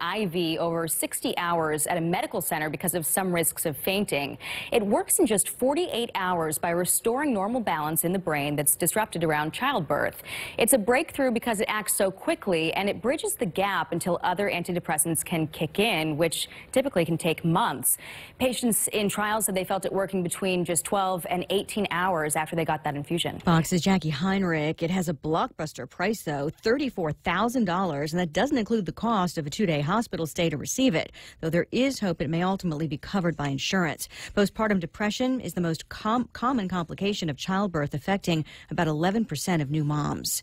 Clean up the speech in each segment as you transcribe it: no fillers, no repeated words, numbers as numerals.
IV over 60 hours at a medical center because of some risks of fainting. It works in just 48 hours by restoring normal balance in the brain that's disrupted around childbirth. It's a breakthrough because it acts so quickly, and it bridges the gap until other antidepressants can kick in, which typically can take months. Patients in trials said they felt it working between just 12 and 18 hours after they got that infusion. Fox's Jackie Heinrich. It has a blockbuster price, though, $34,000, and that doesn't include the cost of a two-day hospital stay to receive it, though there is hope it may ultimately be covered by insurance. Postpartum depression is the most common complication of childbirth, affecting about 11% of new moms.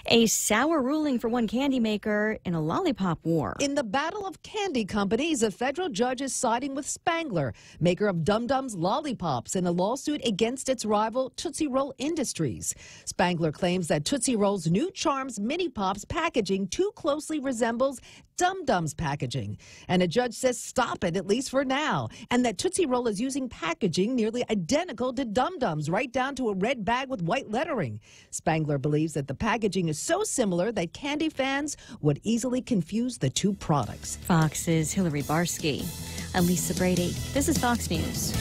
A sour ruling for one candy maker in a lollipop war. In the battle of candy companies, a federal judge is siding with Spangler, maker of Dum Dums lollipops, in a lawsuit against its rival Tootsie Roll Industries. Spangler claims that Tootsie Roll's new Charms Mini Pops packaging too closely resembles Dum Dums packaging. And a judge says stop it, at least for now, and that Tootsie Roll is using packaging nearly identical to Dum Dums, right down to a red bag with white lettering. Spangler believes that the packaging is so similar that candy fans would easily confuse the two products. Fox's Hillary Barsky. I'm Lisa Brady. This is Fox News.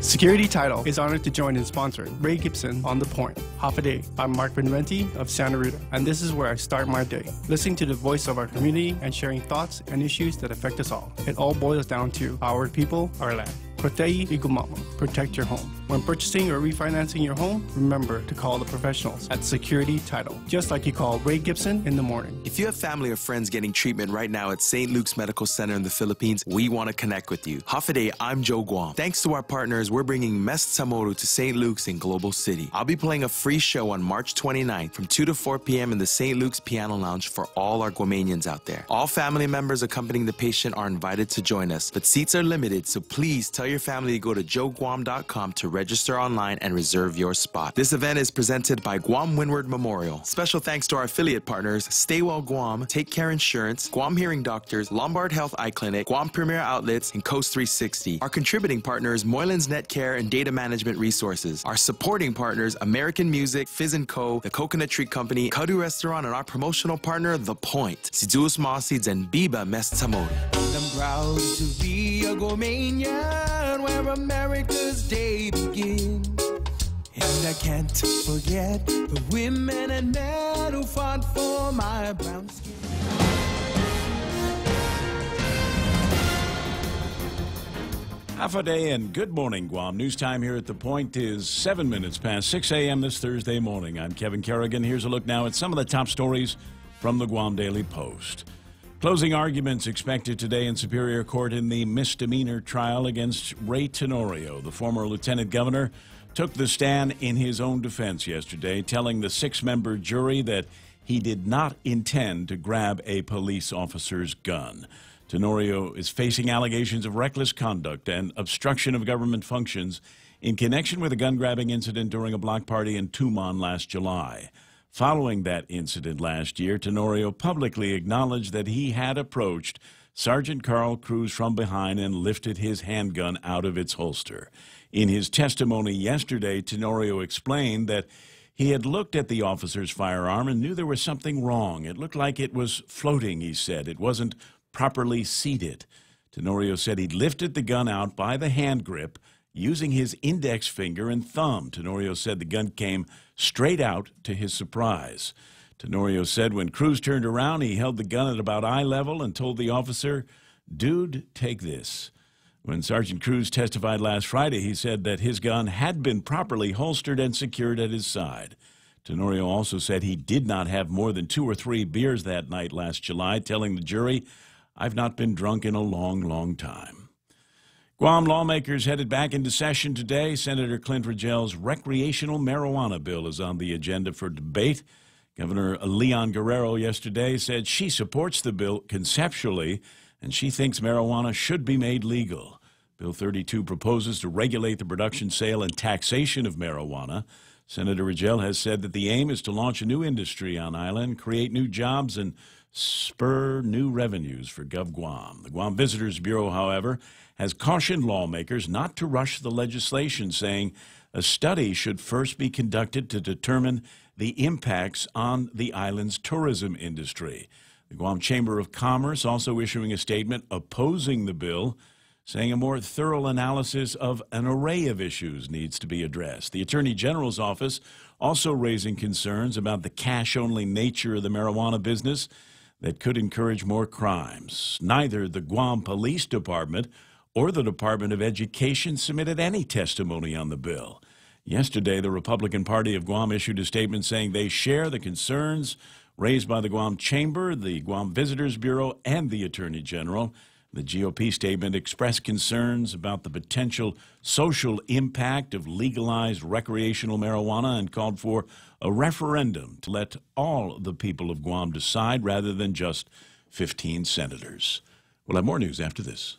Security Title is honored to join in sponsoring Ray Gibson on The Point. Half a day. I'm Mark Benventi of Santa Rita, and this is where I start my day, listening to the voice of our community and sharing thoughts and issues that affect us all. It all boils down to our people, our land. Protei Igumamo. Protect your home. When purchasing or refinancing your home, remember to call the professionals at Security Title, just like you call Ray Gibson in the morning. If you have family or friends getting treatment right now at St. Luke's Medical Center in the Philippines, we want to connect with you. Hafaday, I'm Joe Guam. Thanks to our partners, we're bringing Mes Samoru to St. Luke's in Global City. I'll be playing a free show on March 29th from 2 to 4 p.m. in the St. Luke's Piano Lounge for all our Guamanians out there. All family members accompanying the patient are invited to join us, but seats are limited, so please tell your family to go to joeguam.com to register online and reserve your spot. This event is presented by Guam Windward Memorial. Special thanks to our affiliate partners, Stay Well Guam, Take Care Insurance, Guam Hearing Doctors, Lombard Health Eye Clinic, Guam Premier Outlets, and Coast 360. Our contributing partners, Moylan's Net Care and Data Management Resources. Our supporting partners, American Music, Fizz & Co., The Coconut Tree Company, Kadu Restaurant, and our promotional partner, The Point, Sidus Mosids, and Biba Mes Samoru. I'm proud to be a Guamanian, where America's day begins. And I can't forget the women and men who fought for my brown skin. Half a day and good morning, Guam. News time here at The Point is 7 minutes past 6 a.m. this Thursday morning. I'm Kevin Kerrigan. Here's a look now at some of the top stories from the Guam Daily Post. Closing arguments expected today in Superior Court in the misdemeanor trial against Ray Tenorio. The former lieutenant governor took the stand in his own defense yesterday, telling the six-member jury that he did not intend to grab a police officer's gun. Tenorio is facing allegations of reckless conduct and obstruction of government functions in connection with a gun-grabbing incident during a block party in Tumon last July. Following that incident last year, Tenorio publicly acknowledged that he had approached Sergeant Carl Cruz from behind and lifted his handgun out of its holster. In his testimony yesterday, Tenorio explained that he had looked at the officer's firearm and knew there was something wrong. It looked like it was floating, he said. It wasn't properly seated. Tenorio said he'd lifted the gun out by the hand grip using his index finger and thumb. Tenorio said the gun came straight out to his surprise. Tenorio said when Cruz turned around, he held the gun at about eye level and told the officer, "Dude, take this." When Sergeant Cruz testified last Friday, he said that his gun had been properly holstered and secured at his side. Tenorio also said he did not have more than 2 or 3 beers that night last July, telling the jury, "I've not been drunk in a long, long time." Guam lawmakers headed back into session today. Senator Clint Rigel's recreational marijuana bill is on the agenda for debate. Governor Leon Guerrero yesterday said she supports the bill conceptually, and she thinks marijuana should be made legal. Bill 32 proposes to regulate the production, sale, and taxation of marijuana. Senator Rigel has said that the aim is to launch a new industry on island, create new jobs, and spur new revenues for GovGuam. The Guam Visitors Bureau, however, has cautioned lawmakers not to rush the legislation, saying a study should first be conducted to determine the impacts on the island's tourism industry. The Guam Chamber of Commerce also issuing a statement opposing the bill, saying a more thorough analysis of an array of issues needs to be addressed. The Attorney General's office also raising concerns about the cash-only nature of the marijuana business that could encourage more crimes. Neither the Guam Police Department or the Department of Education submitted any testimony on the bill. Yesterday, the Republican Party of Guam issued a statement saying they share the concerns raised by the Guam Chamber, the Guam Visitors Bureau, and the Attorney General. The GOP statement expressed concerns about the potential social impact of legalized recreational marijuana and called for a referendum to let all the people of Guam decide rather than just 15 senators. We'll have more news after this.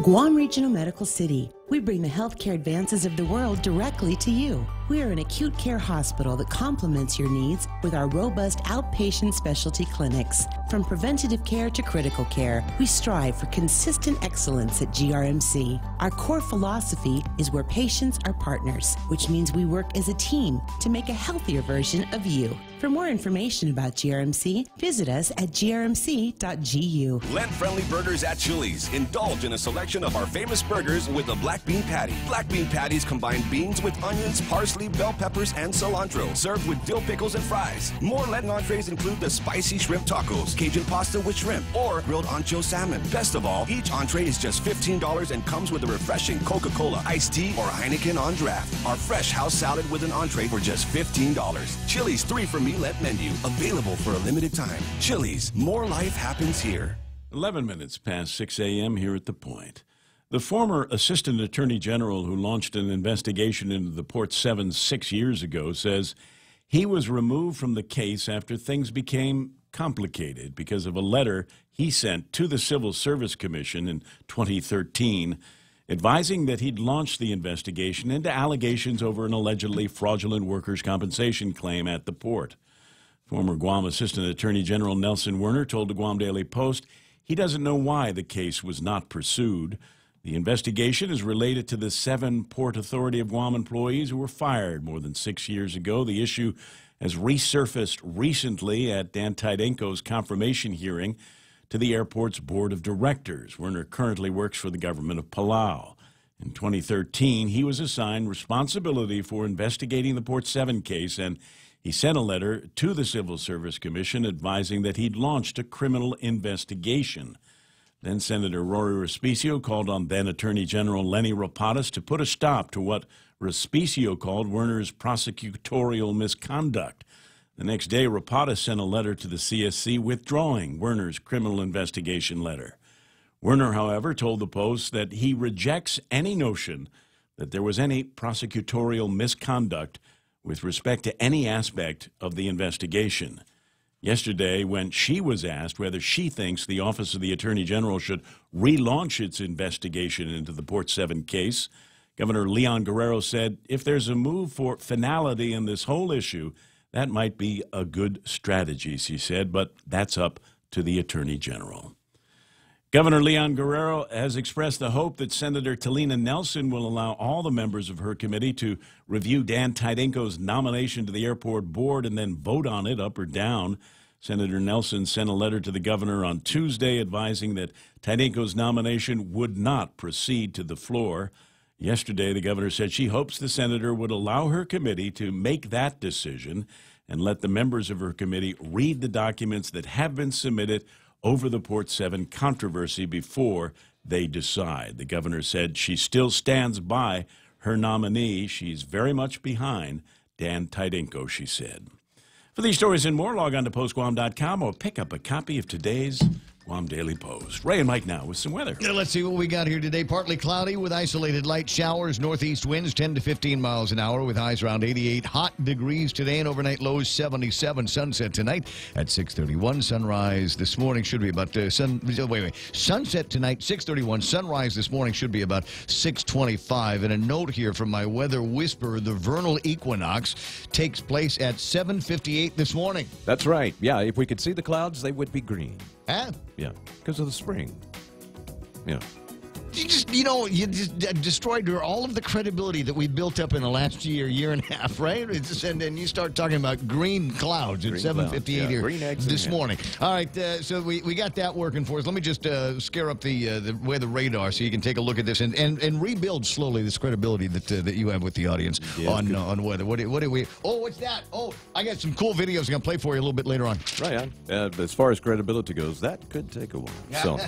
Guam Regional Medical City. We bring the healthcare advances of the world directly to you. We are an acute care hospital that complements your needs with our robust outpatient specialty clinics. From preventative care to critical care, we strive for consistent excellence at GRMC. Our core philosophy is where patients are partners, which means we work as a team to make a healthier version of you. For more information about GRMC, visit us at grmc.gu. Lent-friendly burgers at Chili's. Indulge in a selection of our famous burgers with a black bean patty. Black bean patties combine beans with onions, parsley, bell peppers, and cilantro. Served with dill pickles and fries. More Lenten entrees include the spicy shrimp tacos, Cajun pasta with shrimp, or grilled ancho salmon. Best of all, each entree is just $15 and comes with a refreshing Coca-Cola, iced tea, or Heineken on draft. Our fresh house salad with an entree for just $15. Chili's 3 for Me Lent menu. Available for a limited time. Chili's. More life happens here. 11 minutes past 6 a.m. here at The Point. The former Assistant Attorney General who launched an investigation into the Port 7 6 years ago says he was removed from the case after things became complicated because of a letter he sent to the Civil Service Commission in 2013 advising that he'd launched the investigation into allegations over an allegedly fraudulent workers' compensation claim at the port. Former Guam Assistant Attorney General Nelson Werner told the Guam Daily Post he doesn't know why the case was not pursued. The investigation is related to the 7 Port Authority of Guam employees who were fired more than 6 years ago. The issue has resurfaced recently at Dan Tydenko's confirmation hearing to the airport's board of directors. Werner currently works for the government of Palau. In 2013, he was assigned responsibility for investigating the Port 7 case, and he sent a letter to the Civil Service Commission advising that he'd launched a criminal investigation. Then Senator Rory Respicio called on then Attorney General Lenny Rapadas to put a stop to what Respicio called Werner's prosecutorial misconduct. The next day, Rapadas sent a letter to the CSC withdrawing Werner's criminal investigation letter. Werner, however, told the Post that he rejects any notion that there was any prosecutorial misconduct with respect to any aspect of the investigation. Yesterday, when she was asked whether she thinks the Office of the Attorney General should relaunch its investigation into the Port 7 case, Governor Leon Guerrero said if there's a move for finality in this whole issue, that might be a good strategy, she said, but that's up to the Attorney General. Governor Leon Guerrero has expressed the hope that Senator Talina Nelson will allow all the members of her committee to review Dan Tydenko's nomination to the airport board and then vote on it up or down. Senator Nelson sent a letter to the governor on Tuesday advising that Tydenko's nomination would not proceed to the floor. Yesterday, the governor said she hopes the senator would allow her committee to make that decision and let the members of her committee read the documents that have been submitted over the Port 7 controversy before they decide. The governor said she still stands by her nominee. She's very much behind Dan Tydenko, she said. For these stories and more, log on to postguam.com or pick up a copy of today's Guam Daily Post. Ray and Mike now with some weather. Let's see what we got here today. Partly cloudy with isolated light showers. Northeast winds 10 to 15 miles an hour with highs around 88 hot degrees today and overnight lows 77. Sunset tonight at 6:31. Sunrise this morning should be about sunset tonight 6:31. Sunrise this morning should be about 6:25. And a note here from my weather whisperer: the vernal equinox takes place at 7:58 this morning. That's right. Yeah, if we could see the clouds, they would be green. Ah. Yeah, because of the spring. Yeah. You just destroyed all of the credibility that we built up in the last year and a half, right? And then you start talking about green clouds at 7:58 here this morning. All right, so we got that working for us. Let me just scare up the radar so you can take a look at this and rebuild slowly this credibility that you have with the audience on weather. What do we? Oh, what's that? Oh, I got some cool videos I'm gonna play for you a little bit later on. Right on. As far as credibility goes, that could take a while. So,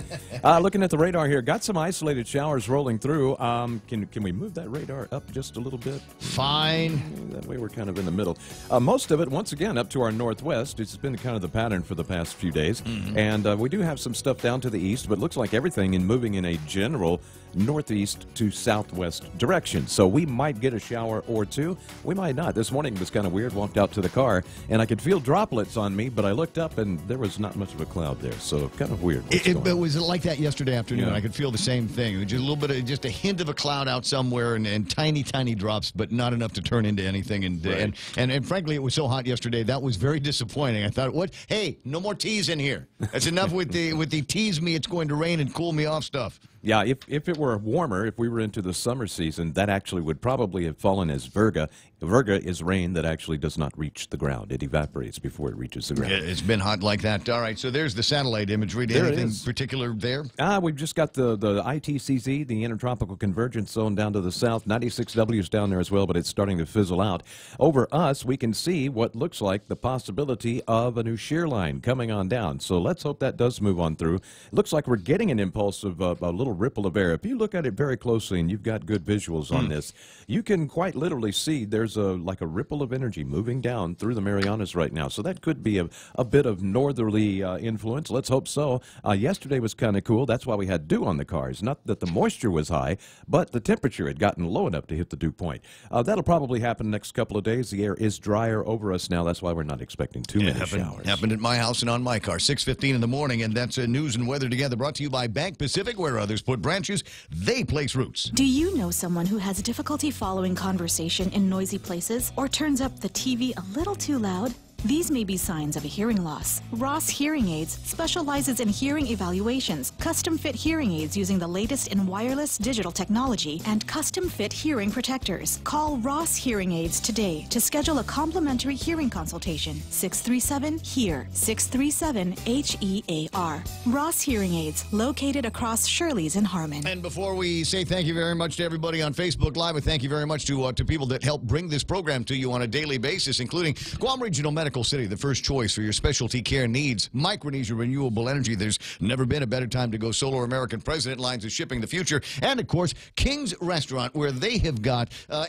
looking at the radar here, got some isolated showers rolling through. Can we move that radar up just a little bit? Fine. That way we're kind of in the middle. Most of it, once again, up to our northwest. It's been kind of the pattern for the past few days. And we do have some stuff down to the east, but it looks like everything in moving in a general northeast to southwest direction. So we might get a shower or two. We might not. This morning was kind of weird. Walked out to the car, and I could feel droplets on me, but I looked up, and there was not much of a cloud there. So kind of weird. It was like that yesterday afternoon. I could feel the same thing. Just a little bit of just a hint of a cloud out somewhere, and tiny drops, but not enough to turn into anything. And frankly, it was so hot yesterday that was very disappointing. I thought, what? Hey, no more teas in here. That's enough with the tease me. It's going to rain and cool me off stuff. Yeah, if it were warmer, if we were into the summer season, that actually would probably have fallen as virga. Virga is rain that actually does not reach the ground. It evaporates before it reaches the ground. It's been hot like that. All right, so there's the satellite imagery. Anything particular there? We've just got the ITCZ, the Intertropical Convergence Zone, down to the south. 96W is down there as well, but it's starting to fizzle out. Over us, we can see what looks like the possibility of a new shear line coming on down. So let's hope that does move on through. It looks like we're getting an impulse of a little ripple of air. If you look at it very closely and you've got good visuals on this, you can quite literally see there's like a ripple of energy moving down through the Marianas right now. So that could be a bit of northerly influence. Let's hope so. Yesterday was kind of cool. That's why we had dew on the cars. Not that the moisture was high, but the temperature had gotten low enough to hit the dew point. That'll probably happen next couple of days. The air is drier over us now. That's why we're not expecting too many showers. Happened at my house and on my car. 6:15 in the morning, and that's news and weather together, brought to you by Bank Pacific, where others put branches, they place roots. Do you know someone who has difficulty following conversation in noisy places or turns up the TV a little too loud? These may be signs of a hearing loss. Ross Hearing Aids specializes in hearing evaluations, custom-fit hearing aids using the latest in wireless digital technology, and custom-fit hearing protectors. Call Ross Hearing Aids today to schedule a complimentary hearing consultation. 637-HEAR, 637-HEAR. Ross Hearing Aids, located across Shirley's in Harmon. And before we say thank you very much to everybody on Facebook Live, and thank you very much to people that help bring this program to you on a daily basis, including Guam Regional Medical City, the first choice for your specialty care needs. Micronesia Renewable Energy. There's never been a better time to go solar. American President Lines of Shipping the Future. And, of course, King's Restaurant, where they have got, I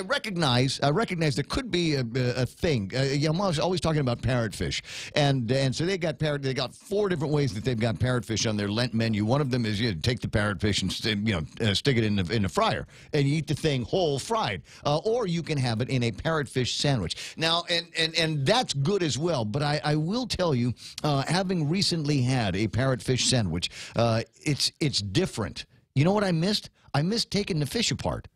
recognize there could be a thing. I'm always talking about parrotfish. And so they got 4 different ways that they've got parrotfish on their Lent menu. One of them is you take the parrotfish and stick it in the fryer and you eat the thing whole fried. Or you can have it in a parrotfish sandwich. Now, and that's good as well, but I will tell you, having recently had a parrotfish sandwich, it's different. You know what I missed? I missed taking the fish apart.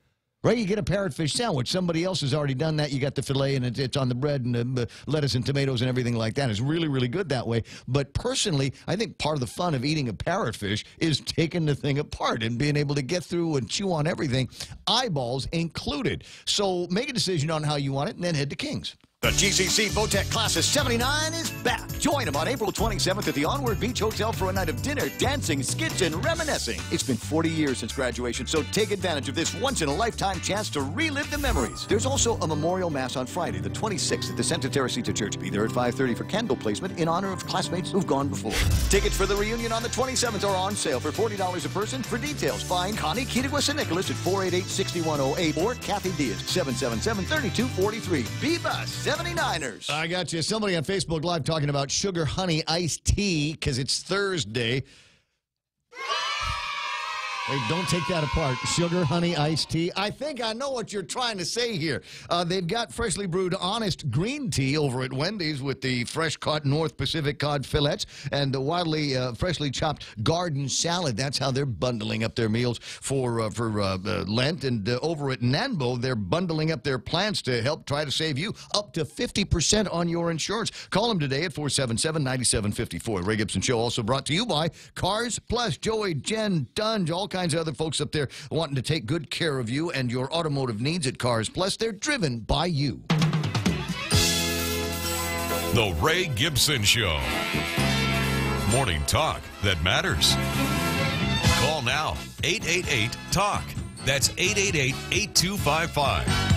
Right? You get a parrotfish sandwich. Somebody else has already done that. You got the filet, and it's on the bread and the lettuce and tomatoes and everything like that. It's really, really good that way. But personally, I think part of the fun of eating a parrotfish is taking the thing apart and being able to get through and chew on everything, eyeballs included. So make a decision on how you want it, and then head to King's. The GCC Votech Class of 79 is back. Join them on April 27th at the Onward Beach Hotel for a night of dinner, dancing, skits, and reminiscing. It's been 40 years since graduation, so take advantage of this once-in-a-lifetime chance to relive the memories. There's also a memorial mass on Friday, the 26th, at the Santa Teresita Church. Be there at 5:30 for candle placement in honor of classmates who've gone before. Tickets for the reunion on the 27th are on sale for $40 a person. For details, find Connie Kittigwas and Nicholas at 488-6108 or Kathy Diaz, 777-3243. Bebus 79ers. I got you. Somebody on Facebook Live talking about sugar honey iced tea because it's Thursday. Hey, don't take that apart. Sugar, honey, iced tea. I think I know what you're trying to say here. They've got freshly brewed Honest green tea over at Wendy's with the fresh-caught North Pacific cod fillets and the wildly freshly chopped garden salad. That's how they're bundling up their meals for Lent. And over at Nanbo, they're bundling up their plans to help try to save you up to 50% on your insurance. Call them today at 477-9754. Ray Gibson Show also brought to you by Cars Plus. Joey, Jen, Dunge, all kinds of other folks up there wanting to take good care of you and your automotive needs at Cars Plus. They're driven by you. The Ray Gibson Show. Morning talk that matters. Call now, 888-TALK. That's 888-8255.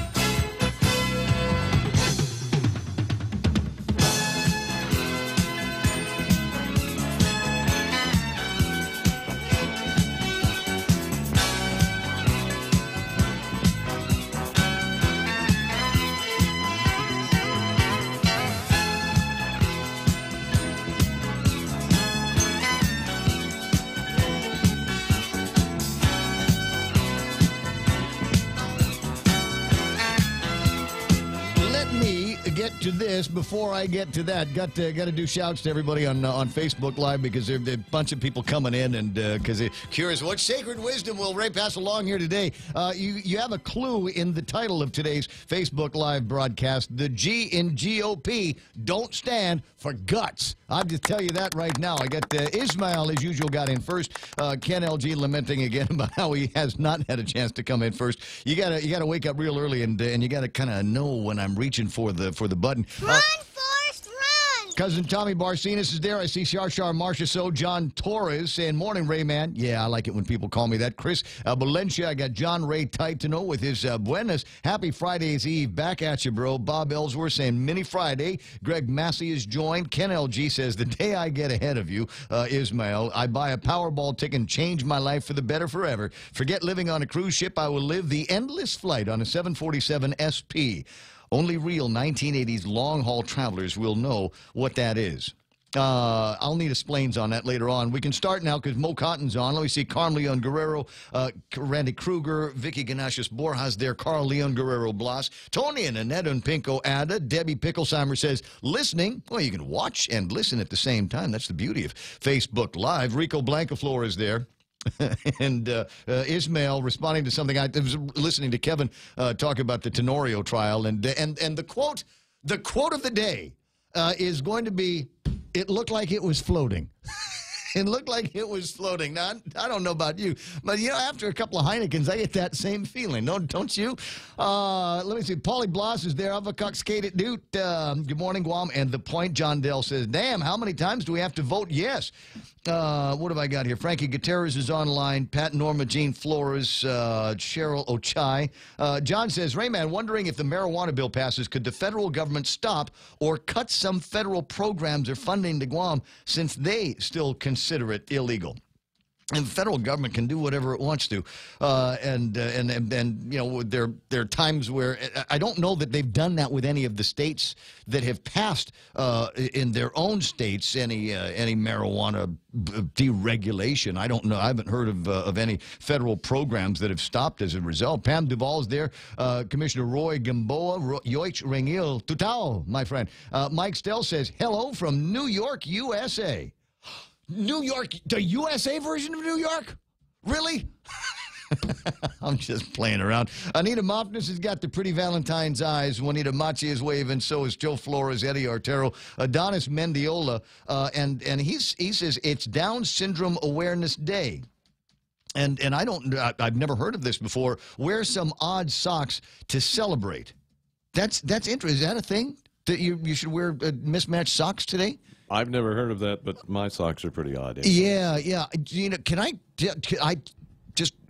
To this before I get to that, got to do shouts to everybody on Facebook Live, because there are a bunch of people coming in, and because they're curious what sacred wisdom will Ray pass along here today. You have a clue in the title of today's Facebook Live broadcast. The G in GOP don't stand for guts. I'll just tell you that right now. I got Ismail, as usual, got in first. Ken LG lamenting again about how he has not had a chance to come in first. You gotta wake up real early, and you gotta kind of know when I'm reaching for the button. Run, Forrest, run! Cousin Tommy Barcinas is there. I see Shar Marcia So, John Torres saying, morning, Rayman. Yeah, I like it when people call me that. Chris Valencia, I got John Ray Titano with his buenas. Happy Friday's Eve. Back at you, bro. Bob Ellsworth saying, mini Friday. Greg Massey is joined. Ken LG says, the day I get ahead of you, Ismail, I buy a Powerball ticket and change my life for the better forever. Forget living on a cruise ship. I will live the endless flight on a 747 SP. Only real 1980s long-haul travelers will know what that is. I'll need explains on that later on. We can start now because Mo Cotton's on. Let me see. Carl Leon Guerrero, Randy Kruger, Vicky Ganashis Borjas there, Carl Leon Guerrero Blas, Tony and Annette and Pinko Ada. Debbie Picklesheimer says, listening. Well, you can watch and listen at the same time. That's the beauty of Facebook Live. Rico Blancaflor is there. And Ismail responding to something. I was listening to Kevin talk about the Tenorio trial, and the quote of the day is going to be, it looked like it was floating. It looked like it was floating. Now, I don't know about you, but, you know, after a couple of Heinekens, I get that same feeling. Don't you? Let me see. Paulie Bloss is there. Avakaskated Dude. Good morning, Guam. And the point, John Dell says, damn, how many times do we have to vote yes? What have I got here? Frankie Gutierrez is online. Pat Norma, Jean Flores, Cheryl Ochai. John says, Rayman, wondering if the marijuana bill passes, could the federal government stop or cut some federal programs or funding to Guam since they still consider it illegal? And the federal government can do whatever it wants to, and you know, there are times where I don't know that they've done that with any of the states that have passed in their own states any marijuana deregulation. I don't know. I haven't heard of any federal programs that have stopped as a result. Pam Duvall's there. Commissioner Roy Gamboa, Yoich Rengil Tutao, my friend. Mike Stell says hello from New York, USA. New York, the USA version of New York? Really? I'm just playing around. Anita Mofness has got the pretty Valentine's eyes. Juanita Machi is waving. So is Joe Flores, Eddie Artero, Adonis Mendiola. And he says it's Down Syndrome Awareness Day. And I've never heard of this before. Wear some odd socks to celebrate. That's interesting. Is that a thing? That you should wear mismatched socks today? I've never heard of that, but my socks are pretty odd. Yeah. You know,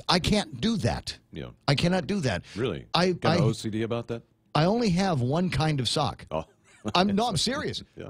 I can't do that. Yeah. I cannot do that. Really? Got OCD about that? I only have one kind of sock. Oh. I'm serious. Yeah.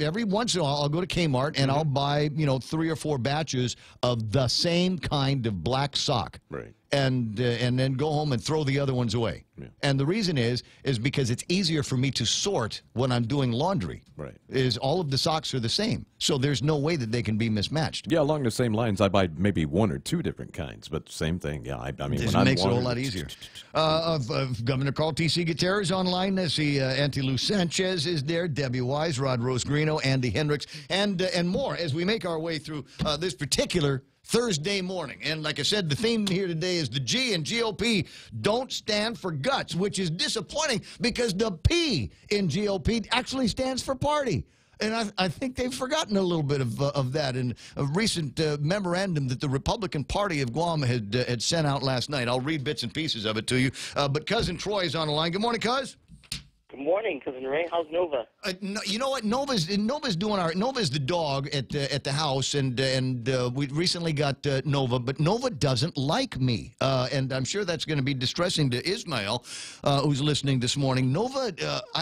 Every once in a while, I'll go to Kmart and I'll buy, 3 or 4 batches of the same kind of black sock. Right. And then go home and throw the other ones away. Yeah. And the reason is because it's easier for me to sort when I'm doing laundry. Right. Is all of the socks are the same. So there's no way that they can be mismatched. Yeah, along the same lines, I buy maybe 1 or 2 different kinds, but same thing. Yeah, I mean, this makes it a whole lot easier. Governor Carl T.C. Gutierrez online. I see Auntie Lou Sanchez is there, Debbie Wise, Rod Rosgrino, Andy Hendricks, and more as we make our way through this particular Thursday morning. And like I said, the theme here today is the G in GOP don't stand for guts, which is disappointing because the P in GOP actually stands for party. And I think they've forgotten a little bit of that in a recent memorandum that the Republican Party of Guam had sent out last night. I'll read bits and pieces of it to you. But Cousin Troy is on the line. Good morning, Cuz. Good morning, Cousin Ray. How's Nova? No, you know what? Nova's doing our. Nova's the dog at the house, and we recently got Nova, but Nova doesn't like me, and I'm sure that's going to be distressing to Ismail, who's listening this morning. Nova,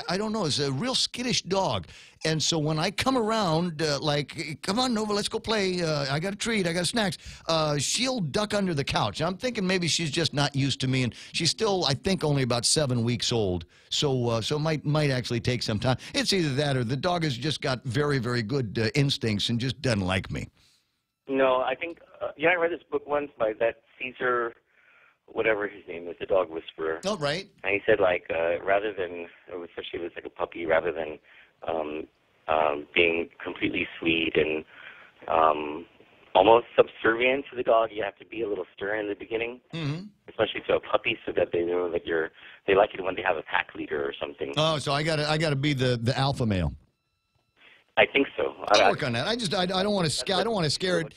I don't know, is a real skittish dog. And so when I come around, like, come on, Nova, let's go play. I got a treat. I got snacks. She'll duck under the couch. I'm thinking maybe she's just not used to me, and she's still, I think, only about 7 weeks old. So it might actually take some time. It's either that or the dog has just got very, very good instincts and just doesn't like me. No, I think, I read this book once by that Caesar, whatever his name is, the dog whisperer. Oh, right. And he said, like, rather than, especially if it's like a puppy, rather than being completely sweet and almost subservient to the dog, you have to be a little stern in the beginning, especially to a puppy, so that they know that they like it when they have a pack leader or something. Oh, so I gotta be the alpha male. I think so. I'll work on that. I don't want to scare. I don't want to scare it.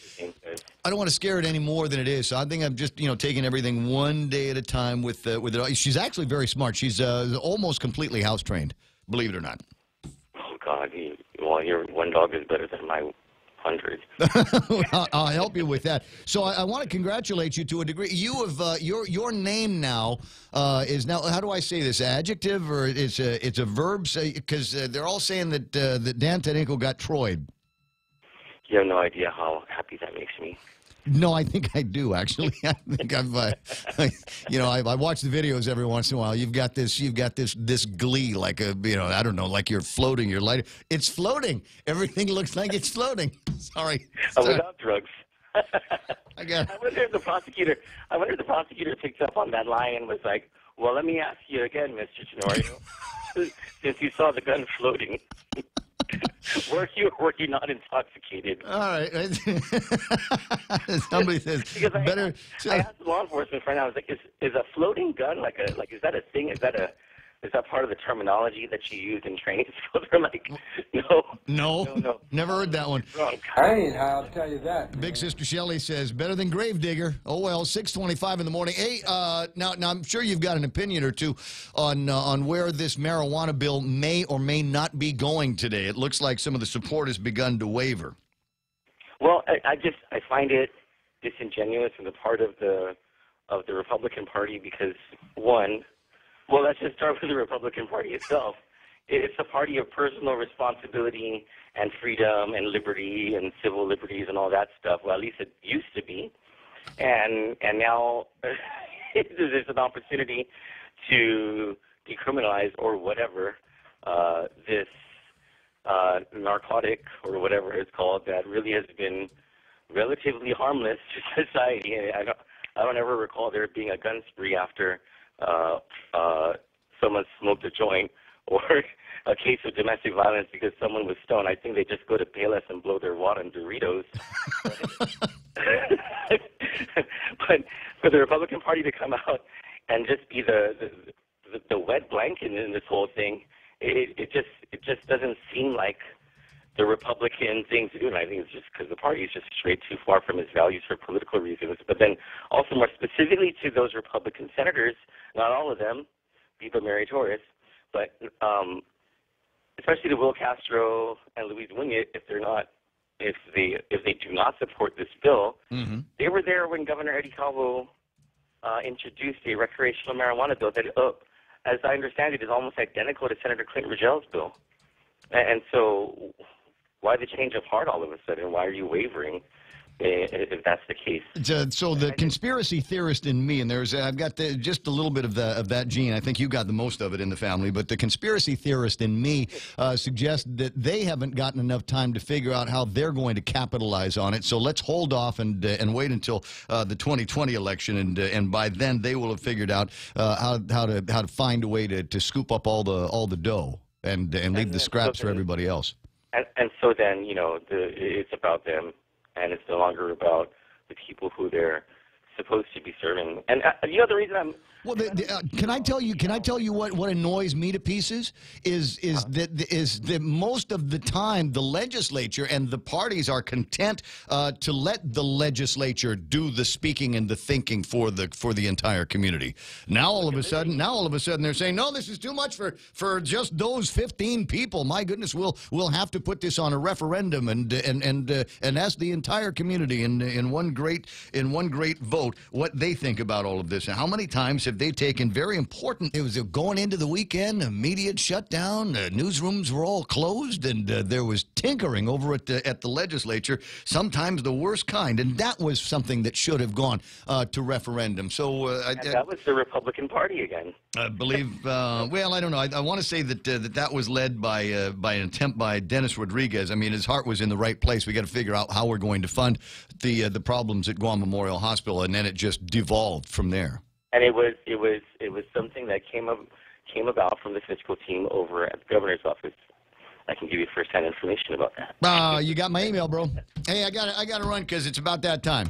I don't want to scare it any more than it is. So I think I'm just taking everything one day at a time with the dog. She's actually very smart. She's almost completely house trained. Believe it or not. Oh God, your one dog is better than my 100. I'll help you with that. So I want to congratulate you to a degree. You have your name now is now. How do I say this? Adjective or it's a verb? Because they're all saying that that Dan Tedinko got Troyed. You have no idea how happy that makes me. No, I think I do actually. I think I've, I watch the videos every once in a while. You've got this glee, like I don't know, like you're floating. You're light. It's floating. Everything looks like it's floating. Sorry. Without drugs. I wonder if the prosecutor picked up on that line and was like, "Well, let me ask you again, Mr. Tenorio, since you saw the gun floating." Were you not intoxicated? All right. Somebody says better. I asked the law enforcement friend. I was like, "Is a floating gun is that a thing? Is that part of the terminology that you use in training school?" They're like, "No, never heard that one." Hey, I'll tell you that. Big Sister Shelley says better than Gravedigger. Oh well, 6:25 in the morning. Hey, now I'm sure you've got an opinion or two on where this marijuana bill may or may not be going today. It looks like some of the support has begun to waver. Well, I find it disingenuous on the part of the Republican Party because one. Well, let's just start with the Republican Party itself. It's a party of personal responsibility and freedom and liberty and civil liberties and all that stuff. Well, at least it used to be. And now there's an opportunity to decriminalize or whatever this narcotic or whatever it's called that really has been relatively harmless to society. I don't ever recall there being a gun spree after someone smoked a joint or a case of domestic violence because someone was stoned. I think they just go to Payless and blow their wad on Doritos. But for the Republican Party to come out and just be the wet blanket in this whole thing, it just doesn't seem like the Republican thing to do, and I think it's just because the party is just straight too far from its values for political reasons. But then also more specifically to those Republican senators, not all of them, Viva Mary Torres, but especially to Will Castro and Luis Muñoz, if they do not support this bill, they were there when Governor Eddie Calvo introduced a recreational marijuana bill that, as I understand it, is almost identical to Senator Clinton Rigel's bill. And so why the change of heart all of a sudden? Why are you wavering if that's the case? So the conspiracy theorist in me, and I've got just a little bit of that gene. I think you got the most of it in the family, but the conspiracy theorist in me suggests that they haven't gotten enough time to figure out how they're going to capitalize on it. So let's hold off and wait until the 2020 election, and by then they will have figured out how to find a way to scoop up all the dough and leave the scraps for everybody else. And so then, it's about them, and it's no longer about the people who they're supposed to be serving. And the other reason I'm Well, can I tell you what annoys me to pieces is that most of the time the legislature and the parties are content to let the legislature do the speaking and the thinking for the entire community. Now all of a sudden they're saying, no, this is too much for just those 15 people. My goodness, we'll have to put this on a referendum and ask the entire community in one great vote what they think about all of this. And how many times have they taken very important, it was going into the weekend, immediate shutdown, newsrooms were all closed, and there was tinkering over at the legislature, sometimes the worst kind, and that was something that should have gone to referendum. So that was the Republican Party again. I believe, well, I don't know. I want to say that that was led by an attempt by Dennis Rodriguez. I mean, his heart was in the right place. We got to figure out how we're going to fund the problems at Guam Memorial Hospital, and then it just devolved from there. And it was something that came about from the fiscal team over at the governor's office. I can give you first-hand information about that. You got my email, bro. Hey, I got to run because it's about that time.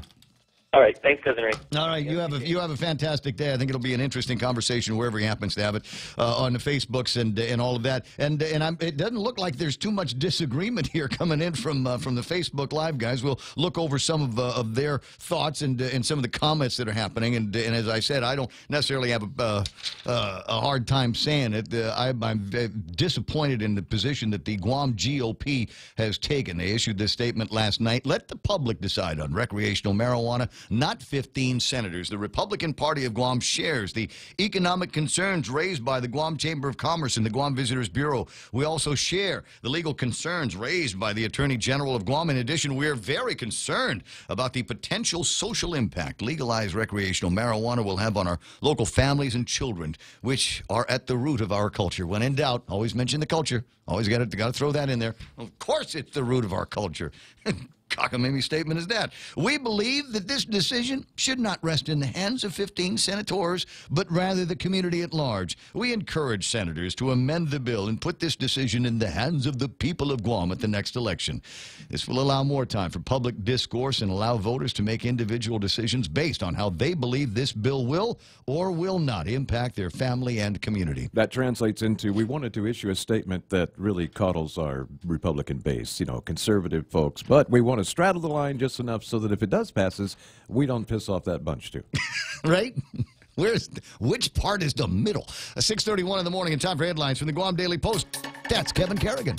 All right, thanks, Cousin Ray. All right, you have a fantastic day. I think it'll be an interesting conversation wherever he happens to have it on the Facebooks and all of that. And it doesn't look like there's too much disagreement here coming in from the Facebook Live guys. We'll look over some of their thoughts and some of the comments that are happening. And as I said, I don't necessarily have a hard time saying it. I'm disappointed in the position that the Guam GOP has taken. They issued this statement last night. Let the public decide on recreational marijuana, not 15 senators. The Republican Party of Guam shares the economic concerns raised by the Guam Chamber of Commerce and the Guam Visitors Bureau. We also share the legal concerns raised by the Attorney General of Guam. In addition, we are very concerned about the potential social impact legalized recreational marijuana will have on our local families and children, which are at the root of our culture. When in doubt, always mention the culture. Always got to throw that in there. Of course it's the root of our culture. Cockamamie statement is that. We believe that this decision should not rest in the hands of 15 senators, but rather the community at large. We encourage senators to amend the bill and put this decision in the hands of the people of Guam at the next election. This will allow more time for public discourse and allow voters to make individual decisions based on how they believe this bill will or will not impact their family and community. That translates into, we wanted to issue a statement that really coddles our Republican base, you know, conservative folks, but we want to straddle the line just enough so that if it does passes, we don't piss off that bunch too. Right? Which part is the middle? 6:31 in the morning and time for headlines from the Guam Daily Post. That's Kevin Kerrigan.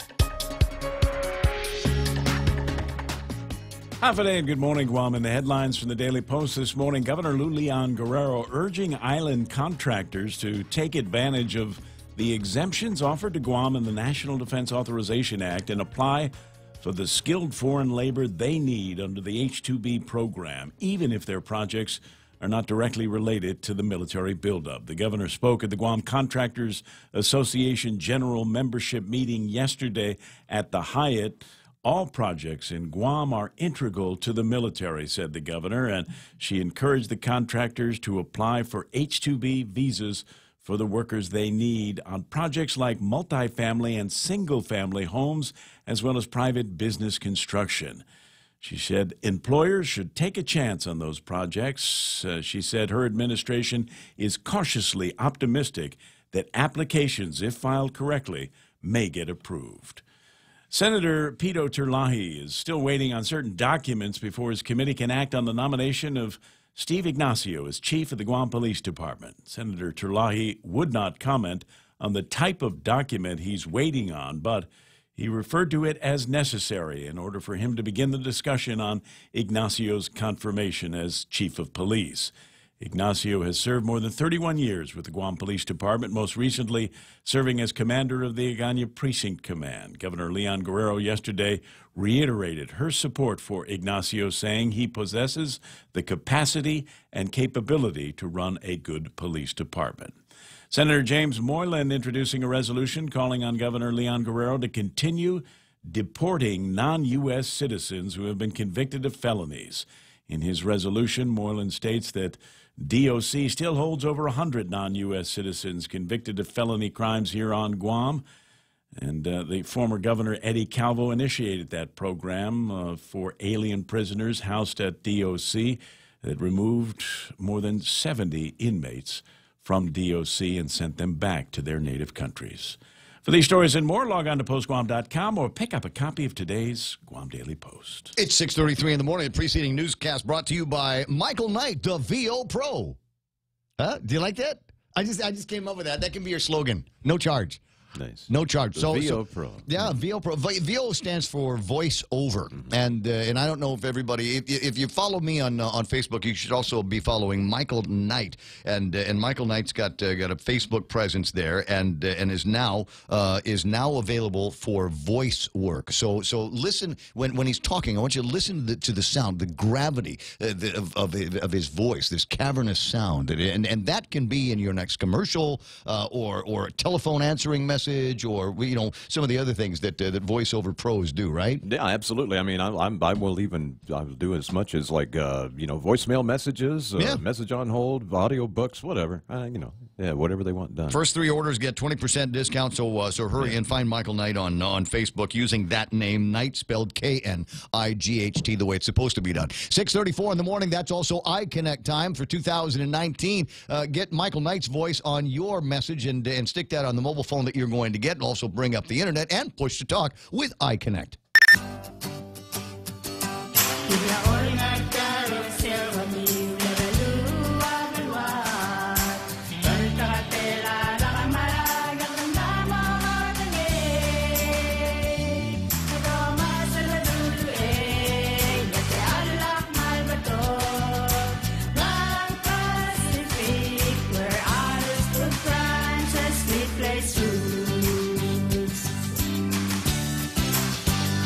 Half a day and good morning, Guam. In the headlines from the Daily Post this morning, Governor Leon Guerrero urging island contractors to take advantage of the exemptions offered to Guam in the National Defense Authorization Act and apply for the skilled foreign labor they need under the H-2B program, even if their projects are not directly related to the military buildup. The governor spoke at the Guam Contractors Association General Membership meeting yesterday at the Hyatt. All projects in Guam are integral to the military, said the governor, and she encouraged the contractors to apply for H-2B visas for the workers they need on projects like multifamily and single-family homes, as well as private business construction. She said employers should take a chance on those projects. She said her administration is cautiously optimistic that applications, if filed correctly, may get approved. Senator Pito Terlahi is still waiting on certain documents before his committee can act on the nomination of Steve Ignacio as chief of the Guam Police Department. Senator Terlahi would not comment on the type of document he's waiting on, but he referred to it as necessary in order for him to begin the discussion on Ignacio's confirmation as chief of police. Ignacio has served more than 31 years with the Guam Police Department, most recently serving as commander of the Agana Precinct Command. Governor Leon Guerrero yesterday reiterated her support for Ignacio, saying he possesses the capacity and capability to run a good police department. Senator James Moylan introducing a resolution calling on Governor Leon Guerrero to continue deporting non-U.S. citizens who have been convicted of felonies. In his resolution, Moylan states that DOC still holds over 100 non-U.S. citizens convicted of felony crimes here on Guam. And the former governor, Eddie Calvo, initiated that program for alien prisoners housed at DOC. that removed more than 70 inmates from DOC and sent them back to their native countries. For these stories and more, log on to postguam.com or pick up a copy of today's Guam Daily Post. It's 6:33 in the morning. The preceding newscast brought to you by Michael Knight, the VO Pro. Huh? Do you like that? I just came up with that. That can be your slogan. No charge. Nice. No charge. The VO Pro. Yeah, VO Pro. VO stands for voice over, and I don't know if everybody, if you follow me on Facebook, you should also be following Michael Knight, and Michael Knight's got a Facebook presence there, and is now available for voice work. So listen when he's talking. I want you to listen to the sound, the gravity of his voice, this cavernous sound, and that can be in your next commercial or a telephone answering message. Or some of the other things that voiceover pros do, right? Yeah, absolutely. I mean, I will do as much as voicemail messages, message on hold, audio books, whatever. Whatever they want done. First 3 orders get 20% discount. So hurry and find Michael Knight on Facebook using that name, Knight spelled Knight, the way it's supposed to be done. 6:34 in the morning. That's also iConnect time for 2019. Get Michael Knight's voice on your message and stick that on the mobile phone that you're going to get, and also bring up the internet and push to talk with iConnect.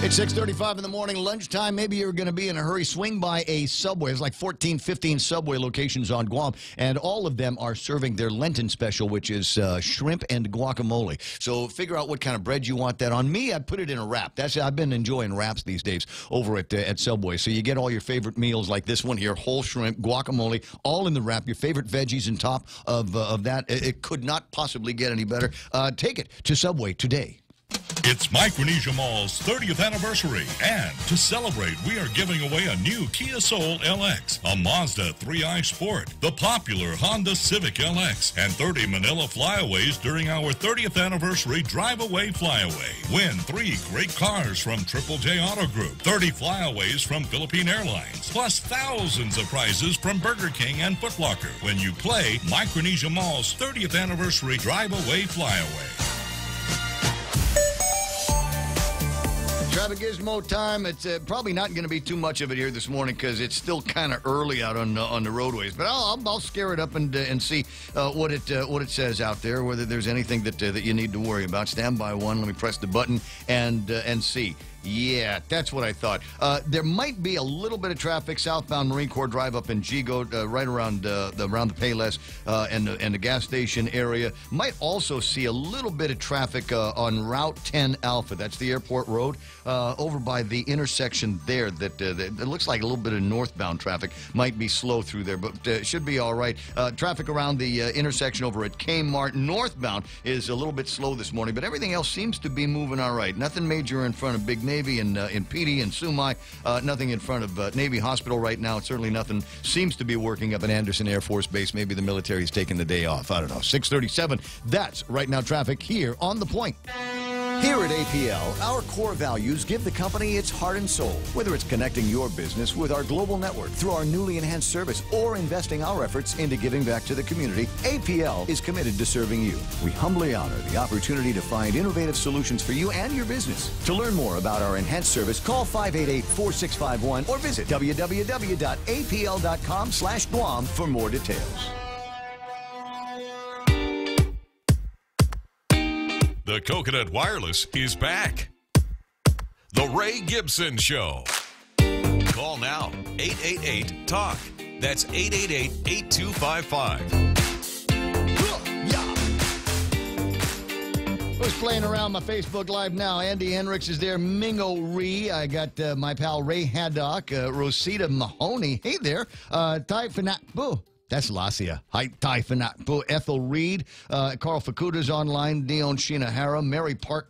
It's 6:35 in the morning, lunchtime. Maybe you're going to be in a hurry. Swing by a Subway. There's like 14, 15 Subway locations on Guam, and all of them are serving their Lenten special, which is shrimp and guacamole. So figure out what kind of bread you want that on. Me, I'd put it in a wrap. I've been enjoying wraps these days over at Subway. So you get all your favorite meals like this one here, whole shrimp, guacamole, all in the wrap. Your favorite veggies on top of that. It could not possibly get any better. Take it to Subway today. It's Micronesia Mall's 30th anniversary, and to celebrate, we are giving away a new Kia Soul LX, a Mazda 3i Sport, the popular Honda Civic LX, and 30 Manila Flyaways during our 30th anniversary Drive-Away Flyaway. Win 3 great cars from Triple J Auto Group, 30 Flyaways from Philippine Airlines, plus thousands of prizes from Burger King and Foot Locker when you play Micronesia Mall's 30th anniversary Drive-Away Flyaway. Traffic Gizmo time. It's probably not going to be too much of it here this morning because it's still kind of early out on the roadways. But I'll scare it up and see what it says out there. Whether there's anything that you need to worry about. Stand by one. Let me press the button and see. Yeah, that's what I thought. There might be a little bit of traffic southbound Marine Corps Drive up in Gigo, right around the Payless and the gas station area. Might also see a little bit of traffic on Route 10 Alpha. That's the airport road over by the intersection there. That it looks like a little bit of northbound traffic might be slow through there, but should be all right. Traffic around the intersection over at Kmart northbound is a little bit slow this morning, but everything else seems to be moving all right. Nothing major in front of Big Navy in PD and Sumai. Nothing in front of Navy Hospital right now. Certainly nothing seems to be working up at Anderson Air Force Base. Maybe the military's taking the day off. I don't know. 6:37. That's right now traffic here on The Point. Here at APL, our core values give the company its heart and soul. Whether it's connecting your business with our global network through our newly enhanced service or investing our efforts into giving back to the community, APL is committed to serving you. We humbly honor the opportunity to find innovative solutions for you and your business. To learn more about our enhanced service, call 588-4651 or visit www.apl.com/Guam for more details. The Coconut Wireless is back. The Ray Gibson Show. Call now, 888-TALK. That's 888-8255. Who's playing around my Facebook Live now? Andy Henricks is there. Mingo Ree. I got my pal Ray Haddock, Rosita Mahoney. Hey there. Tai Fanakbu. That's Lasia. Hi, Tai Fanakbu. Ethel Reed. Carl Fakuta's online. Dion Shinahara. Mary Park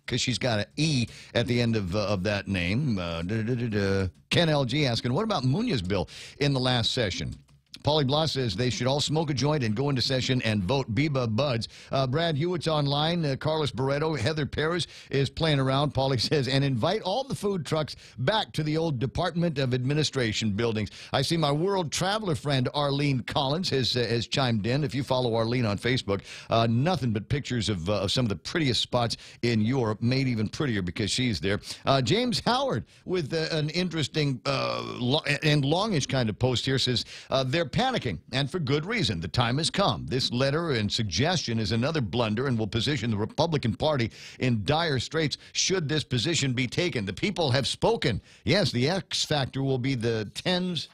because she's got an E at the end of that name. Ken LG asking, what about Munoz bill in the last session? Paulie Blas says they should all smoke a joint and go into session and vote Biba Buds. Brad Hewitt's online. Carlos Barreto. Heather Perez is playing around. Paulie says, and invite all the food trucks back to the old Department of Administration buildings. I see my world traveler friend Arlene Collins has chimed in. If you follow Arlene on Facebook, nothing but pictures of some of the prettiest spots in Europe, made even prettier because she's there. James Howard with an interesting and longish kind of post here says, they're panicking, and for good reason. The time has come. This letter and suggestion is another blunder and will position the Republican Party in dire straits should this position be taken. The people have spoken. Yes, the X factor will be the 10s.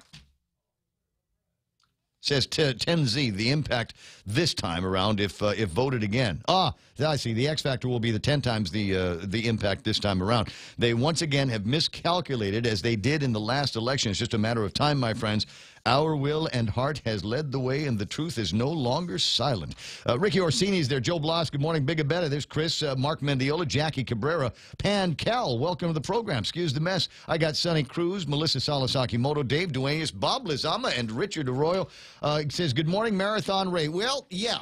Says 10Z, the impact this time around if voted again. I see. The X factor will be the 10 times the impact this time around. They once again have miscalculated as they did in the last election. It's just a matter of time, my friends. Our will and heart has led the way, and the truth is no longer silent. Ricky Orsini's there. Joe Blas, good morning. Big Abetta. There's Chris, Mark Mendiola, Jackie Cabrera, Pan Cal. Welcome to the program. Excuse the mess. I got Sonny Cruz, Melissa Salasaki-Moto, Dave Duenas, Bob Lizama, and Richard Arroyo. Says, good morning, Marathon Ray. Well, yeah.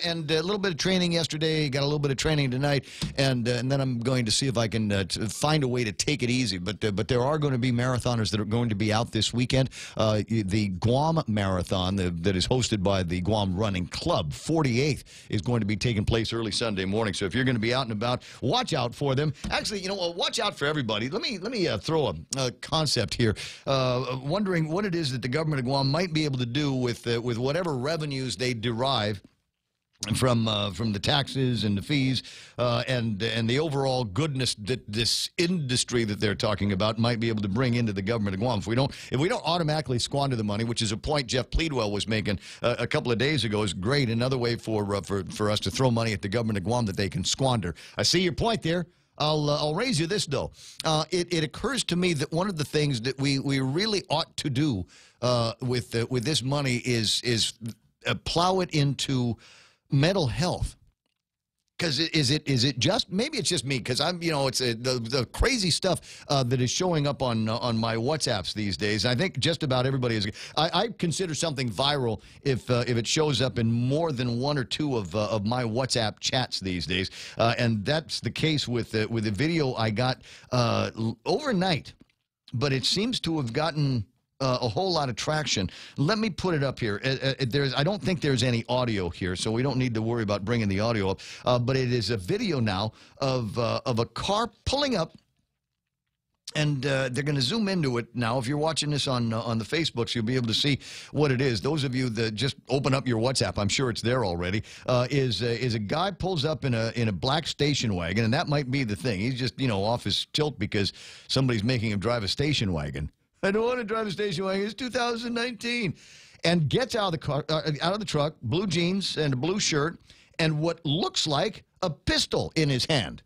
And a little bit of training yesterday, got a little bit of training tonight, and then I'm going to see if I can find a way to take it easy. But there are going to be marathoners that are going to be out this weekend. The Guam Marathon that is hosted by the Guam Running Club, 48th, is going to be taking place early Sunday morning. So if you're going to be out and about, watch out for them. Actually, you know, watch out for everybody. Let me throw a concept here. Wondering what it is that the government of Guam might be able to do with whatever revenues they derive from the taxes and the fees and the overall goodness that this industry that they're talking about might be able to bring into the government of Guam. If we don't automatically squander the money, which is a point Jeff Pleadwell was making a couple of days ago, is great. Another way for us to throw money at the government of Guam that they can squander. I see your point there. I'll raise you this, though. It occurs to me that one of the things that we really ought to do with this money is plow it into mental health. Because is it just, maybe it's just me, because I'm, you know, it's the crazy stuff that is showing up on my WhatsApps these days. I think just about everybody is. I consider something viral if it shows up in more than one or two of my WhatsApp chats these days, and that's the case with the video I got overnight. But it seems to have gotten a whole lot of traction. Let me put it up here. I don't think there's any audio here, so we don't need to worry about bringing the audio up. But it is a video now of a car pulling up, and they're going to zoom into it now. If you're watching this on the Facebooks, you'll be able to see what it is. Those of you that just open up your WhatsApp, I'm sure it's there already. Is a guy pulls up in a black station wagon, and that might be the thing. He's just, you know, off his tilt because somebody's making him drive a station wagon. I don't want to drive a station wagon. It's 2019. And gets out of the car, out of the truck, blue jeans and a blue shirt, and what looks like a pistol in his hand.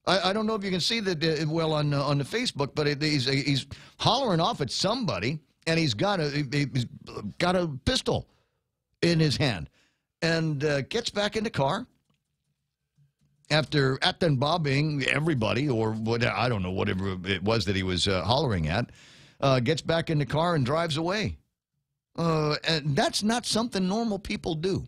I don't know if you can see that well on the Facebook, but he's hollering off at somebody, and he's got a pistol in his hand, and gets back in the car. After bobbing everybody, or what, I don't know, whatever it was that he was hollering at, gets back in the car and drives away. And that's not something normal people do.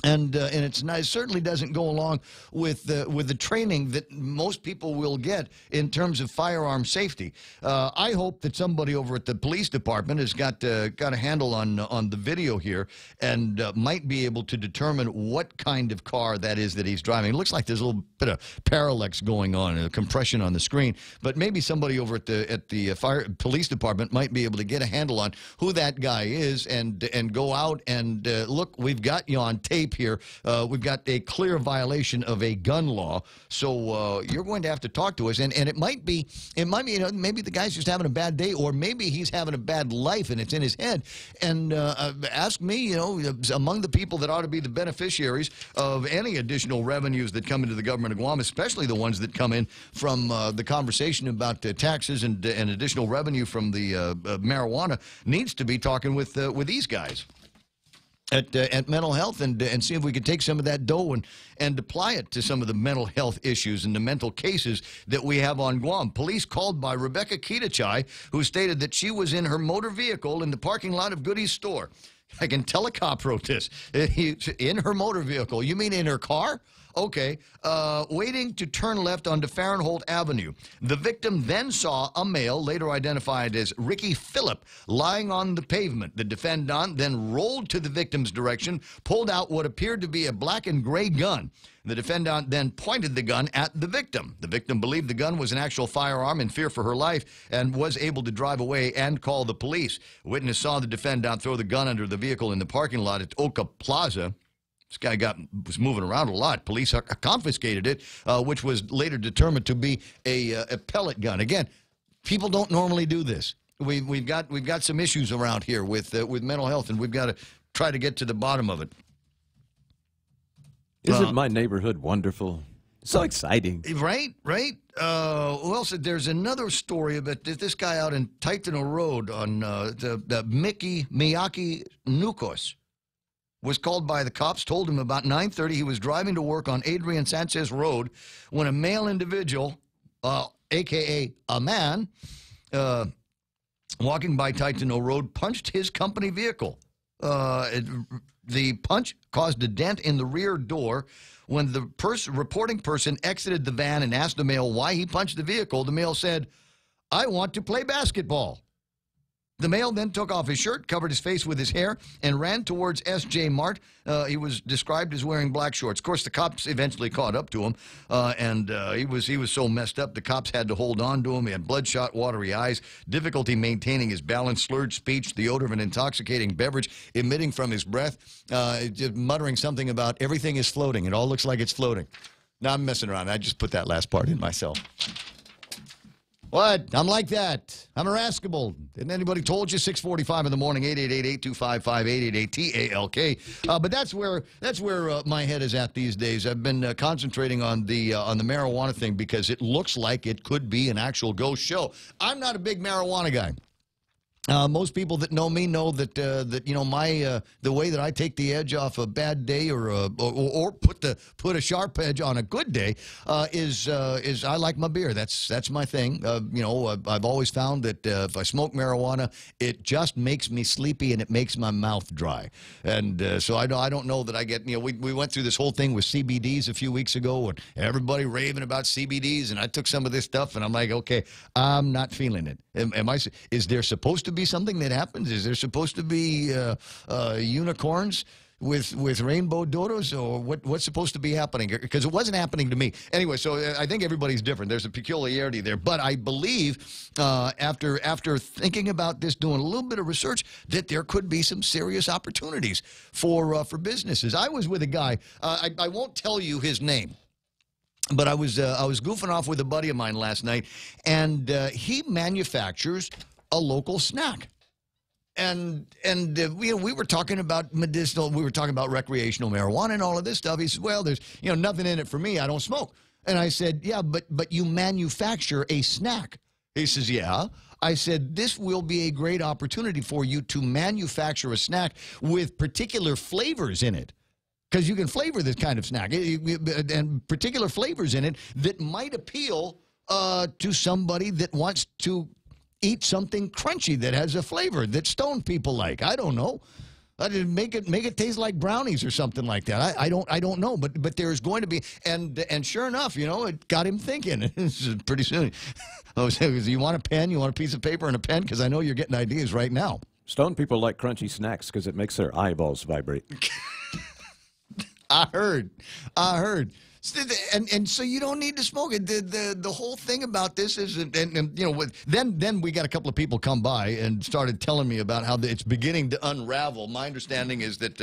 And it's not, it certainly doesn't go along with the training that most people will get in terms of firearm safety. I hope that somebody over at the police department has got a handle on the video here and might be able to determine what kind of car that is that he's driving. It looks like there's a little bit of parallax going on, a compression on the screen. But maybe somebody over at the police department might be able to get a handle on who that guy is and go out and look, we've got you on tape here. We've got a clear violation of a gun law, so you're going to have to talk to us. And it might be, you know, maybe the guy's just having a bad day, or maybe he's having a bad life and it's in his head. And ask me, you know, among the people that ought to be the beneficiaries of any additional revenues that come into the government of Guam, especially the ones that come in from the conversation about taxes and additional revenue from the marijuana, needs to be talking with these guys. at mental health and see if we could take some of that dough and apply it to some of the mental health issues and the mental cases that we have on Guam. Police called by Rebecca Kitachai, who stated that she was in her motor vehicle in the parking lot of Goody's store. I can tell a cop wrote this. In her motor vehicle. You mean in her car? Okay. Waiting to turn left onto Fahrenholt Avenue. The victim then saw a male, later identified as Ricky Phillip, lying on the pavement. The defendant then rolled to the victim's direction, pulled out what appeared to be a black and gray gun. The defendant then pointed the gun at the victim. The victim believed the gun was an actual firearm in fear for her life and was able to drive away and call the police. A witness saw the defendant throw the gun under the vehicle in the parking lot at Oka Plaza. This guy was moving around a lot. Police confiscated it, which was later determined to be a pellet gun. Again, people don't normally do this. We've got some issues around here with mental health, and we've got to try to get to the bottom of it. Isn't my neighborhood wonderful? So exciting. Right? Well, so there's another story about this guy out in Taitano Road on the Mickey Miyake Nukos. Was called by the cops, told him about 9:30 he was driving to work on Adrian Sanchez Road when a male individual, a.k.a. a man, walking by Taitano Road, punched his company vehicle. The punch caused a dent in the rear door. When the reporting person exited the van and asked the male why he punched the vehicle, the male said, "I want to play basketball." The male then took off his shirt, covered his face with his hair, and ran towards S.J. Mart. He was described as wearing black shorts. Of course, the cops eventually caught up to him, and he was so messed up, the cops had to hold on to him. He had bloodshot, watery eyes, difficulty maintaining his balance, slurred speech, the odor of an intoxicating beverage emitting from his breath, just muttering something about everything is floating. It all looks like it's floating. Now, I'm messing around. I just put that last part in myself. What? I'm like that. I'm irascible. Didn't anybody told you? 6:45 in the morning, 888-825-5888-TALK. But that's where my head is at these days. I've been concentrating on the marijuana thing because it looks like it could be an actual ghost show. I'm not a big marijuana guy. Most people that know me know that the way that I take the edge off a bad day or put a sharp edge on a good day is I like my beer. That's my thing. I've always found that if I smoke marijuana, it just makes me sleepy and it makes my mouth dry. And so I don't know that I get. We went through this whole thing with CBDs a few weeks ago, and everybody raving about CBDs, and I took some of this stuff, and I'm like, okay, I'm not feeling it. Is there supposed to be something that happens? Is there supposed to be unicorns with rainbow dodos, or what's supposed to be happening? Because it wasn't happening to me. Anyway, so I think everybody's different. There's a peculiarity there. But I believe after thinking about this, doing a little bit of research, that there could be some serious opportunities for businesses. I was with a guy. I won't tell you his name. But I was goofing off with a buddy of mine last night, and he manufactures a local snack. And we were talking about medicinal, we were talking about recreational marijuana and all of this stuff. He said, well, there's nothing in it for me. I don't smoke. And I said, yeah, but you manufacture a snack. He says, yeah. I said, this will be a great opportunity for you to manufacture a snack with particular flavors in it. Because you can flavor this kind of snack, and particular flavors in it that might appeal to somebody that wants to eat something crunchy that has a flavor that stoned people like. I don't know. Make it taste like brownies or something like that. I don't know, but there's going to be, and sure enough, it got him thinking. Pretty soon, I was saying, you want a pen? You want a piece of paper and a pen? Because I know you're getting ideas right now. Stone people like crunchy snacks because it makes their eyeballs vibrate. I heard. And so you don't need to smoke it. The whole thing about this is, then we got a couple of people come by and started telling me about how it's beginning to unravel. My understanding is that,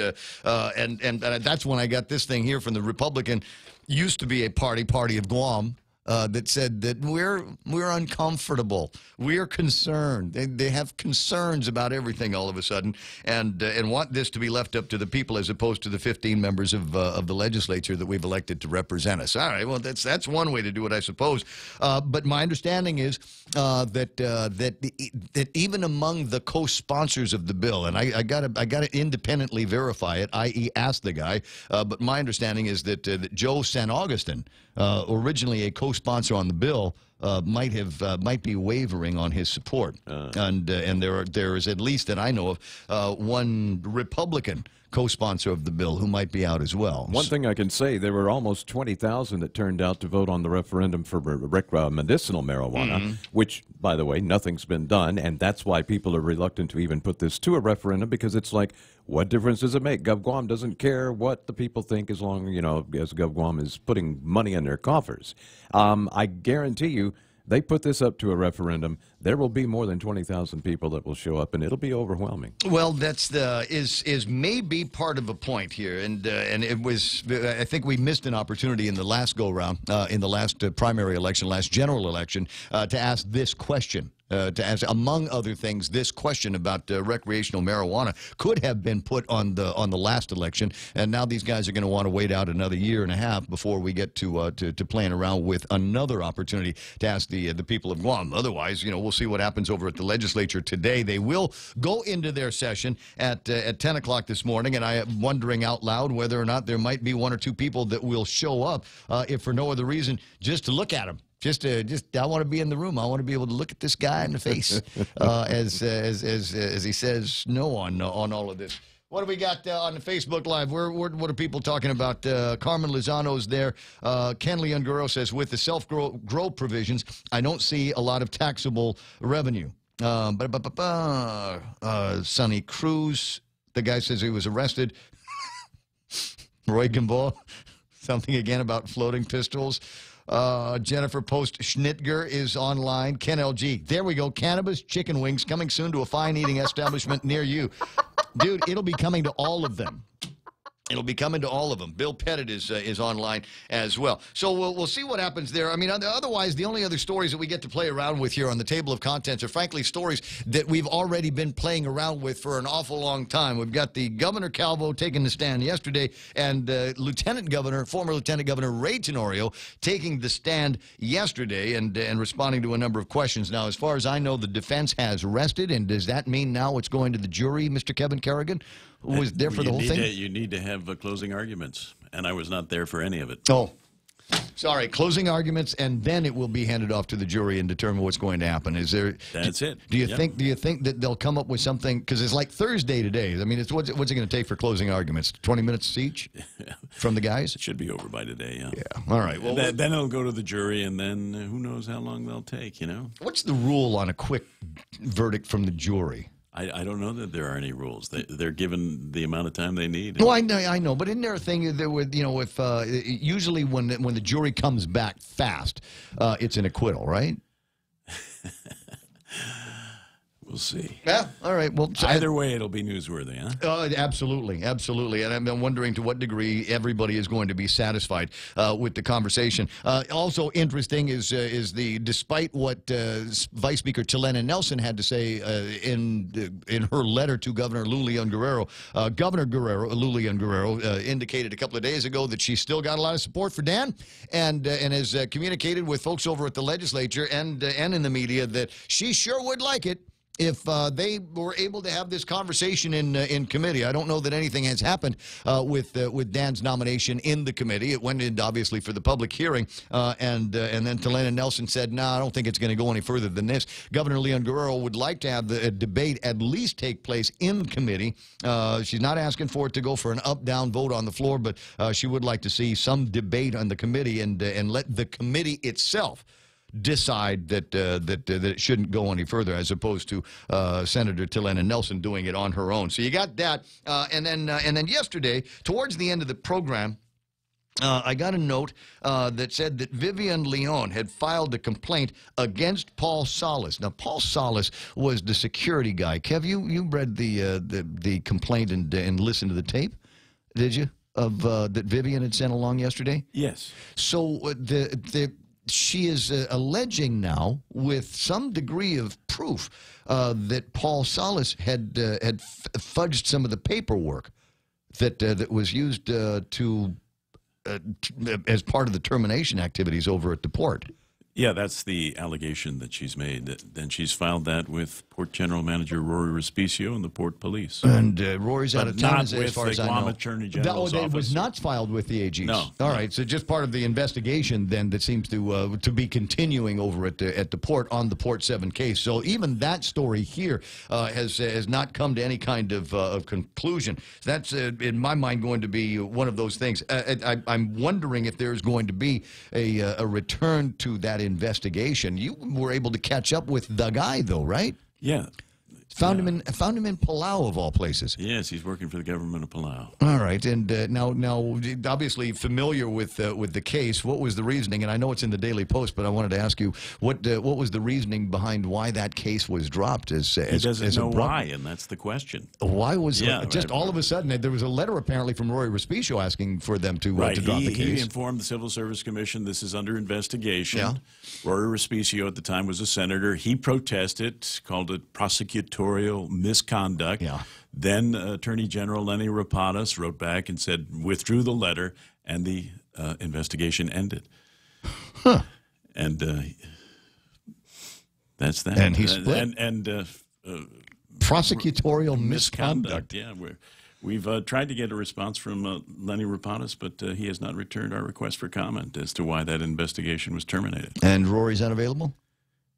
and that's when I got this thing here from the Republican, used to be a party of Guam, that said that we're uncomfortable, we're concerned. They have concerns about everything all of a sudden, and want this to be left up to the people as opposed to the 15 members of the legislature that we've elected to represent us. All right, well that's one way to do it, I suppose. But my understanding is that even among the co-sponsors of the bill, and I gotta independently verify it, i.e., ask the guy. But my understanding is that Joe San Augustin, originally a co-sponsor on the bill, might be wavering on his support, and there is, at least that I know of, one Republican co-sponsor of the bill who might be out as well. One thing I can say, there were almost 20,000 that turned out to vote on the referendum for medicinal marijuana, which, by the way, nothing's been done, and that's why people are reluctant to even put this to a referendum, because it's like, what difference does it make? GovGuam doesn't care what the people think as long, as GovGuam is putting money in their coffers. I guarantee you, they put this up to a referendum, there will be more than 20,000 people that will show up, and it'll be overwhelming. Well, that's is maybe part of a point here, and it was, I think we missed an opportunity in the last go-round, in the last primary election, last general election, to ask this question. To ask, among other things, this question about recreational marijuana could have been put on the last election, and now these guys are going to want to wait out another year and a half before we get to playing around with another opportunity to ask the people of Guam. Otherwise, we'll see what happens over at the legislature today. They will go into their session at 10 o'clock this morning, and I am wondering out loud whether or not there might be one or two people that will show up, if for no other reason, just to look at them. I want to be in the room. I want to be able to look at this guy in the face as he says no on all of this. What do we got on the Facebook Live? What are people talking about? Carmen Lozano's there. Ken Leonguro says, with the self-grow provisions, I don't see a lot of taxable revenue. Sonny Cruz, the guy says he was arrested. Roy Gimbaugh, something again about floating pistols. Jennifer Post-Schnitger is online. Ken LG. There we go. Cannabis chicken wings coming soon to a fine eating establishment near you. Dude, it'll be coming to all of them. It'll be coming to all of them. Bill Pettit is online as well. So we'll see what happens there. I mean, otherwise, the only other stories that we get to play around with here on the table of contents are, frankly, stories that we've already been playing around with for an awful long time. We've got the Governor Calvo taking the stand yesterday, and former Lieutenant Governor Ray Tenorio taking the stand yesterday and responding to a number of questions. Now, as far as I know, the defense has rested, and does that mean now it's going to the jury, Mr. Kevin Kerrigan? Who was there for the whole thing? You need to have closing arguments, and I was not there for any of it. Oh, sorry. Closing arguments, and then it will be handed off to the jury and determine what's going to happen. That's it. Do you think that they'll come up with something? Because it's like Thursday today. I mean, what's it going to take for closing arguments? 20 minutes each from the guys? It should be over by today. Yeah. All right. Well, then it'll go to the jury, and then who knows how long they'll take. What's the rule on a quick verdict from the jury? I don't know that there are any rules. They're given the amount of time they need. No, I know, but isn't there a thing that with if usually when the jury comes back fast, it's an acquittal, right? We'll see. Yeah. All right. Well, either way, it'll be newsworthy, huh? Absolutely, absolutely. And I'm wondering to what degree everybody is going to be satisfied with the conversation. Also interesting is despite what Vice Speaker Tilena Nelson had to say in her letter to Governor Lou Leon Guerrero, Lou Leon Guerrero indicated a couple of days ago that she's still got a lot of support for Dan, and has communicated with folks over at the legislature and in the media that she sure would like it if they were able to have this conversation in committee. I don't know that anything has happened with Dan's nomination in the committee. It went in, obviously, for the public hearing, and then Tilena Nelson said, no, I don't think it's going to go any further than this. Governor Leon Guerrero would like to have the debate at least take place in committee. She's not asking for it to go for an up-down vote on the floor, but she would like to see some debate on the committee and let the committee itself decide that it shouldn't go any further, as opposed to Senator Tilena Nelson doing it on her own. So you got that, and then yesterday, towards the end of the program, I got a note that said that Vivian Leon had filed a complaint against Paul Salas. Now, Paul Salas was the security guy. Kev, you read the complaint and listened to the tape, did you? Of that Vivian had sent along yesterday. Yes. So she is alleging now, with some degree of proof, that Paul Salas had fudged some of the paperwork that was used as part of the termination activities over at the port. Yeah, that's the allegation that she's made. Then she's filed that with Port General Manager Rory Respicio and the Port Police. And Rory's out of town, as far as I Guam know. Attorney General's office. It was not filed with the AGs. No. All right, so just part of the investigation then that seems to be continuing over at the port on the Port 7 case. So even that story here has not come to any kind of conclusion. So that's, in my mind, going to be one of those things. I'm wondering if there's going to be a return to that investigation. You were able to catch up with the guy, though, right? Yeah. Found him in Palau, of all places. Yes, he's working for the government of Palau. All right, and now, obviously familiar with the case. What was the reasoning? And I know it's in the Daily Post, but I wanted to ask you what was the reasoning behind why that case was dropped? He doesn't know why, and that's the question. Why was just all of a sudden there was a letter apparently from Rory Respicio asking for them to drop the case? He informed the Civil Service Commission this is under investigation. Yeah. Rory Respicio at the time was a senator. He protested, called it prosecutorial misconduct. Yeah. Then Attorney General Lenny Rapadas wrote back and said withdrew the letter, and the investigation ended. Huh. And that's that. And he split. Prosecutorial misconduct. Yeah, we've tried to get a response from Lenny Rapadas, but he has not returned our request for comment as to why that investigation was terminated. And Rory's unavailable?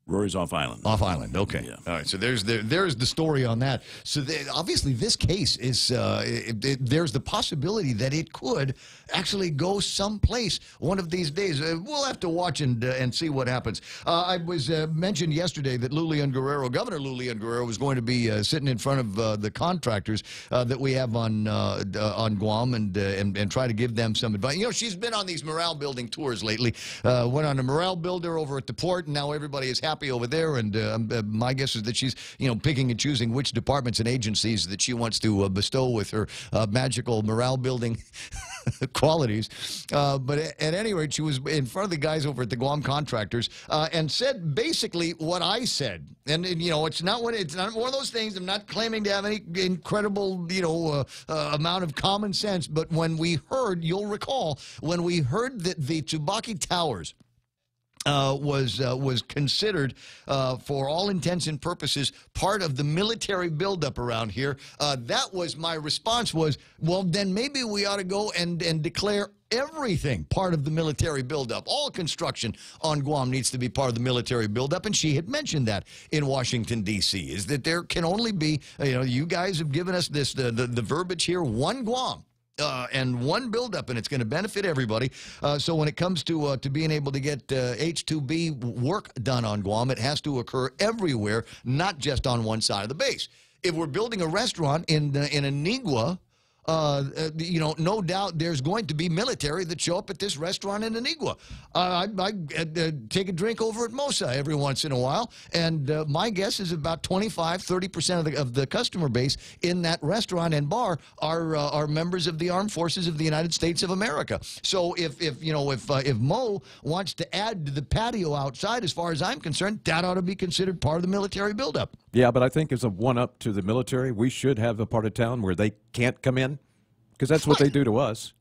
Rory's off island. Off island, okay. Yeah. All right, so there's the story on that. So obviously this case is, there's the possibility that it could actually go someplace one of these days. We'll have to watch and see what happens. I was mentioned yesterday that Governor Lulian Guerrero was going to be sitting in front of the contractors that we have on Guam and try to give them some advice. You know, she's been on these morale building tours lately. Went on a morale builder over at the port, and now everybody is happy over there, and my guess is that she's picking and choosing which departments and agencies that she wants to bestow with her magical morale building qualities. But at any rate, she was in front of the guys over at the Guam contractors and said basically what I said. And it's not one of those things. I'm not claiming to have any incredible amount of common sense. But when we heard, you'll recall, when we heard that the Tsubaki Towers was considered, for all intents and purposes, part of the military buildup around here. That was my response was, well, then maybe we ought to go and declare everything part of the military buildup. All construction on Guam needs to be part of the military buildup, and she had mentioned that in Washington, D.C., is that there can only be, you guys have given us this, the verbiage here, one Guam. And one buildup, and it's going to benefit everybody. So when it comes to being able to get H-2B work done on Guam, it has to occur everywhere, not just on one side of the base. If we're building a restaurant in Anigua, no doubt there's going to be military that show up at this restaurant in Anigua. I take a drink over at Mosa every once in a while, and my guess is about 25–30% of the customer base in that restaurant and bar are members of the Armed Forces of the United States of America. So if Mo wants to add to the patio outside, as far as I'm concerned, that ought to be considered part of the military buildup. Yeah, but I think as a one-up to the military, we should have a part of town where they can't come in, because that's what they do to us.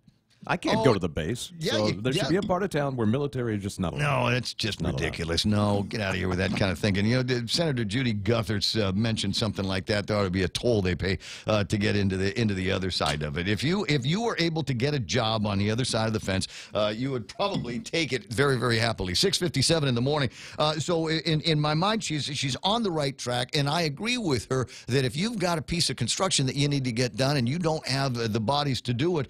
I can't go to the base. Yeah, so there should be a part of town where military is just not allowed. No, it's just ridiculous. No, get out of here with that kind of thinking. Senator Judy Guthertz mentioned something like that. There ought to be a toll they pay to get into the other side of it. If you were able to get a job on the other side of the fence, you would probably take it very, very happily. 6:57 in the morning. So in my mind, she's on the right track, and I agree with her that if you've got a piece of construction that you need to get done and you don't have the bodies to do it,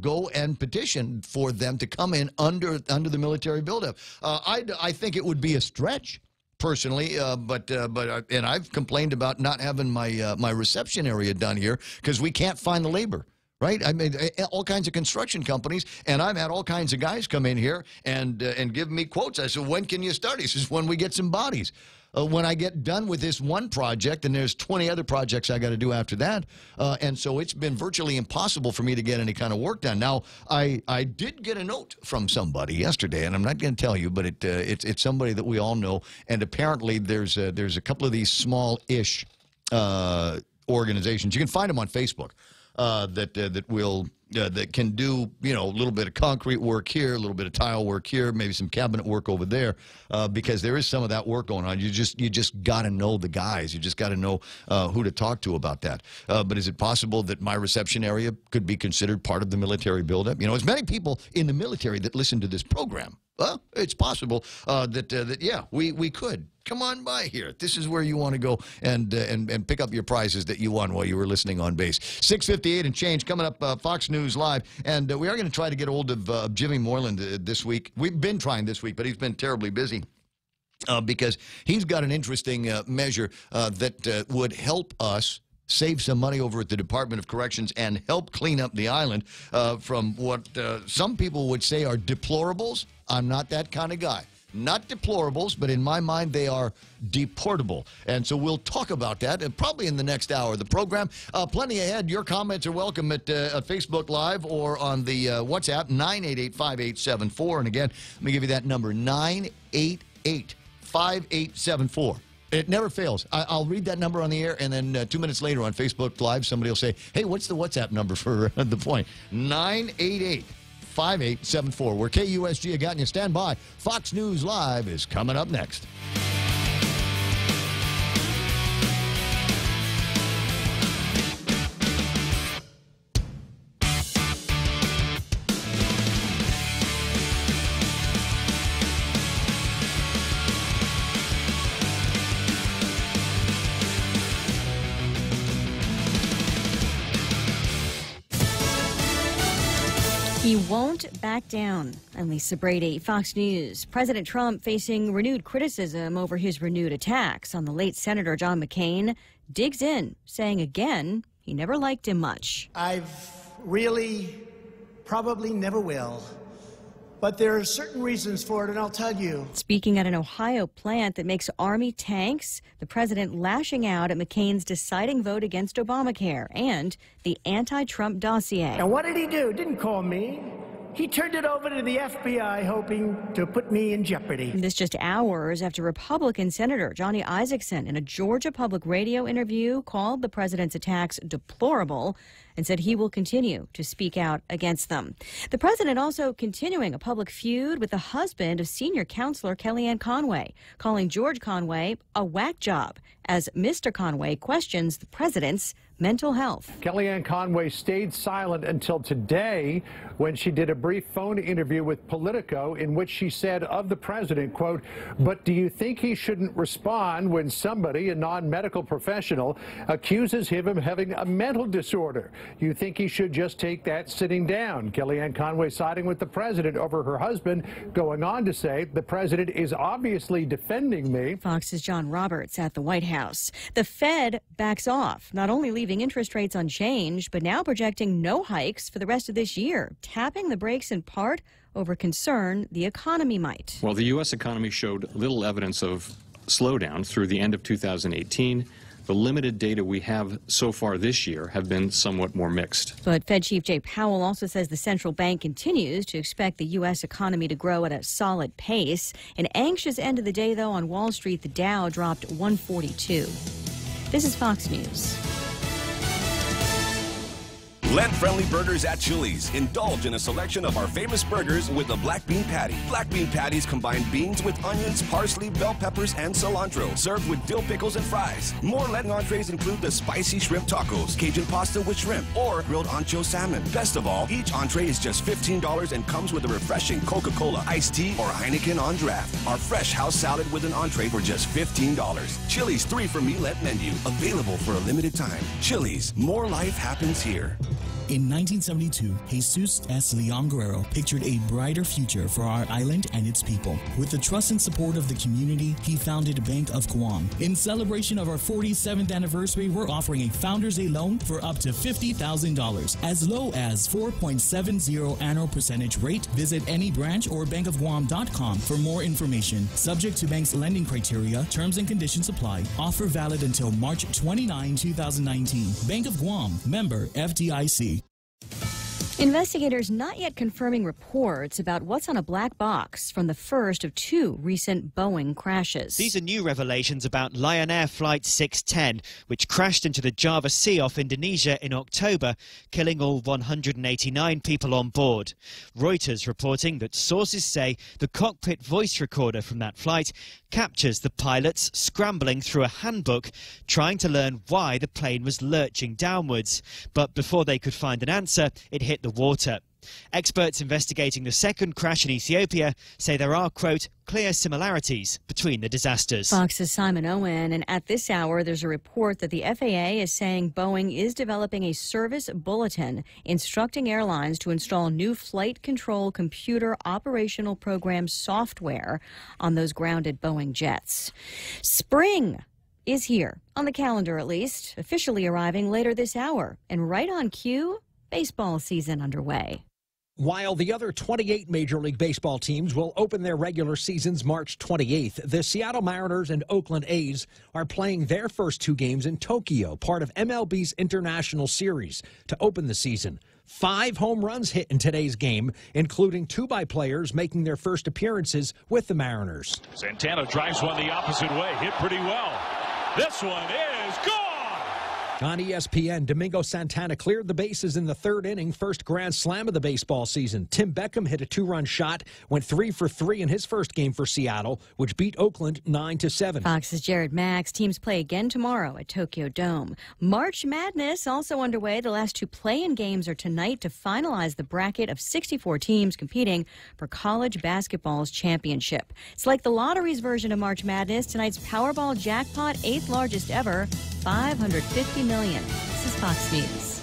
go and petition for them to come in under the military buildup. I think it would be a stretch, personally, but I've complained about not having my reception area done here because we can't find the labor. Right? I mean, all kinds of construction companies, and I've had all kinds of guys come in here and give me quotes. I said, when can you start? He says, when we get some bodies. when I get done with this one project, and there's 20 other projects I got to do after that. And so it's been virtually impossible for me to get any kind of work done. Now, I did get a note from somebody yesterday, and I'm not going to tell you, but it's somebody that we all know. And apparently there's a couple of these small-ish organizations. You can find them on Facebook that can do, you know, a little bit of concrete work here, a little bit of tile work here, maybe some cabinet work over there, because there is some of that work going on. You just got to know the guys. You just got to know who to talk to about that. But is it possible that my reception area could be considered part of the military buildup? You know, as many people in the military that listen to this program. Well, it's possible that yeah, we could. Come on by here. This is where you want to go and pick up your prizes that you won while you were listening on base. 6:58 and change coming up. Fox News Live, and we are going to try to get hold of Jimmy Moreland this week. We've been trying this week, but he's been terribly busy. Because he's got an interesting measure that would help us save some money over at the Department of Corrections and help clean up the island from what some people would say are deplorables. I'm not that kind of guy. Not deplorables, but in my mind, they are deportable. And so we'll talk about that probably in the next hour of the program. Plenty ahead. Your comments are welcome at Facebook Live or on the WhatsApp, 988-5874. And again, let me give you that number, 988-5874. It never fails. I'll read that number on the air, and then 2 minutes later on Facebook Live, somebody will say, hey, what's the WhatsApp number for The Point? 988-5874. We're KUSG. I got you. Stand by. Fox News Live is coming up next. He won't back down. I'm Lisa Brady, Fox News. President Trump facing renewed criticism over his renewed attacks on the late Senator John McCain, digs in, saying again he never liked him much. I've really probably never will. But there are certain reasons for it, and I'll tell you. Speaking at an Ohio plant that makes Army tanks, the president lashing out at McCain's deciding vote against Obamacare and the anti-Trump dossier. And what did he do? Didn't call me. He turned it over to the FBI, hoping to put me in jeopardy. This just hours after Republican Senator Johnny Isakson, in a Georgia Public Radio interview, called the president's attacks deplorable and said he will continue to speak out against them. The president also continuing a public feud with the husband of senior counselor Kellyanne Conway, calling George Conway a whack job, as Mr. Conway questions the president's mental health. Kellyanne Conway stayed silent until today when she did a brief phone interview with Politico in which she said of the president, quote, "But do you think he shouldn't respond when somebody, a non-medical professional, accuses him of having a mental disorder? You think he should just take that sitting down?" Kellyanne Conway siding with the president over her husband, going on to say, "The president is obviously defending me." Fox's John Roberts at the White House. The Fed backs off, not only leaving interest rates unchanged, but now projecting no hikes for the rest of this year, tapping the brakes in part over concern the economy might. Well, the U.S. economy showed little evidence of slowdown through the end of 2018. The limited data we have so far this year have been somewhat more mixed. But Fed Chief Jay Powell also says the central bank continues to expect the U.S. economy to grow at a solid pace. An anxious end of the day, though, on Wall Street, the Dow dropped 142. This is Fox News. Lent-friendly burgers at Chili's. Indulge in a selection of our famous burgers with a black bean patty. Black bean patties combine beans with onions, parsley, bell peppers, and cilantro. Served with dill pickles and fries. More Lenten entrees include the spicy shrimp tacos, Cajun pasta with shrimp, or grilled ancho salmon. Best of all, each entree is just $15 and comes with a refreshing Coca-Cola, iced tea, or Heineken on draft. Our fresh house salad with an entree for just $15. Chili's 3 for Me Lent menu. Available for a limited time. Chili's. More life happens here. In 1972, Jesus S. Leon Guerrero pictured a brighter future for our island and its people. With the trust and support of the community, he founded Bank of Guam. In celebration of our 47th anniversary, we're offering a Founders Day loan for up to $50,000, as low as 4.70 annual percentage rate. Visit any branch or bankofguam.com for more information. Subject to bank's lending criteria, terms and conditions apply. Offer valid until March 29, 2019. Bank of Guam, member FDIC. Investigators not yet confirming reports about what's on a black box from the first of two recent Boeing crashes. These are new revelations about Lion Air Flight 610, which crashed into the Java Sea off Indonesia in October, killing all 189 people on board. Reuters reporting that sources say the cockpit voice recorder from that flight captures the pilots scrambling through a handbook, trying to learn why the plane was lurching downwards. But before they could find an answer, it hit the water. Experts investigating the second crash in Ethiopia say there are, quote, clear similarities between the disasters. Fox's Simon Owen, and at this hour, there's a report that the FAA is saying Boeing is developing a service bulletin instructing airlines to install new flight control computer operational program software on those grounded Boeing jets. Spring is here, on the calendar at least, officially arriving later this hour. And right on cue, baseball season underway. While the other 28 Major League Baseball teams will open their regular seasons March 28th, the Seattle Mariners and Oakland A's are playing their first two games in Tokyo, part of MLB's International Series, to open the season. 5 home runs hit in today's game, including 2 by players making their first appearances with the Mariners. Santana drives one the opposite way, hit pretty well. This one is gone! On ESPN, Domingo Santana cleared the bases in the third inning, first grand slam of the baseball season. Tim Beckham hit a 2-run shot, went 3 for 3 in his first game for Seattle, which beat Oakland 9-7. Fox's Jared Max. Teams play again tomorrow at Tokyo Dome. March Madness also underway. The last 2 play-in games are tonight to finalize the bracket of 64 teams competing for college basketball's championship. It's like the lottery's version of March Madness. Tonight's Powerball jackpot, 8th largest ever, $550 million. This is Fox News.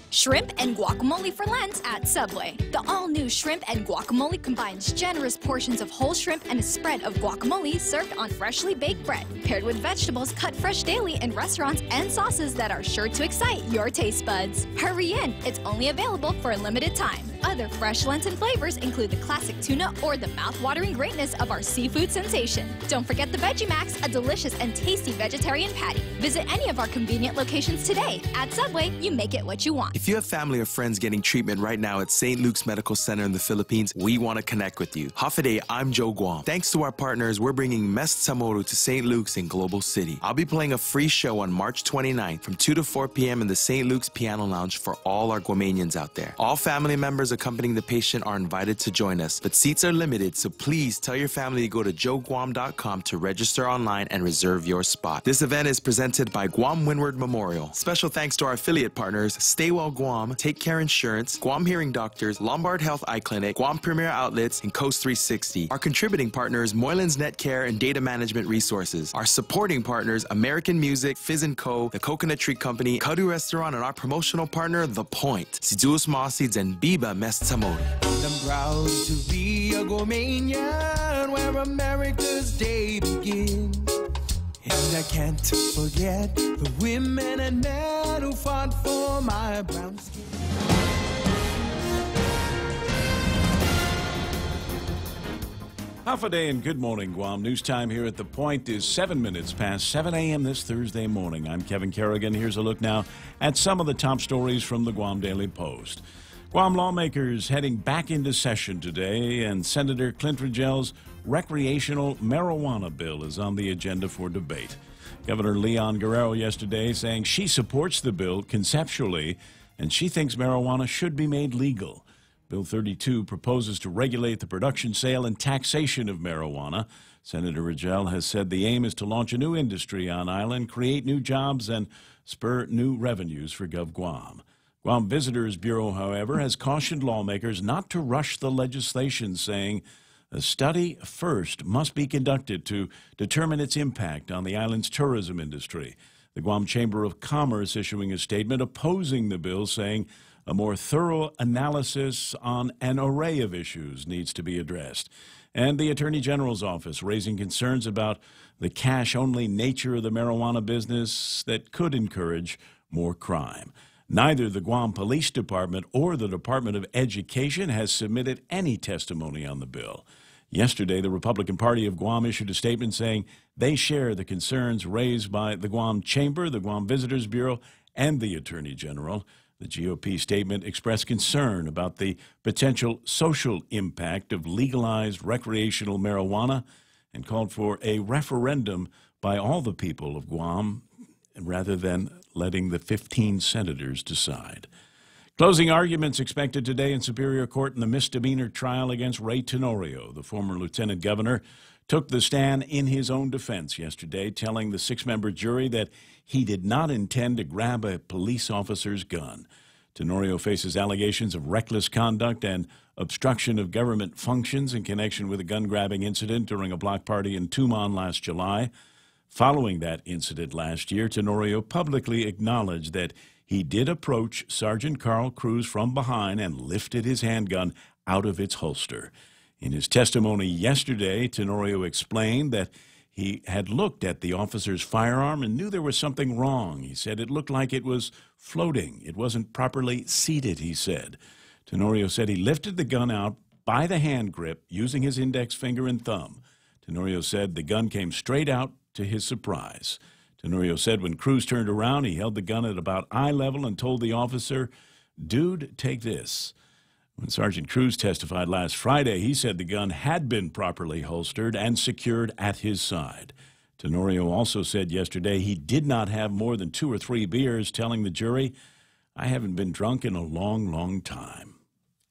Shrimp and guacamole for Lent at Subway. The all-new shrimp and guacamole combines generous portions of whole shrimp and a spread of guacamole served on freshly baked bread, paired with vegetables cut fresh daily in restaurants and sauces that are sure to excite your taste buds. Hurry in, it's only available for a limited time. Other fresh Lenten flavors include the classic tuna or the mouth-watering greatness of our seafood sensation. Don't forget the Veggie Max, a delicious and tasty vegetarian patty. Visit any of our convenient locations today. At Subway, you make it what you want. If you have family or friends getting treatment right now at St. Luke's Medical Center in the Philippines, we want to connect with you. Hafaday, I'm Joe Guam. Thanks to our partners, we're bringing Mes Tsamoru to St. Luke's in Global City. I'll be playing a free show on March 29th from 2 to 4 p.m. in the St. Luke's Piano Lounge for all our Guamanians out there. All family members accompanying the patient are invited to join us, but seats are limited, so please tell your family to go to joeguam.com to register online and reserve your spot. This event is presented by Guam Windward Memorial. Special thanks to our affiliate partners, Stay Well Guam, Take Care Insurance, Guam Hearing Doctors, Lombard Health Eye Clinic, Guam Premier Outlets, and Coast 360. Our contributing partners, Moylan's Net Care and Data Management Resources. Our supporting partners, American Music, Fizz & Co., The Coconut Tree Company, Kadu Restaurant, and our promotional partner, The Point, Sidus Mossids, and Biba Mes Tsamoru. I'm proud to be a Guamanian where America's day begins. And I can't forget the women and men who fought for my brown skin. Half a day and good morning, Guam. News time here at The Point is 7 minutes past 7 a.m. this Thursday morning. I'm Kevin Kerrigan. Here's a look now at some of the top stories from the Guam Daily Post. Guam lawmakers heading back into session today, and Senator Clint Rigel's recreational marijuana bill is on the agenda for debate. Governor Leon Guerrero yesterday saying she supports the bill conceptually, and she thinks marijuana should be made legal. Bill 32 proposes to regulate the production, sale, and taxation of marijuana. Senator Rigel has said the aim is to launch a new industry on island, create new jobs, and spur new revenues for Gov Guam. Guam Visitors Bureau, however, has cautioned lawmakers not to rush the legislation, saying a study first must be conducted to determine its impact on the island's tourism industry. The Guam Chamber of Commerce issuing a statement opposing the bill, saying a more thorough analysis on an array of issues needs to be addressed. And the Attorney General's office raising concerns about the cash-only nature of the marijuana business that could encourage more crime. Neither the Guam Police Department or the Department of Education has submitted any testimony on the bill. Yesterday, the Republican Party of Guam issued a statement saying they share the concerns raised by the Guam Chamber, the Guam Visitors Bureau, and the Attorney General. The GOP statement expressed concern about the potential social impact of legalized recreational marijuana and called for a referendum by all the people of Guam rather than letting the 15 senators decide. Closing arguments expected today in Superior Court in the misdemeanor trial against Ray Tenorio. The former lieutenant governor took the stand in his own defense yesterday, telling the 6-member jury that he did not intend to grab a police officer's gun. Tenorio faces allegations of reckless conduct and obstruction of government functions in connection with a gun-grabbing incident during a block party in Tumon last July. Following that incident last year, Tenorio publicly acknowledged that he did approach Sergeant Carl Cruz from behind and lifted his handgun out of its holster. In his testimony yesterday, Tenorio explained that he had looked at the officer's firearm and knew there was something wrong. He said it looked like it was floating. It wasn't properly seated, he said. Tenorio said he lifted the gun out by the hand grip using his index finger and thumb. Tenorio said the gun came straight out to his surprise. Tenorio said when Cruz turned around, he held the gun at about eye level and told the officer, "Dude, take this." When Sergeant Cruz testified last Friday, he said the gun had been properly holstered and secured at his side. Tenorio also said yesterday he did not have more than 2 or 3 beers, telling the jury, "I haven't been drunk in a long, long time."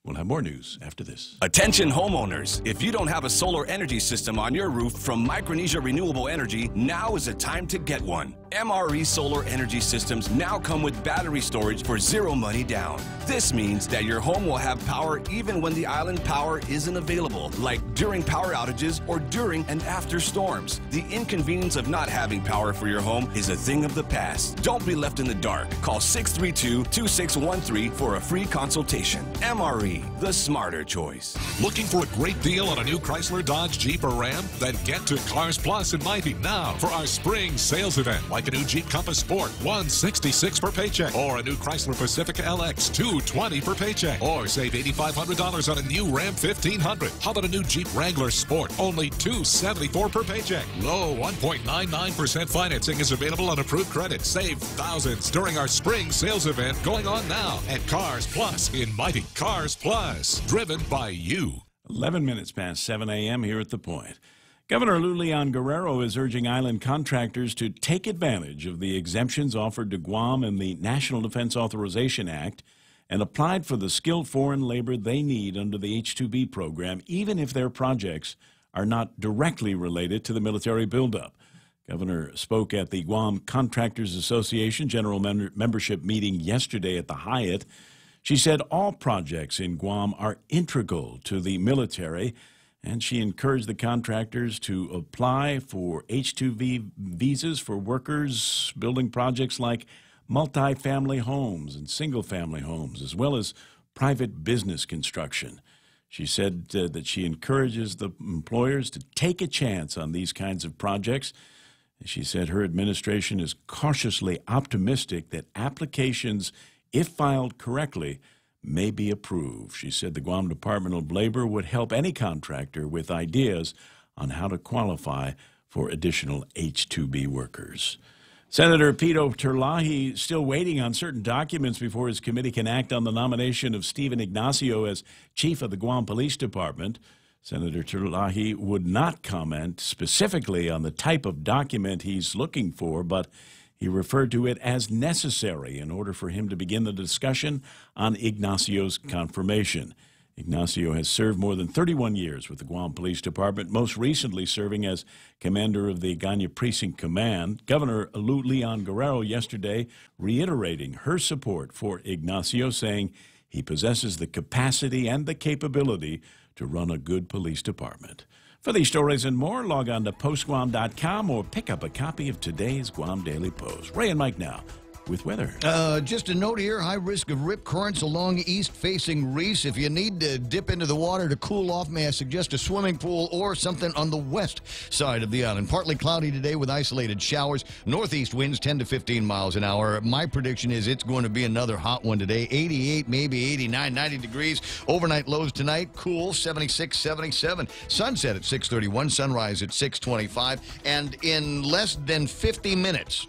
We'll have more news after this. Attention homeowners, if you don't have a solar energy system on your roof from Micronesia Renewable Energy, now is the time to get one. MRE solar energy systems now come with battery storage for 0 money down. This means that your home will have power even when the island power isn't available, like during power outages or during and after storms. The inconvenience of not having power for your home is a thing of the past. Don't be left in the dark. Call 632-2613 for a free consultation. MRE, the smarter choice. Looking for a great deal on a new Chrysler, Dodge, Jeep, or Ram? Then get to Cars Plus in Mighty now for our spring sales event. Like a new Jeep Compass Sport, $166 per paycheck. Or a new Chrysler Pacifica LX, $220 per paycheck. Or save $8,500 on a new Ram 1500. How about a new Jeep Wrangler Sport, only $274 per paycheck. Low 1.99% financing is available on approved credit. Save thousands during our spring sales event going on now at Cars Plus in Mighty. Cars Plus, driven by you. 11 minutes past 7 a.m. here at The Point. Governor Lou Leon Guerrero is urging island contractors to take advantage of the exemptions offered to Guam in the National Defense Authorization Act and applied for the skilled foreign labor they need under the H-2B program, even if their projects are not directly related to the military buildup. Governor spoke at the Guam Contractors Association General Membership meeting yesterday at the Hyatt. She said all projects in Guam are integral to the military, and she encouraged the contractors to apply for H-2B visas for workers building projects like multi-family homes and single-family homes, as well as private business construction. She said that she encourages the employers to take a chance on these kinds of projects. She said her administration is cautiously optimistic that applications, if filed correctly, may be approved. She said the Guam Department of Labor would help any contractor with ideas on how to qualify for additional H-2B workers. Senator Pito Terlahi still waiting on certain documents before his committee can act on the nomination of Stephen Ignacio as chief of the Guam Police Department. Senator Terlahi would not comment specifically on the type of document he's looking for, but he referred to it as necessary in order for him to begin the discussion on Ignacio's confirmation. Ignacio has served more than 31 years with the Guam Police Department, most recently serving as commander of the Ganya Precinct Command. Governor Lou Leon Guerrero yesterday reiterating her support for Ignacio, saying he possesses the capacity and the capability to run a good police department. For these stories and more, log on to postguam.com or pick up a copy of today's Guam Daily Post. Ray and Mike now with weather. Just a note here, high risk of rip currents along east-facing reefs. If you need to dip into the water to cool off, may I suggest a swimming pool or something on the west side of the island. Partly cloudy today with isolated showers. Northeast winds 10 to 15 miles an hour. My prediction is it's going to be another hot one today. 88, maybe 89, 90 degrees. Overnight lows tonight, cool, 76, 77. Sunset at 6:31, sunrise at 6:25. And in less than 50 minutes,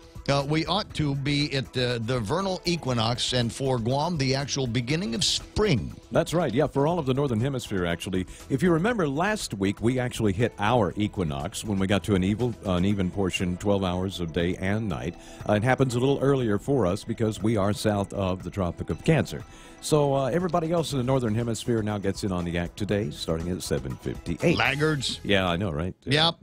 we ought to be at the vernal equinox, and for Guam, the actual beginning of spring. That's right. Yeah, for all of the Northern Hemisphere, actually. If you remember last week, we actually hit our equinox when we got to an even portion, 12 hours of day and night. It happens a little earlier for us because we are south of the Tropic of Cancer. So everybody else in the Northern Hemisphere now gets in on the act today, starting at 7:58. Laggards. Yeah, I know, right? Yep.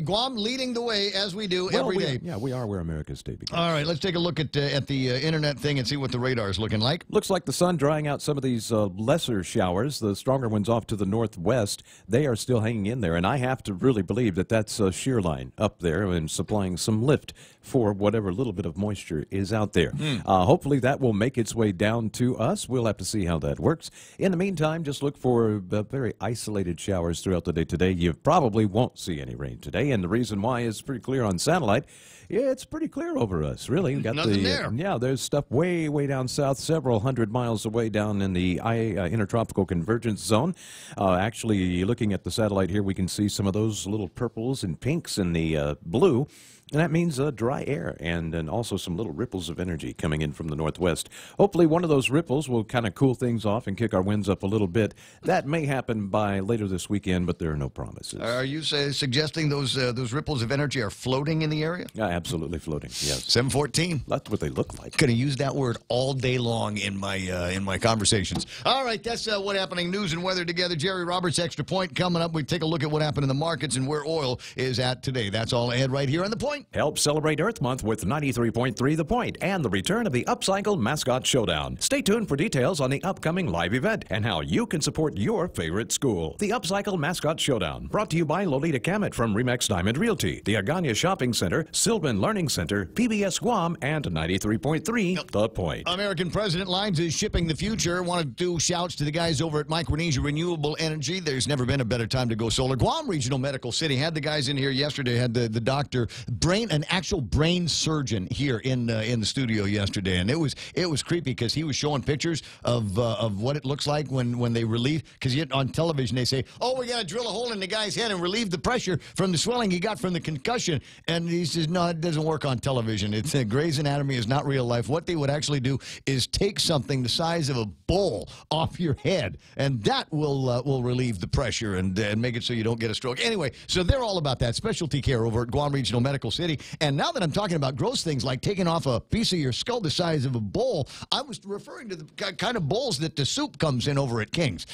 Guam leading the way, as we do every day. Yeah, we are where America's Day begins. All right, let's take a look at the internet thing and see what the radar is looking like. Looks like the sun drying out some of these lesser showers. The stronger ones off to the northwest, they are still hanging in there. And I have to really believe that that's a shear line up there and supplying some lift for whatever little bit of moisture is out there. Hopefully that will make its way down to us. We'll have to see how that works. In the meantime, just look for very isolated showers throughout the day today. You probably won't see any rain today, and the reason why is pretty clear on satellite. Yeah, it's pretty clear over us, really. We've got nothing there. Yeah, there's stuff way, way down south, several hundred miles away down in the intertropical convergence zone. Actually, looking at the satellite here, we can see some of those little purples and pinks in the blue. And that means dry air and also some little ripples of energy coming in from the northwest. Hopefully one of those ripples will kind of cool things off and kick our winds up a little bit. That may happen by later this weekend, but there are no promises. Are you suggesting those ripples of energy are floating in the area? Yeah, absolutely floating, yes. 7:14. That's what they look like. Could have used that word all day long in my conversations. All right, that's what happening. News and weather together. Jerry Roberts, Extra Point. Coming up, we take a look at what happened in the markets and where oil is at today. That's all ahead right here on The Point. Help celebrate Earth Month with 93.3 The Point and the return of the Upcycle Mascot Showdown. Stay tuned for details on the upcoming live event and how you can support your favorite school. The Upcycle Mascot Showdown, brought to you by Lolita Cammett from Remax Diamond Realty, the Agana Shopping Center, Sylvan Learning Center, PBS Guam, and 93.3 The Point. American President Lines is shipping the future. Want to do shouts to the guys over at Micronesia Renewable Energy. There's never been a better time to go solar. Guam Regional Medical City had the guys in here yesterday, had the doctor, an actual brain surgeon here in the studio yesterday, and it was creepy because he was showing pictures of what it looks like when they relieve, because on television they say, oh, we got to drill a hole in the guy's head and relieve the pressure from the swelling he got from the concussion, and he says, no, it doesn't work on television. It's Grey's Anatomy is not real life. What they would actually do is take something the size of a bowl off your head, and that will relieve the pressure and make it so you don't get a stroke. Anyway, so they're all about that specialty care over at Guam Regional Medical City. And now that I'm talking about gross things like taking off a piece of your skull the size of a bowl, I was referring to the kind of bowls that the soup comes in over at King's.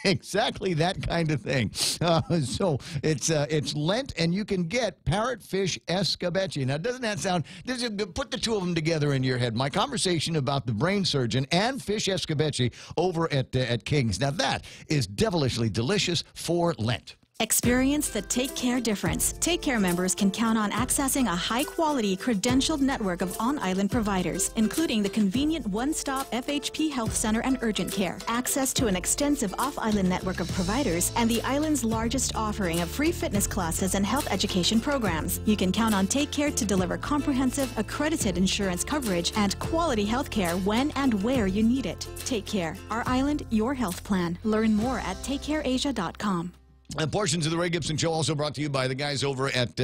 Exactly that kind of thing. So it's Lent, and you can get parrotfish escabeche. Now, doesn't that sound? Put the two of them together in your head. My conversation about the brain surgeon and fish escabeche over at King's. Now, that is devilishly delicious for Lent. Experience the Take Care difference. Take Care members can count on accessing a high-quality, credentialed network of on-island providers, including the convenient one-stop FHP Health Center and Urgent Care, access to an extensive off-island network of providers, and the island's largest offering of free fitness classes and health education programs. You can count on Take Care to deliver comprehensive, accredited insurance coverage and quality health care when and where you need it. Take Care. Our island, your health plan. Learn more at takecareasia.com. And portions of the Ray Gibson Show also brought to you by the guys over at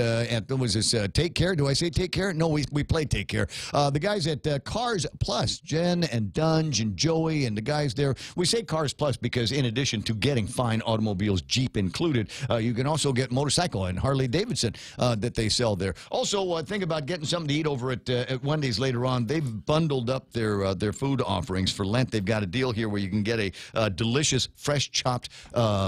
what was this, Take Care? Do I say Take Care? No, we play Take Care. The guys at Cars Plus, Jen and Dunge and Joey and the guys there. We say Cars Plus because in addition to getting fine automobiles, Jeep included, you can also get motorcycle and Harley Davidson that they sell there. Also, think about getting something to eat over at Wendy's later on. They've bundled up their food offerings for Lent. They've got a deal here where you can get a delicious fresh chopped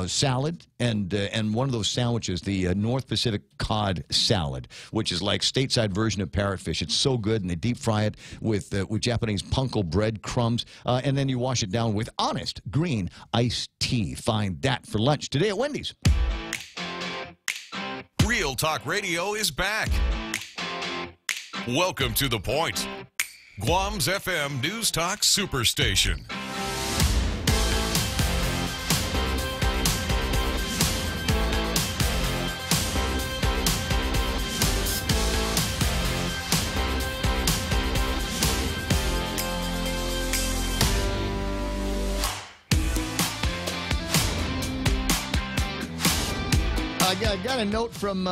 salad and one of those sandwiches, the North Pacific cod salad, which is like stateside version of parrotfish. It's so good, and they deep fry it with Japanese punko bread crumbs, and then you wash it down with honest green iced tea. Find that for lunch today at Wendy's. Real Talk Radio is back. Welcome to The Point. Guam's FM News Talk Superstation. I got a note from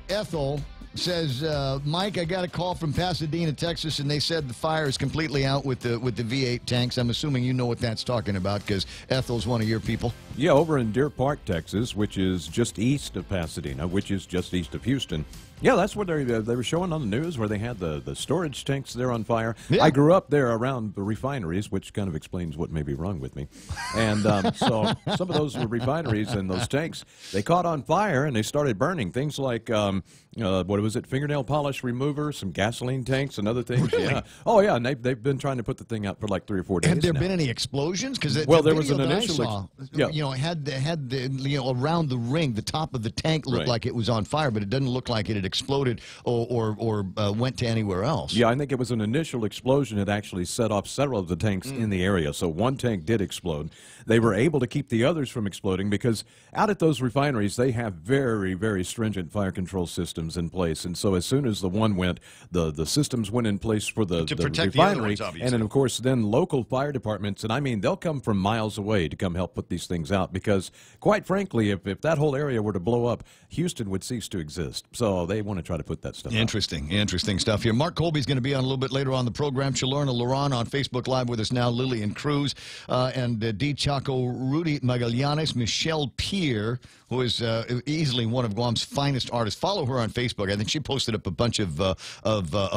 Ethel. Says, Mike, I got a call from Pasadena, Texas, and they said the fire is completely out with the V8 tanks. I'm assuming you know what that's talking about because Ethel's one of your people. Yeah, over in Deer Park, Texas, which is just east of Pasadena, which is just east of Houston. Yeah, that's where they were showing on the news where they had the storage tanks there on fire. Yeah. I grew up there around the refineries, which kind of explains what may be wrong with me. And so some of those refineries and those tanks, they caught on fire and they started burning. Things like, what was it, fingernail polish remover, some gasoline tanks and other things. Really? Yeah. Oh, yeah, and they've been trying to put the thing out for like 3 or 4 days Have there now. been any explosions? Because there was an initial, it had the around the ring, the top of the tank looked like it was on fire, but it doesn't look like it had exploded or went to anywhere else. Yeah, I think it was an initial explosion that actually set off several of the tanks in the area. So one tank did explode. They were able to keep the others from exploding because out at those refineries, they have very, very stringent fire control systems in place. And so as soon as the one went, the systems went in place for the protect refinery. The other ones, and then, of course, then local fire departments. And I mean, they'll come from miles away to come help put these things out because, quite frankly, if that whole area were to blow up, Houston would cease to exist. So they want to try to put that stuff out. Interesting stuff here. Mark Colby's going to be on a little bit later on the program. Chalorna Laurent on Facebook Live with us now. Lillian Cruz and D. Chaco, Rudy Magallanes, Michelle Pierre, who is easily one of Guam's finest artists. Follow her on Facebook. I think she posted up a bunch of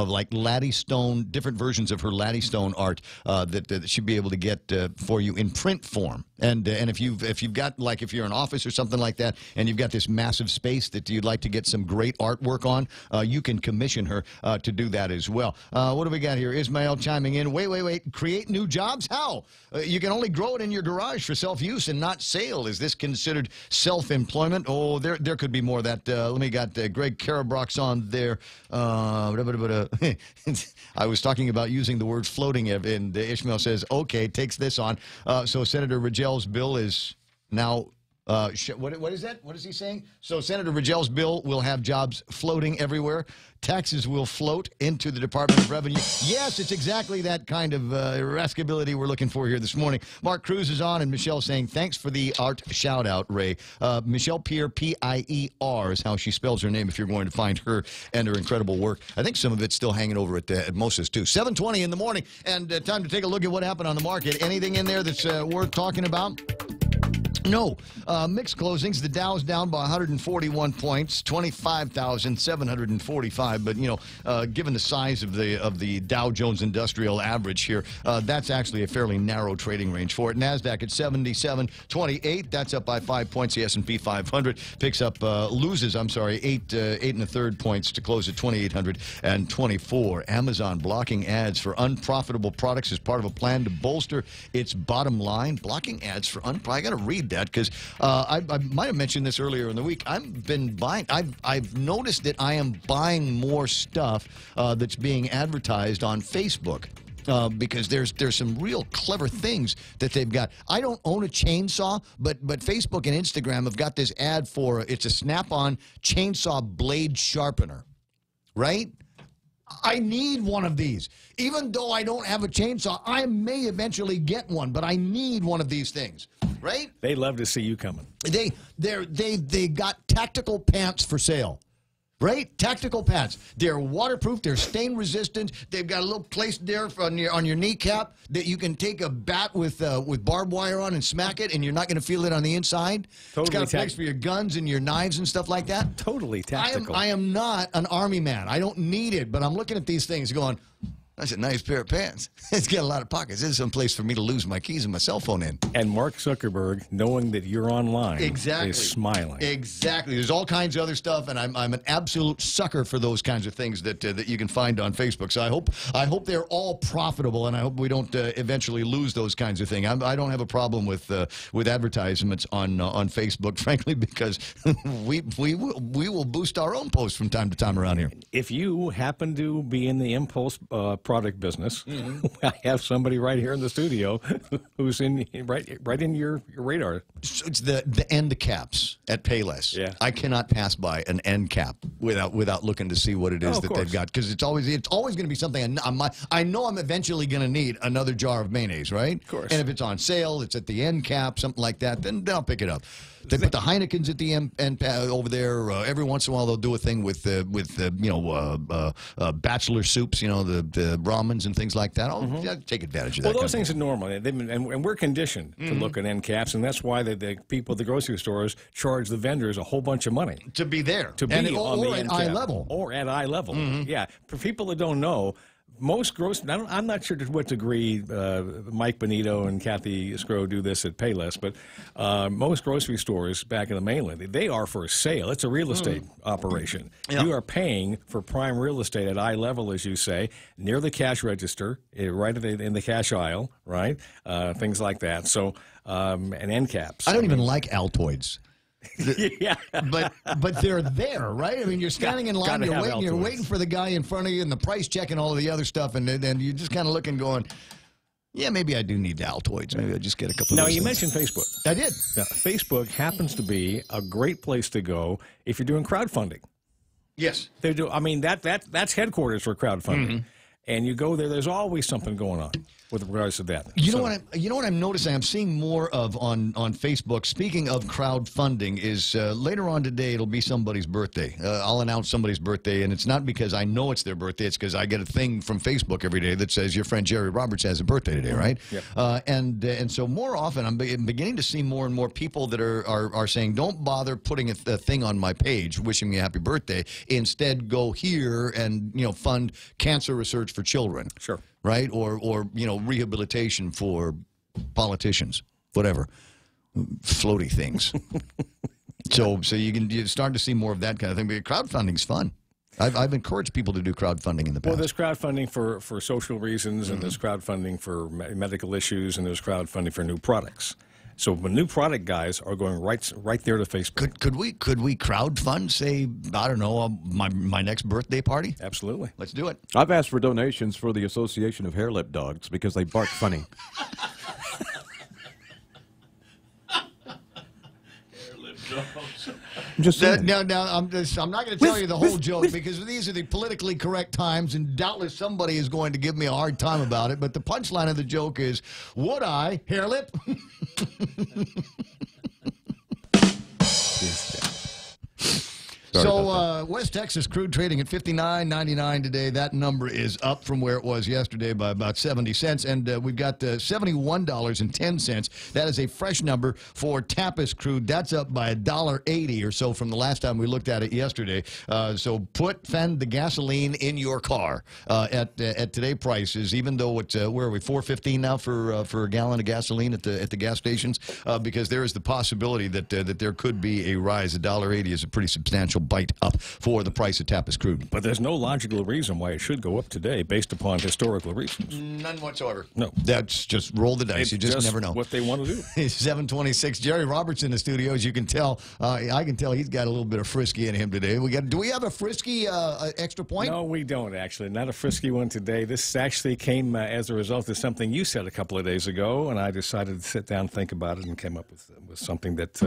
like Laddie Stone, different versions of her Laddie Stone art that she'd be able to get for you in print form. And if you've got, like, if you're in an office or something like that, and you've got this massive space that you'd like to get some great artwork on, you can commission her to do that as well. What do we got here? Ismael chiming in. Wait. Create new jobs? How? You can only grow it in your garage for self-use and not sale. Is this considered self-employment? Oh, there could be more of that. Let me got Greg Karabrox on there. I was talking about using the word floating, and Ishmael says, okay, takes this on. So Senator Rigel's bill is now... what is that? What is he saying? So Senator Rigel's bill will have jobs floating everywhere. Taxes will float into the Department of Revenue. Yes, it's exactly that kind of irascibility we're looking for here this morning. Mark Cruz is on, and Michelle saying, thanks for the art shout-out, Ray. Michelle Pierre, P-I-E-R is how she spells her name if you're going to find her and her incredible work. I think some of it's still hanging over at Moses, too. 7:20 in the morning, and time to take a look at what happened on the market. Anything in there that's worth talking about? No. Mixed closings. The Dow's down by 141 points, 25,745. But, given the size of the Dow Jones Industrial Average here, that's actually a fairly narrow trading range for it. NASDAQ at 77.28. That's up by 5 points. The S&P 500 loses 8 1/3 points to close at 2,824. Amazon blocking ads for unprofitable products as part of a plan to bolster its bottom line. Blocking ads for I got to read that because I might have mentioned this earlier in the week. I've noticed that I am buying more stuff that's being advertised on Facebook. Because there's some real clever things that they've got. I don't own a chainsaw, but Facebook and Instagram have got this ad for it's a Snap-on chainsaw blade sharpener, right? I need one of these. Even though I don't have a chainsaw, I may eventually get one, but I need one of these things, right? They love to see you coming. They got tactical pants for sale. Right? Tactical pants. They're waterproof. They're stain resistant. They've got a little place there on your kneecap that you can take a bat with barbed wire on and smack it, and you're not going to feel it on the inside. Totally. It's got a place for your guns and your knives and stuff like that. Totally tactical. I am not an army man. I don't need it, but I'm looking at these things going, that's a nice pair of pants. It's got a lot of pockets. This is some place for me to lose my keys and my cell phone in. And Mark Zuckerberg, knowing that you're online, is smiling. Exactly. There's all kinds of other stuff, and I'm an absolute sucker for those kinds of things that you can find on Facebook. So I hope they're all profitable, and I hope we don't eventually lose those kinds of things. I don't have a problem with advertisements on Facebook, frankly, because we will boost our own posts from time to time around here. If you happen to be in the impulse product business. I have somebody right here in the studio who's right in your radar. It's the end caps at Payless. Yeah. I cannot pass by an end cap without looking to see what it is that they've got, because it's always going to be something I know I'm eventually going to need another jar of mayonnaise, right? Of course. And if it's on sale, it's at the end cap, something like that, then I'll pick it up. They put the Heinekens at the end over there. Every once in a while, they'll do a thing with bachelor soups, the ramens and things like that. I'll take advantage of that. Well, those things are normal, and we're conditioned to look at end caps, and that's why the people at the grocery stores charge the vendors a whole bunch of money to be there, on the end cap. Eye level, or at eye level. Yeah, for people that don't know. Most I'm not sure to what degree Mike Benito and Kathy Scrow do this at Payless, but most grocery stores back in the mainland, they are for sale. It's a real estate operation. Yeah. You are paying for prime real estate at eye level, as you say, near the cash register, right in the cash aisle, right? Things like that. So, and end caps. I don't even like Altoids. Yeah, but they're there, right? I mean, you're standing in line, you're waiting for the guy in front of you, and the price check and all of the other stuff, and then you just kind of looking, going, yeah, maybe I do need the Altoids. Maybe I'll just get a couple. Now, of those you things. mentioned Facebook. I did. Now, Facebook happens to be a great place to go if you're doing crowdfunding. Yes, they do. I mean, that's headquarters for crowdfunding, and you go there. There's always something going on with regards to that. You know what I'm noticing? I'm seeing more of on Facebook. Speaking of crowdfunding, is later on today it'll be somebody's birthday. I'll announce somebody's birthday, and it's not because I know it's their birthday. It's because I get a thing from Facebook every day that says your friend Jerry Roberts has a birthday today, right? Yep. And so more often I'm beginning to see more and more people that are saying, don't bother putting a thing on my page wishing me a happy birthday. Instead, go here and fund cancer research for children. Sure. Right? Or rehabilitation for politicians, whatever, floaty things. so you're starting to see more of that kind of thing. But crowdfunding's fun. I've encouraged people to do crowdfunding in the past. Well, there's crowdfunding for social reasons, and there's crowdfunding for medical issues, and there's crowdfunding for new products. So the new product guys are going right there to Facebook. Could we crowdfund, say, I don't know, my next birthday party? Absolutely. Let's do it. I've asked for donations for the Association of Hair Lip Dogs because they bark funny. Just now, I'm not going to tell you the whole joke because these are the politically correct times, and doubtless somebody is going to give me a hard time about it. But the punchline of the joke is, would I hair lip? So West Texas crude trading at $59.99 today. That number is up from where it was yesterday by about 70 cents. And we've got $71.10. That is a fresh number for Tapis crude. That's up by $1.80 or so from the last time we looked at it yesterday. So fend the gasoline in your car at today prices, even though it's, where are we, $4.15 now for a gallon of gasoline at the gas stations? Because there is the possibility that there could be a rise. $1.80 is a pretty substantial bite up for the price of Tapis crude. But there's no logical reason why it should go up today based upon historical reasons. None whatsoever. No. That's just roll the dice. You just never know. What they want to do. 7:26. Jerry Roberts in the studio, as you can tell. I can tell he's got a little bit of frisky in him today. Do we have a frisky extra point? No, we don't, actually. Not a frisky one today. This actually came as a result of something you said a couple of days ago, and I decided to sit down and think about it and came up with something that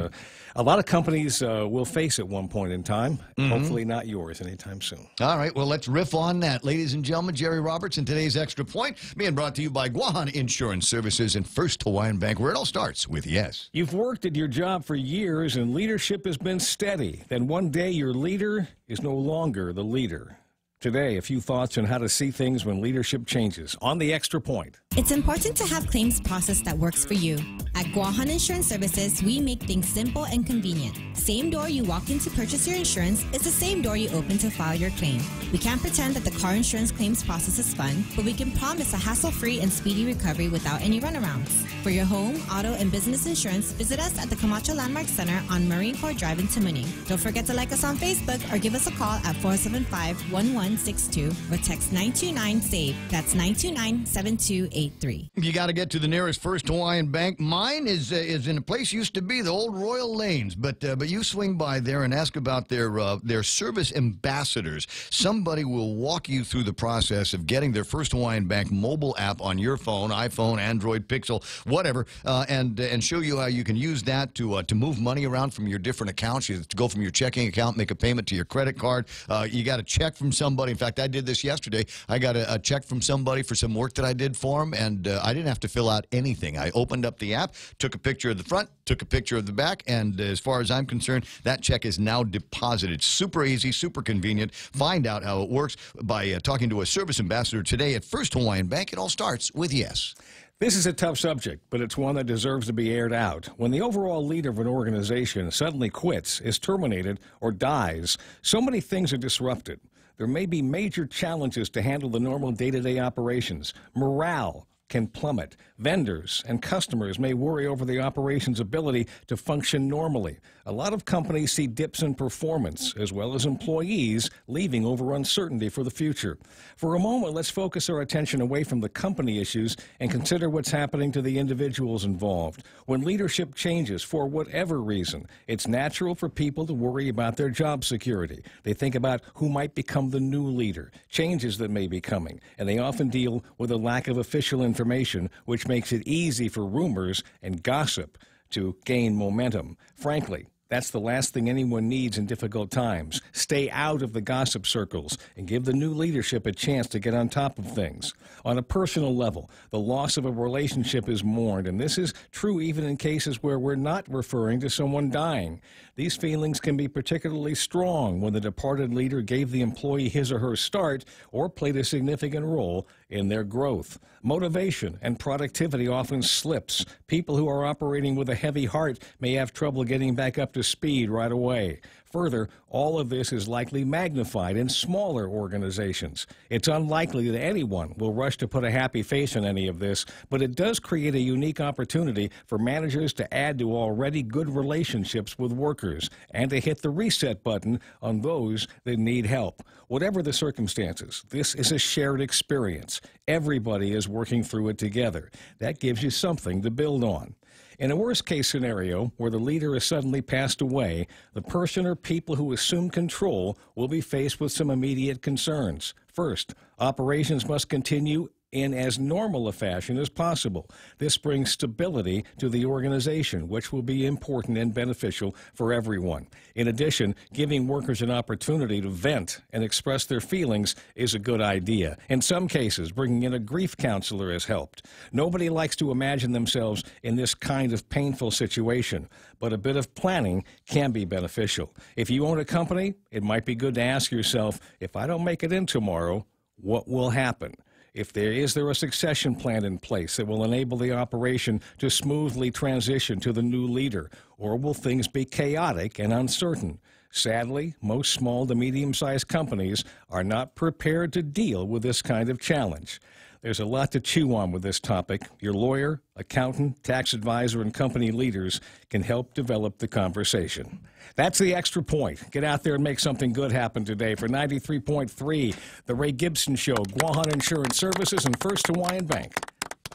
a lot of companies will face at one point in time. Hopefully not yours anytime soon. All right, well, let's riff on that. Ladies and gentlemen, Jerry Roberts in today's Extra Point, being brought to you by Guahan Insurance Services and First Hawaiian Bank, where it all starts with yes. You've worked at your job for years and leadership has been steady. Then one day your leader is no longer the leader. Today, a few thoughts on how to see things when leadership changes on the Extra Point. It's important to have claims process that works for you. At Guahan Insurance Services, we make things simple and convenient. Same door you walk in to purchase your insurance is the same door you open to file your claim. We can't pretend that the car insurance claims process is fun, but we can promise a hassle-free and speedy recovery without any runarounds. For your home, auto, and business insurance, visit us at the Camacho Landmark Center on Marine Corps Drive in Tamuning. Don't forget to like us on Facebook or give us a call at 475-1162 or text 929-SAVE. That's 929-7288. 8283. You got to get to the nearest First Hawaiian Bank. Mine is in a place used to be the old Royal Lanes, but you swing by there and ask about their service ambassadors. Somebody will walk you through the process of getting their First Hawaiian Bank mobile app on your phone, iPhone, Android, Pixel, whatever, and show you how you can use that to move money around from your different accounts. You to go from your checking account, make a payment to your credit card. You got a check from somebody. In fact, I did this yesterday. I got a check from somebody for some work that I did for him, and I didn't have to fill out anything. I opened up the app, took a picture of the front, took a picture of the back, and as far as I'm concerned, that check is now deposited. Super easy, super convenient. Find out how it works by talking to a service ambassador today at First Hawaiian Bank. It all starts with yes. This is a tough subject, but it's one that deserves to be aired out. When the overall leader of an organization suddenly quits, is terminated, or dies, so many things are disrupted. There may be major challenges to handle the normal day-to-day operations. Morale can plummet. Vendors and customers may worry over the operation's ability to function normally. A lot of companies see dips in performance, as well as employees leaving over uncertainty for the future. For a moment, let's focus our attention away from the company issues and consider what's happening to the individuals involved. When leadership changes, for whatever reason, it's natural for people to worry about their job security. They think about who might become the new leader, changes that may be coming, and they often deal with a lack of official information, which makes it easy for rumors and gossip to gain momentum. Frankly, that's the last thing anyone needs in difficult times. Stay out of the gossip circles and give the new leadership a chance to get on top of things. On a personal level, the loss of a relationship is mourned, and this is true even in cases where we're not referring to someone dying. These feelings can be particularly strong when the departed leader gave the employee his or her start or played a significant role in their growth. Motivation and productivity often slips. People who are operating with a heavy heart may have trouble getting back up to speed right away. Further, all of this is likely magnified in smaller organizations. It's unlikely that anyone will rush to put a happy face on any of this, but it does create a unique opportunity for managers to add to already good relationships with workers and to hit the reset button on those that need help. Whatever the circumstances, this is a shared experience. Everybody is working through it together. That gives you something to build on. In a worst-case scenario, where the leader has suddenly passed away, the person or people who assume control will be faced with some immediate concerns. First, operations must continue in as normal a fashion as possible. This brings stability to the organization, which will be important and beneficial for everyone. In addition, giving workers an opportunity to vent and express their feelings is a good idea. In some cases, bringing in a grief counselor has helped. Nobody likes to imagine themselves in this kind of painful situation, but a bit of planning can be beneficial. If you own a company, it might be good to ask yourself, if I don't make it in tomorrow, what will happen? Is there a succession plan in place that will enable the operation to smoothly transition to the new leader, or will things be chaotic and uncertain? Sadly, most small to medium-sized companies are not prepared to deal with this kind of challenge. There's a lot to chew on with this topic. Your lawyer, accountant, tax advisor, and company leaders can help develop the conversation. That's the Extra Point. Get out there and make something good happen today. For 93.3, The Ray Gibson Show, Guahan Insurance Services, and First Hawaiian Bank.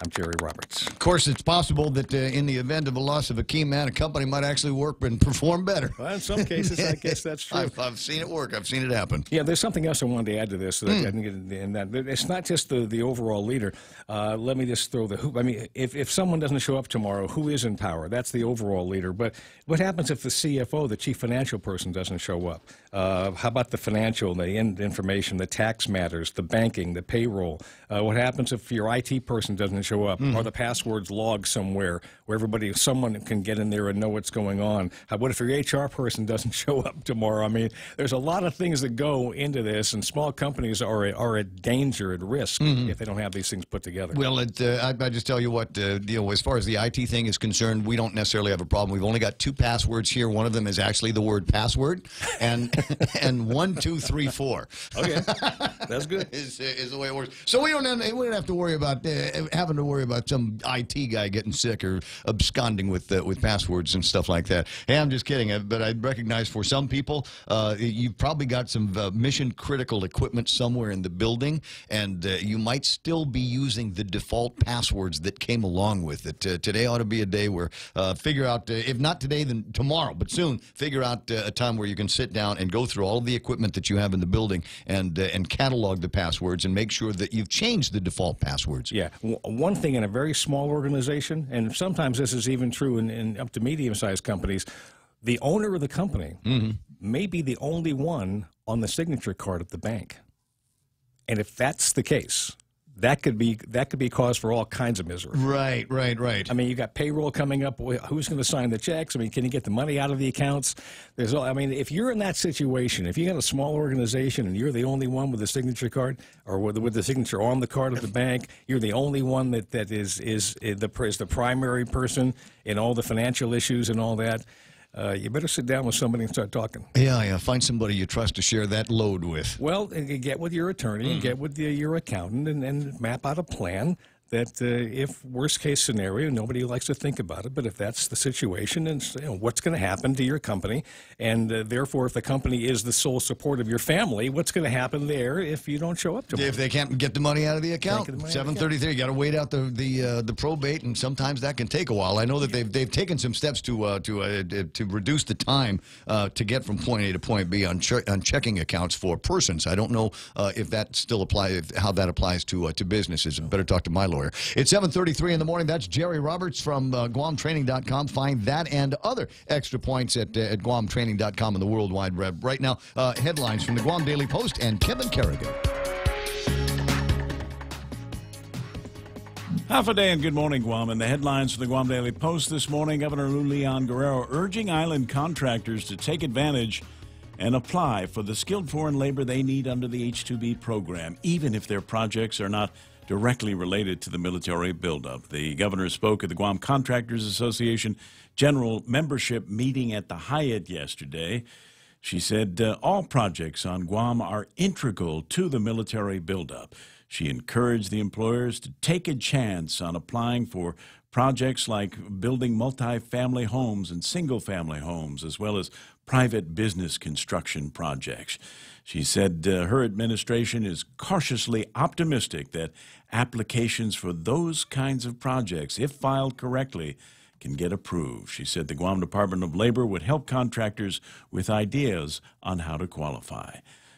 I'm Jerry Roberts. Of course, it's possible that in the event of a loss of a key man, a company might actually work and perform better. Well, in some cases, I guess that's true. I've seen it work. I've seen it happen. Yeah, there's something else I wanted to add to this. So that I can get in that. It's not just the overall leader. Let me just throw the hoop. I mean, if someone doesn't show up tomorrow, who is in power? That's the overall leader. But what happens if the CFO, the chief financial person, doesn't show up? How about the financial, the information, the tax matters, the banking, the payroll? What happens if your IT person doesn't show up? Or the passwords logged somewhere where someone can get in there and know what's going on? What if your HR person doesn't show up tomorrow? I mean, there's a lot of things that go into this, and small companies are at danger, at risk, if they don't have these things put together. Well, I just tell you what, as far as the IT thing is concerned, we don't necessarily have a problem. We've only got 2 passwords here. One of them is actually the word password, and 1, 2, 3, 4. Okay, that's good. is the way it works. So we don't have to worry about having having to worry about some IT guy getting sick or absconding with passwords and stuff like that. Hey, I'm just kidding. But I recognize for some people, you've probably got some mission-critical equipment somewhere in the building, and you might still be using the default passwords that came along with it. Today ought to be a day where figure out, if not today, then tomorrow, but soon, figure out a time where you can sit down and go through all of the equipment that you have in the building and catalog the passwords and make sure that you've changed the default passwords. Yeah. One thing in a very small organization, and sometimes this is even true in up to medium-sized companies, the owner of the company may be the only one on the signature card at the bank. And if that's the case, that could be cause for all kinds of misery. Right. I mean, you got payroll coming up. Who's going to sign the checks? I mean, can you get the money out of the accounts? I mean, if you're in that situation, if you got a small organization and you're the only one with the signature card or with the signature on the card of the bank, you're the only one that is the primary person in all the financial issues and all that. You better sit down with somebody and start talking. Yeah. Find somebody you trust to share that load with. Well, get with your attorney and get with your accountant and map out a plan that if worst case scenario, nobody likes to think about it, but if that's the situation, and what's going to happen to your company, and therefore if the company is the sole support of your family, what's going to happen there if you don't show up tomorrow? If they can't get the money out of the account, 733, you got to wait out the probate, and sometimes that can take a while. I know that they've taken some steps to reduce the time to get from point A to point B on checking accounts for persons. I don't know if that still applies, how that applies to businesses. Better talk to my lawyer. It's 7:33 in the morning. That's Jerry Roberts from GuamTraining.com. Find that and other extra points at GuamTraining.com and the World Wide Web. Right now, headlines from the Guam Daily Post and Kevin Kerrigan. Half a day and good morning, Guam. And the headlines from the Guam Daily Post this morning, Governor Lou Leon Guerrero urging island contractors to take advantage and apply for the skilled foreign labor they need under the H-2B program, even if their projects are not directly related to the military buildup. The governor spoke at the Guam Contractors Association General Membership meeting at the Hyatt yesterday. She said all projects on Guam are integral to the military buildup. She encouraged the employers to take a chance on applying for projects like building multi-family homes and single-family homes, as well as private business construction projects. She said her administration is cautiously optimistic that applications for those kinds of projects, if filed correctly, can get approved. She said the Guam Department of Labor would help contractors with ideas on how to qualify.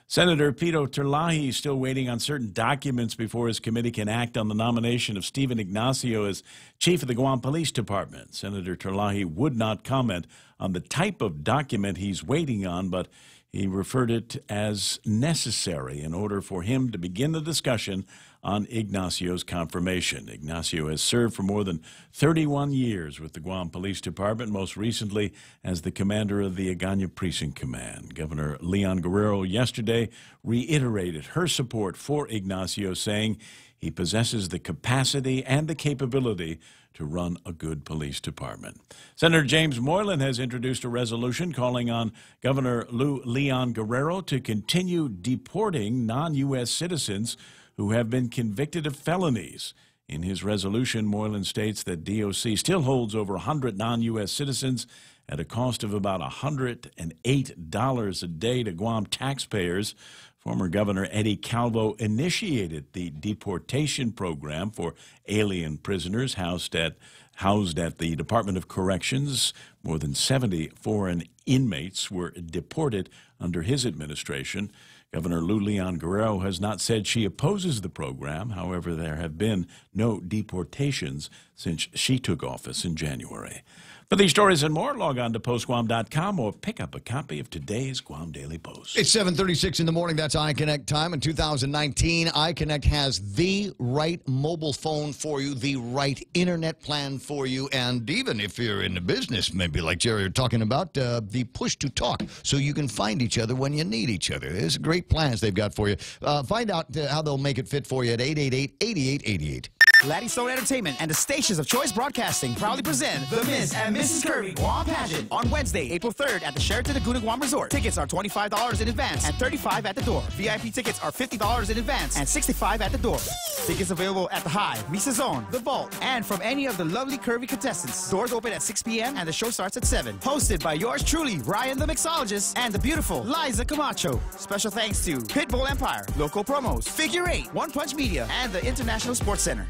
Senator Pito Terlahi is still waiting on certain documents before his committee can act on the nomination of Stephen Ignacio as chief of the Guam Police Department. Senator Terlahi would not comment on the type of document he's waiting on, but he referred it as necessary in order for him to begin the discussion on Ignacio's confirmation. Ignacio has served for more than 31 years with the Guam Police Department, most recently as the commander of the Agana Precinct Command. Governor Leon Guerrero yesterday reiterated her support for Ignacio, saying he possesses the capacity and the capability to run a good police department. Senator James Moylan has introduced a resolution calling on Governor Lou Leon Guerrero to continue deporting non-U.S. citizens who have been convicted of felonies. In his resolution, Moylan states that DOC still holds over 100 non-U.S. citizens at a cost of about $108 a day to Guam taxpayers. Former Governor Eddie Calvo initiated the deportation program for alien prisoners housed at the Department of Corrections. More than 70 foreign inmates were deported under his administration. Governor Lou Leon Guerrero has not said she opposes the program. However, there have been no deportations since she took office in January. For these stories and more, log on to postguam.com or pick up a copy of today's Guam Daily Post. It's 7:36 in the morning. That's iConnect time. In 2019, iConnect has the right mobile phone for you, the right internet plan for you, and even if you're in the business, maybe like Jerry was talking about, the push-to-talk, so you can find each other when you need each other. There's great plans they've got for you. Find out how they'll make it fit for you at 888-8888. Laddie Stone Entertainment and the stations of Choice Broadcasting proudly present the Miss and Mrs. Curvy Guam Pageant on Wednesday, April 3rd at the Sheraton Laguna Guam Resort. Tickets are $25 in advance and $35 at the door. VIP tickets are $50 in advance and $65 at the door. Tickets available at the High, Misa Zone, the Vault, and from any of the lovely curvy contestants. Doors open at 6 p.m. and the show starts at 7. Hosted by yours truly, Ryan the Mixologist, and the beautiful Liza Camacho. Special thanks to Pitbull Empire, Local Promos, Figure 8, One Punch Media, and the International Sports Center.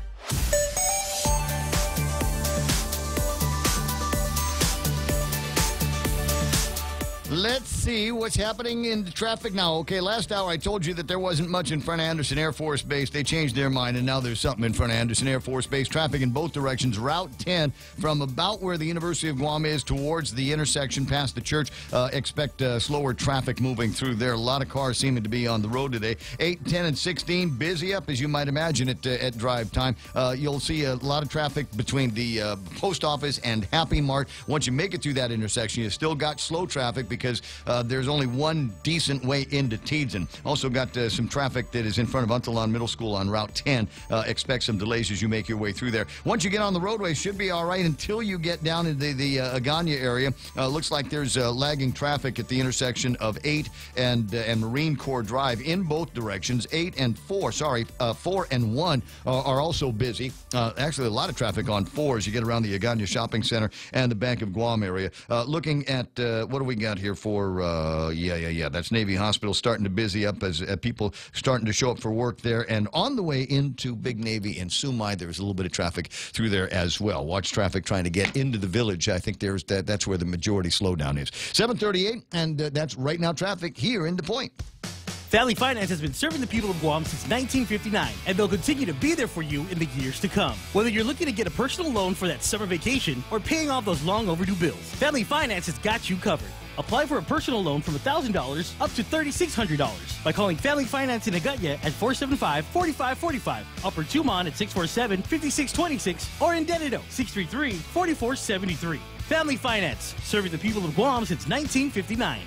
Let's see what's happening in the traffic now. Okay, last hour I told you that there wasn't much in front of Anderson Air Force Base. They changed their mind, and now there's something in front of Anderson Air Force Base. Traffic in both directions. Route 10 from about where the University of Guam is towards the intersection past the church. Expect slower traffic moving through there. A lot of cars seeming to be on the road today. 8, 10, and 16, busy up, as you might imagine, at drive time. You'll see a lot of traffic between the post office and Happy Mart. Once you make it through that intersection, you still got slow traffic because there's only one decent way into Teedson. Also got some traffic that is in front of Untalon Middle School on Route 10. Expect some delays as you make your way through there. Once you get on the roadway, should be all right until you get down into the Agana area. Looks like there's lagging traffic at the intersection of 8 and Marine Corps Drive in both directions. 8 and 4, 4 and 1 are also busy. Actually, a lot of traffic on 4 as you get around the Agana Shopping Center and the Bank of Guam area. Looking at, what do we got here for, that's Navy Hospital starting to busy up as people starting to show up for work there. And on the way into Big Navy in Sumai, there's a little bit of traffic through there as well. Watch traffic trying to get into the village. I think that's where the majority slowdown is. 7:38, and that's right now traffic here in the Point. Family Finance has been serving the people of Guam since 1959, and they'll continue to be there for you in the years to come. Whether you're looking to get a personal loan for that summer vacation or paying off those long overdue bills, Family Finance has got you covered. Apply for a personal loan from $1,000 up to $3,600 by calling Family Finance in Agutya at 475-4545, Upper Tumon at 647-5626, or in Dededo, 633-4473. Family Finance, serving the people of Guam since 1959.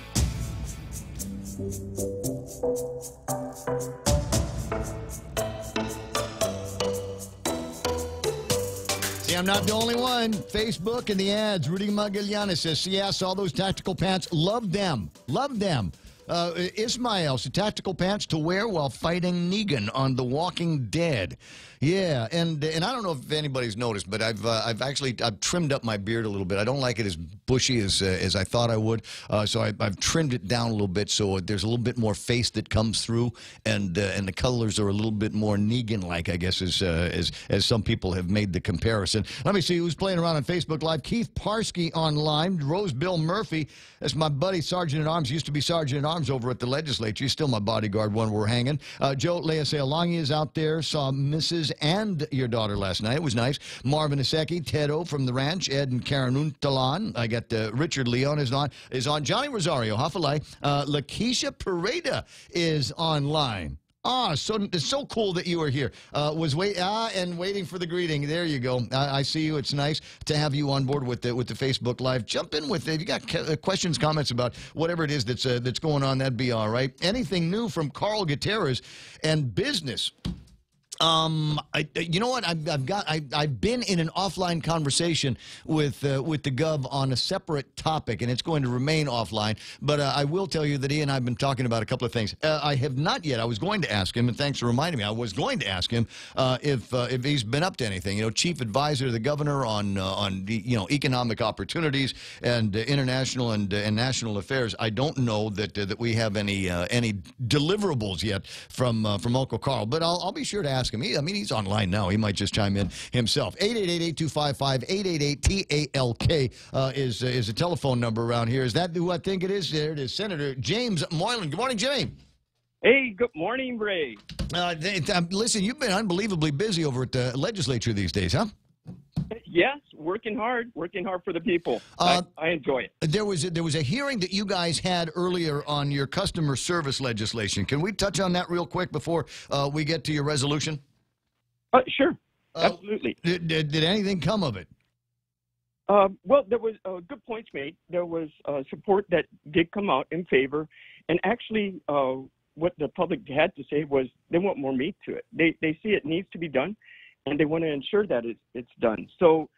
See, I'm not the only one. Facebook and the ads. Rudy Magallanes says, yes, all those tactical pants, love them. Love them. Ismael, so tactical pants to wear while fighting Negan on The Walking Dead. Yeah, and I don't know if anybody's noticed, but I've trimmed up my beard a little bit. I don't like it as bushy as I thought I would, so I've trimmed it down a little bit so there's a little bit more face that comes through, and the colors are a little bit more Negan-like, I guess, as some people have made the comparison. Let me see who's playing around on Facebook Live. Keith Parsky online. Rose Bill Murphy. That's my buddy, Sergeant at Arms. Used to be Sergeant at Arms over at the legislature. He's still my bodyguard when we're hanging. Joe Leasealangi is out there. Saw Mrs. and your daughter last night. It was nice. Marvin Iseki, Tedo from the ranch, Ed and Karen Untalan. I got Richard Leon is on. Johnny Rosario, Hafalai. Lakeisha Pareda is online. So it's so cool that you were here. Waiting for the greeting. There you go. I see you. It's nice to have you on board with the Facebook Live. Jump in with it. If you got questions, comments about whatever it is that's going on, that'd be all right. Anything new from Carl Gutierrez and business? You know what? I've been in an offline conversation with the Gov on a separate topic, and it's going to remain offline. But I will tell you that he and I have been talking about a couple of things. I have not yet. I was going to ask him, and thanks for reminding me. I was going to ask him if he's been up to anything. You know, chief advisor to the governor on economic opportunities and international and national affairs. I don't know that we have any deliverables yet from Uncle Carl, but I'll be sure to ask him. He's online now. He might just chime in himself. 888-825-5888-TALK is a telephone number around here. Is that who I think it is? There it is. Senator James Moylan. Good morning, Jimmy. Hey, good morning, Ray. Listen, you've been unbelievably busy over at the legislature these days, huh? Yes, working hard for the people. I enjoy it. There was a hearing that you guys had earlier on your customer service legislation. Can we touch on that real quick before we get to your resolution? Sure, absolutely. Did anything come of it? Well, there was good points made. There was support that did come out in favor, and actually, what the public had to say was they want more meat to it. They see it needs to be done. and they want to ensure that it's done. So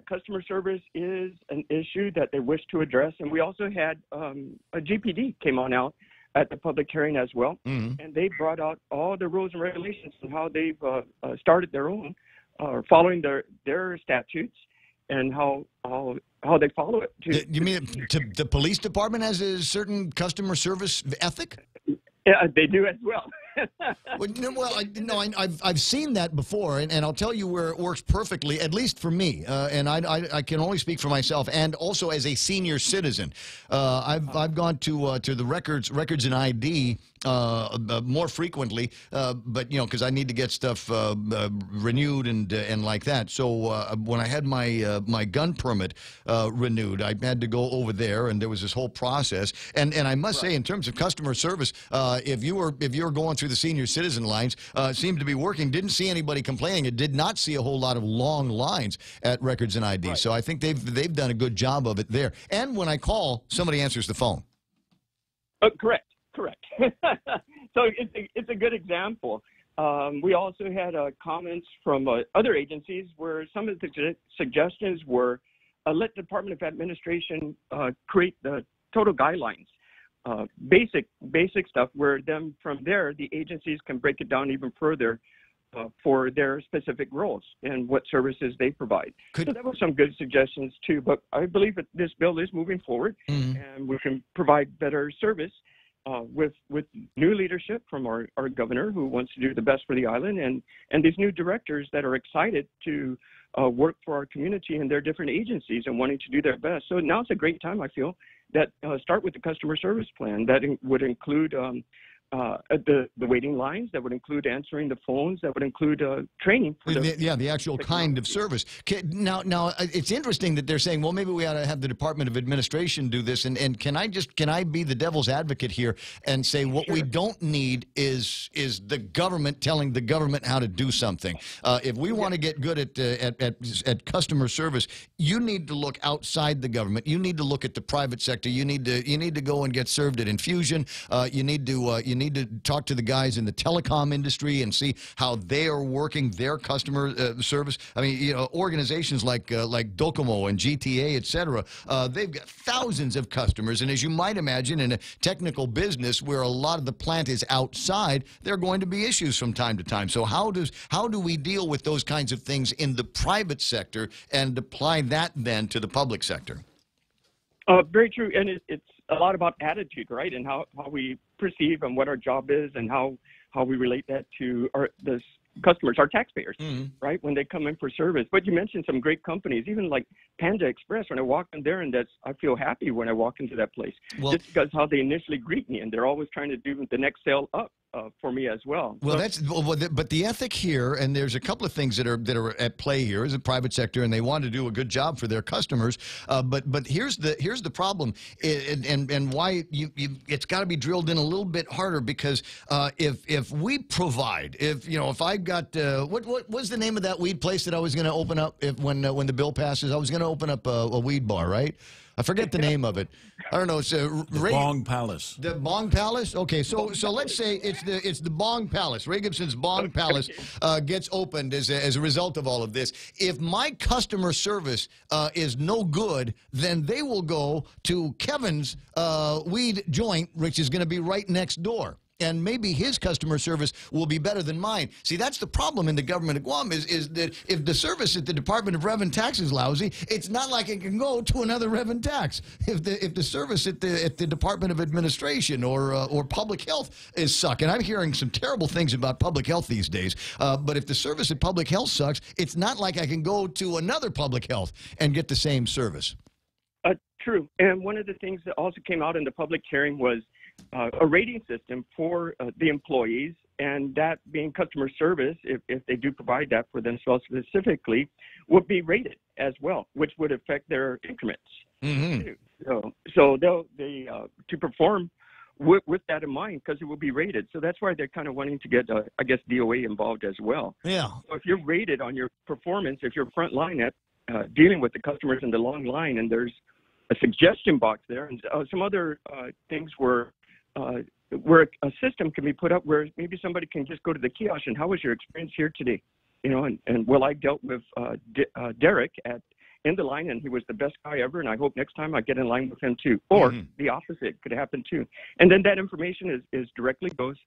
customer service is an issue that they wish to address. And we also had a GPD came on out at the public hearing as well, and they brought out all the rules and regulations and how they've started their own, following their statutes, and how they follow it. You mean the police department has a certain customer service ethic? Yeah, they do as well. I've seen that before, and I'll tell you where it works perfectly, at least for me. And I can only speak for myself, and also as a senior citizen. I've gone to the records and ID more frequently, but because I need to get stuff renewed and like that. So when I had my gun permit renewed, I had to go over there, and there was this whole process. And I must say, in terms of customer service, if you were going through the senior citizen lines, seemed to be working. Didn't see anybody complaining. It did not see a whole lot of long lines at records and ID. So I think they've done a good job of it there. And when I call, somebody answers the phone. Correct. So it's a good example. We also had comments from other agencies where some of the suggestions were let the Department of Administration create the total guidelines. Basic stuff where from there the agencies can break it down even further for their specific roles and what services they provide. So that was some good suggestions too, but I believe that this bill is moving forward and we can provide better service with new leadership from our governor, who wants to do the best for the island, and these new directors that are excited to work for our community and their different agencies and wanting to do their best. So now it's a great time, I feel, that start with the customer service plan. That would include the waiting lines, that would include answering the phones, that would include training. For the actual kind of service. Now, it's interesting that they're saying, well, maybe we ought to have the Department of Administration do this. And can I be the devil's advocate here and say what we don't need is the government telling the government how to do something. If we want to get good at customer service, you need to look outside the government. You need to look at the private sector. You need to go and get served at Infusion. You need to talk to the guys in the telecom industry and see how they are working their customer service. I mean, organizations like Docomo and GTA, et cetera, they've got thousands of customers. And as you might imagine, in a technical business where a lot of the plant is outside, there are going to be issues from time to time. So how do we deal with those kinds of things in the private sector and apply that then to the public sector? Very true, and it's a lot about attitude, right, and how we perceive and what our job is and how we relate that to the customers, our taxpayers, right, when they come in for service. But you mentioned some great companies, even like Panda Express. When I walk in there, and I feel happy when I walk into that place, just because how they initially greet me, and they're always trying to do the next sale up for me as well. Well, but the ethic here, and there's a couple of things that are at play here, is the private sector, and they want to do a good job for their customers. But here's the problem, and why it's got to be drilled in a little bit harder, because if we provide, if I got what was the name of that weed place that I was going to open up when the bill passes? I was going to open up a weed bar, right? I forget the name of it. I don't know. It's the Bong Palace. The Bong Palace. Okay, so let's say it's the Bong Palace. Ray Gibson's Bong Palace gets opened as a result of all of this. If my customer service is no good, then they will go to Kevin's weed joint, which is going to be right next door. And maybe his customer service will be better than mine. See, that's the problem in the government of Guam is that if the service at the Department of Rev and Tax is lousy, it's not like it can go to another Rev and Tax. If the service at the Department of Administration or Public Health is sucking, I'm hearing some terrible things about public health these days. But if the service at Public Health sucks, it's not like I can go to another Public Health and get the same service. True. And one of the things that also came out in the public hearing was a rating system for the employees, and that being customer service, if they do provide that for themselves specifically, would be rated as well, which would affect their increments. So they'll to perform with that in mind, because it will be rated. So that's why they're kind of wanting to get, I guess, DOA involved as well. Yeah. So if you're rated on your performance, if you're front line at dealing with the customers in the long line, and there's a suggestion box there, and some other things where a system can be put up where maybe somebody can just go to the kiosk and, how was your experience here today? Well, I dealt with Derek in the line, and he was the best guy ever, and I hope next time I get in line with him too. Or the opposite could happen too. And then that information is directly goes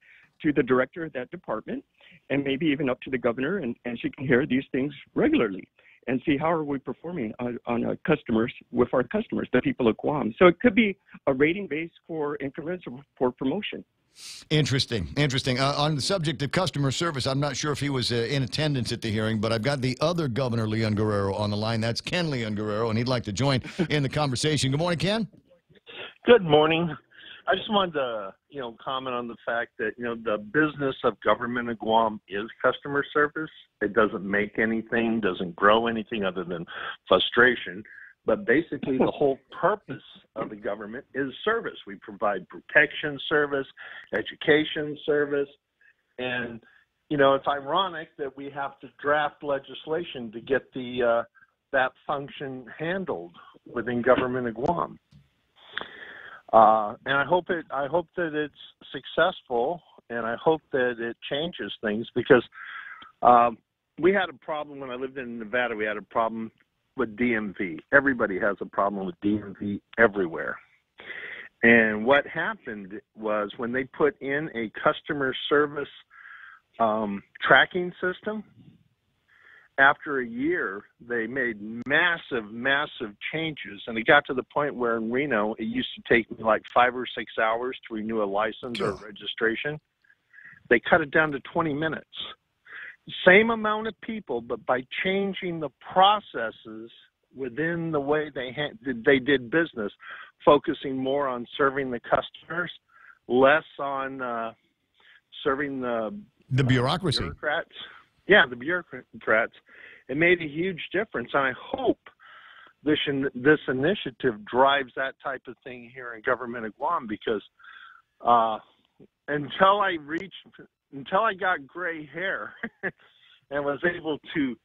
to the director of that department, and maybe even up to the governor, and she can hear these things regularly and see how are we performing on customers with our customers, the people of Guam. So it could be a rating base for increments or for promotion. Interesting. On the subject of customer service, I'm not sure if he was in attendance at the hearing, but I've got the other Governor, Leon Guerrero, on the line. That's Ken Leon Guerrero, and he'd like to join in the conversation. Good morning, Ken. Good morning. I just wanted to, comment on the fact that, the business of government in Guam is customer service. It doesn't make anything, doesn't grow anything other than frustration. But basically, the whole purpose of the government is service. We provide protection service, education service, and, it's ironic that we have to draft legislation to get that function handled within government of Guam. And I hope that it's successful, and I hope that it changes things, because we had a problem when I lived in Nevada. We had a problem with DMV. Everybody has a problem with DMV everywhere. And what happened was when they put in a customer service tracking system, after a year, they made massive changes. And it got to the point where in Reno, it used to take me like 5 or 6 hours to renew a license or registration. They cut it down to 20 minutes. Same amount of people, but by changing the processes within the way they did business, focusing more on serving the customers, less on serving the bureaucracy. Bureaucrats. Yeah, the bureaucrats. It made a huge difference, and I hope this initiative drives that type of thing here in government of Guam, because until I got gray hair and was able to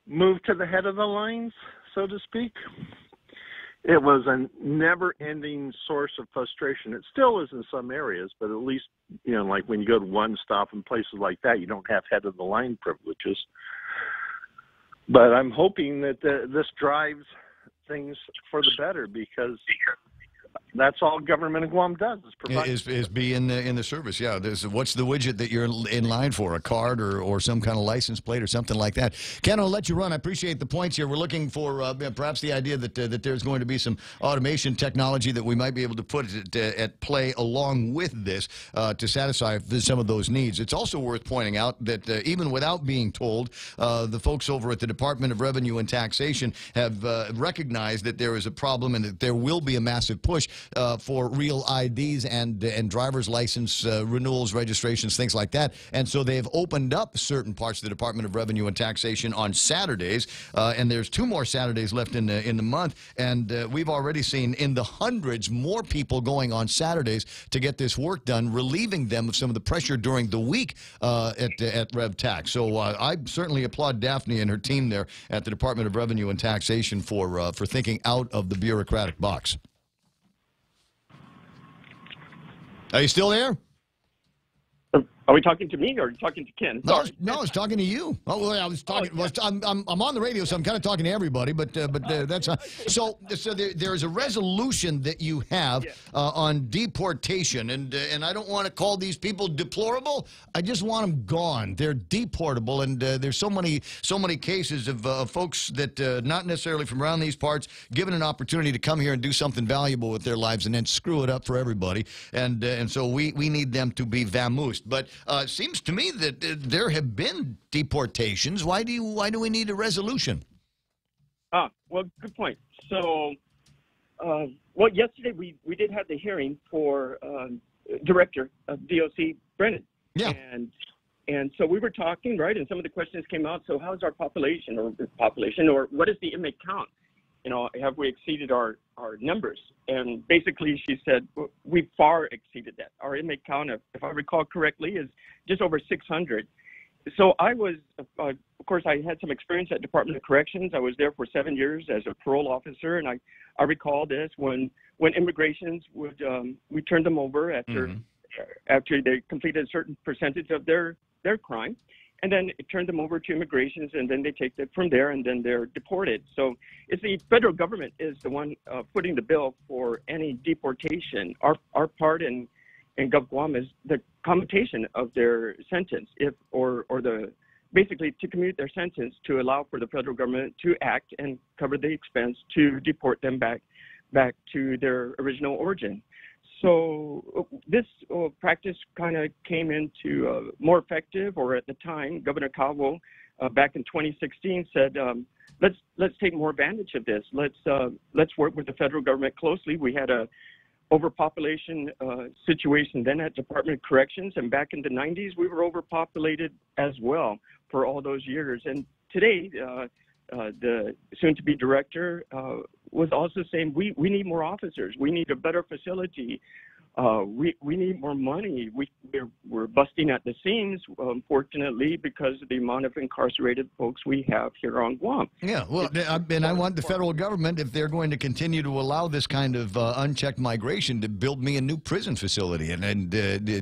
move to the head of the lines, so to speak, it was a never-ending source of frustration. It still is in some areas, but at least, like when you go to One Stop and places like that, you don't have head-of-the-line privileges. But I'm hoping that this drives things for the better, because that's all government of Guam does is provide is be in the service. Yeah, what's the widget that you're in line for? A card or some kind of license plate or something like that. Ken, I'll let you run. I appreciate the points here. We're looking for perhaps the idea that there's going to be some automation technology that we might be able to put at play along with this to satisfy some of those needs. It's also worth pointing out that even without being told, the folks over at the Department of Revenue and Taxation have recognized that there is a problem and that there will be a massive push for real IDs and driver's license renewals, registrations, things like that. And so they've opened up certain parts of the Department of Revenue and Taxation on Saturdays, and there's 2 more Saturdays left in the month. And we've already seen in the hundreds more people going on Saturdays to get this work done, relieving them of some of the pressure during the week at Rev Tax. So I certainly applaud Daphne and her team there at the Department of Revenue and Taxation for thinking out of the bureaucratic box. Are you still there? Are we talking to me or are you talking to Ken? No, I was talking to you. Oh, well, I was talking. Well, I'm on the radio, so I'm kind of talking to everybody. But that's so. There is a resolution that you have on deportation, and I don't want to call these people deplorable. I just want them gone. They're deportable, and there's so many cases of folks that not necessarily from around these parts given an opportunity to come here and do something valuable with their lives, and then screw it up for everybody. And so we need them to be vamoosed. But it seems to me that there have been deportations. Why do we need a resolution? Well, good point. So, yesterday we did have the hearing for Director of DOC Brennan. Yeah. And so we were talking, right, and some of the questions came out. So how's our population, or what is the inmate count? Have we exceeded our numbers? And basically she said, we far exceeded that. Our inmate count, if I recall correctly, is just over 600. So I was, of course, I had some experience at Department of Corrections. I was there for 7 years as a parole officer, and I recall this when immigrations would, we turned them over after they completed a certain percentage of their crime. and then turn them over to immigrations, and then they take it from there, and then they're deported. So it's the federal government is the one footing the bill for any deportation. Our part in Gov Guam is the commutation of their sentence, basically to commute their sentence to allow for the federal government to act and cover the expense to deport them back to their original origin. So this practice kind of came into more effective, or at the time, Governor Calvo back in 2016 said, let's take more advantage of this. Let's work with the federal government closely. We had a overpopulation situation then at Department of Corrections, and back in the 90s, we were overpopulated as well for all those years. And today, the soon-to-be director was also saying, we need more officers. We need a better facility. We need more money. We're busting at the seams, unfortunately, because of the amount of incarcerated folks we have here on Guam. Yeah, well, and I want the federal government, if they're going to continue to allow this kind of unchecked migration, to build me a new prison facility and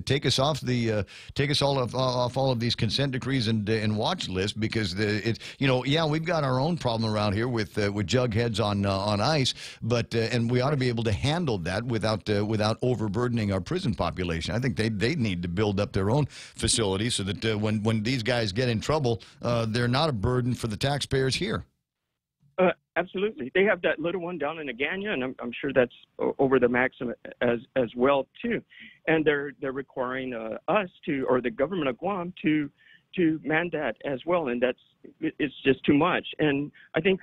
take us off off all of these consent decrees and watch lists, because we've got our own problem around here with jugheads on ICE, but and we ought to be able to handle that without overburdening our prison population. I think they need to build up their own facilities so that when these guys get in trouble, they're not a burden for the taxpayers here. Absolutely. They have that little one down in Agana, and I'm sure that's over the maximum as well, too. And they're requiring us to, or the government of Guam to man that as well, and it's just too much. And I think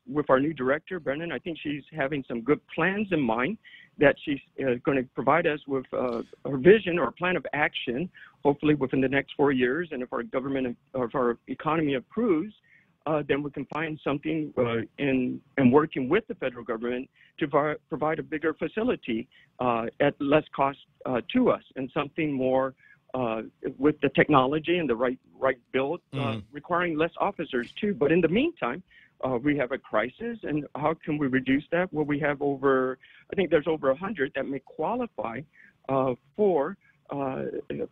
with our new director, Brennan, I think she's having some good plans in mind that she's going to provide us with her vision or plan of action, hopefully within the next 4 years. And if our government or if our economy approves, then we can find something in working with the federal government to provide a bigger facility at less cost to us, and something more with the technology and the right build, requiring less officers too. But in the meantime, we have a crisis, and how can we reduce that? Well, we have I think there's over 100 that may qualify for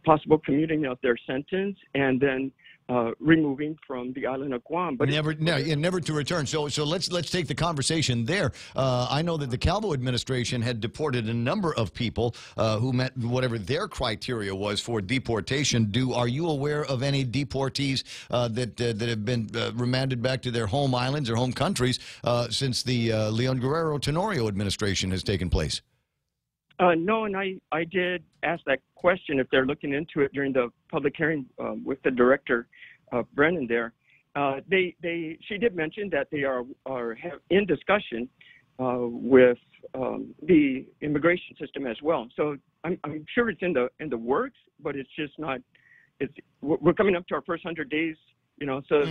possible commuting of their sentence, and then removing from the island of Guam, but never to return. So let's take the conversation there. I know that the Calvo administration had deported a number of people who met whatever their criteria was for deportation. Are you aware of any deportees that have been remanded back to their home islands or home countries since the Leon Guerrero Tenorio administration has taken place? No, and I did ask that question if they're looking into it during the public hearing with the director, Brennan. There, she did mention that they are in discussion with the immigration system as well. So I'm sure it's in the works, but it's just not. We're coming up to our first 100 days, So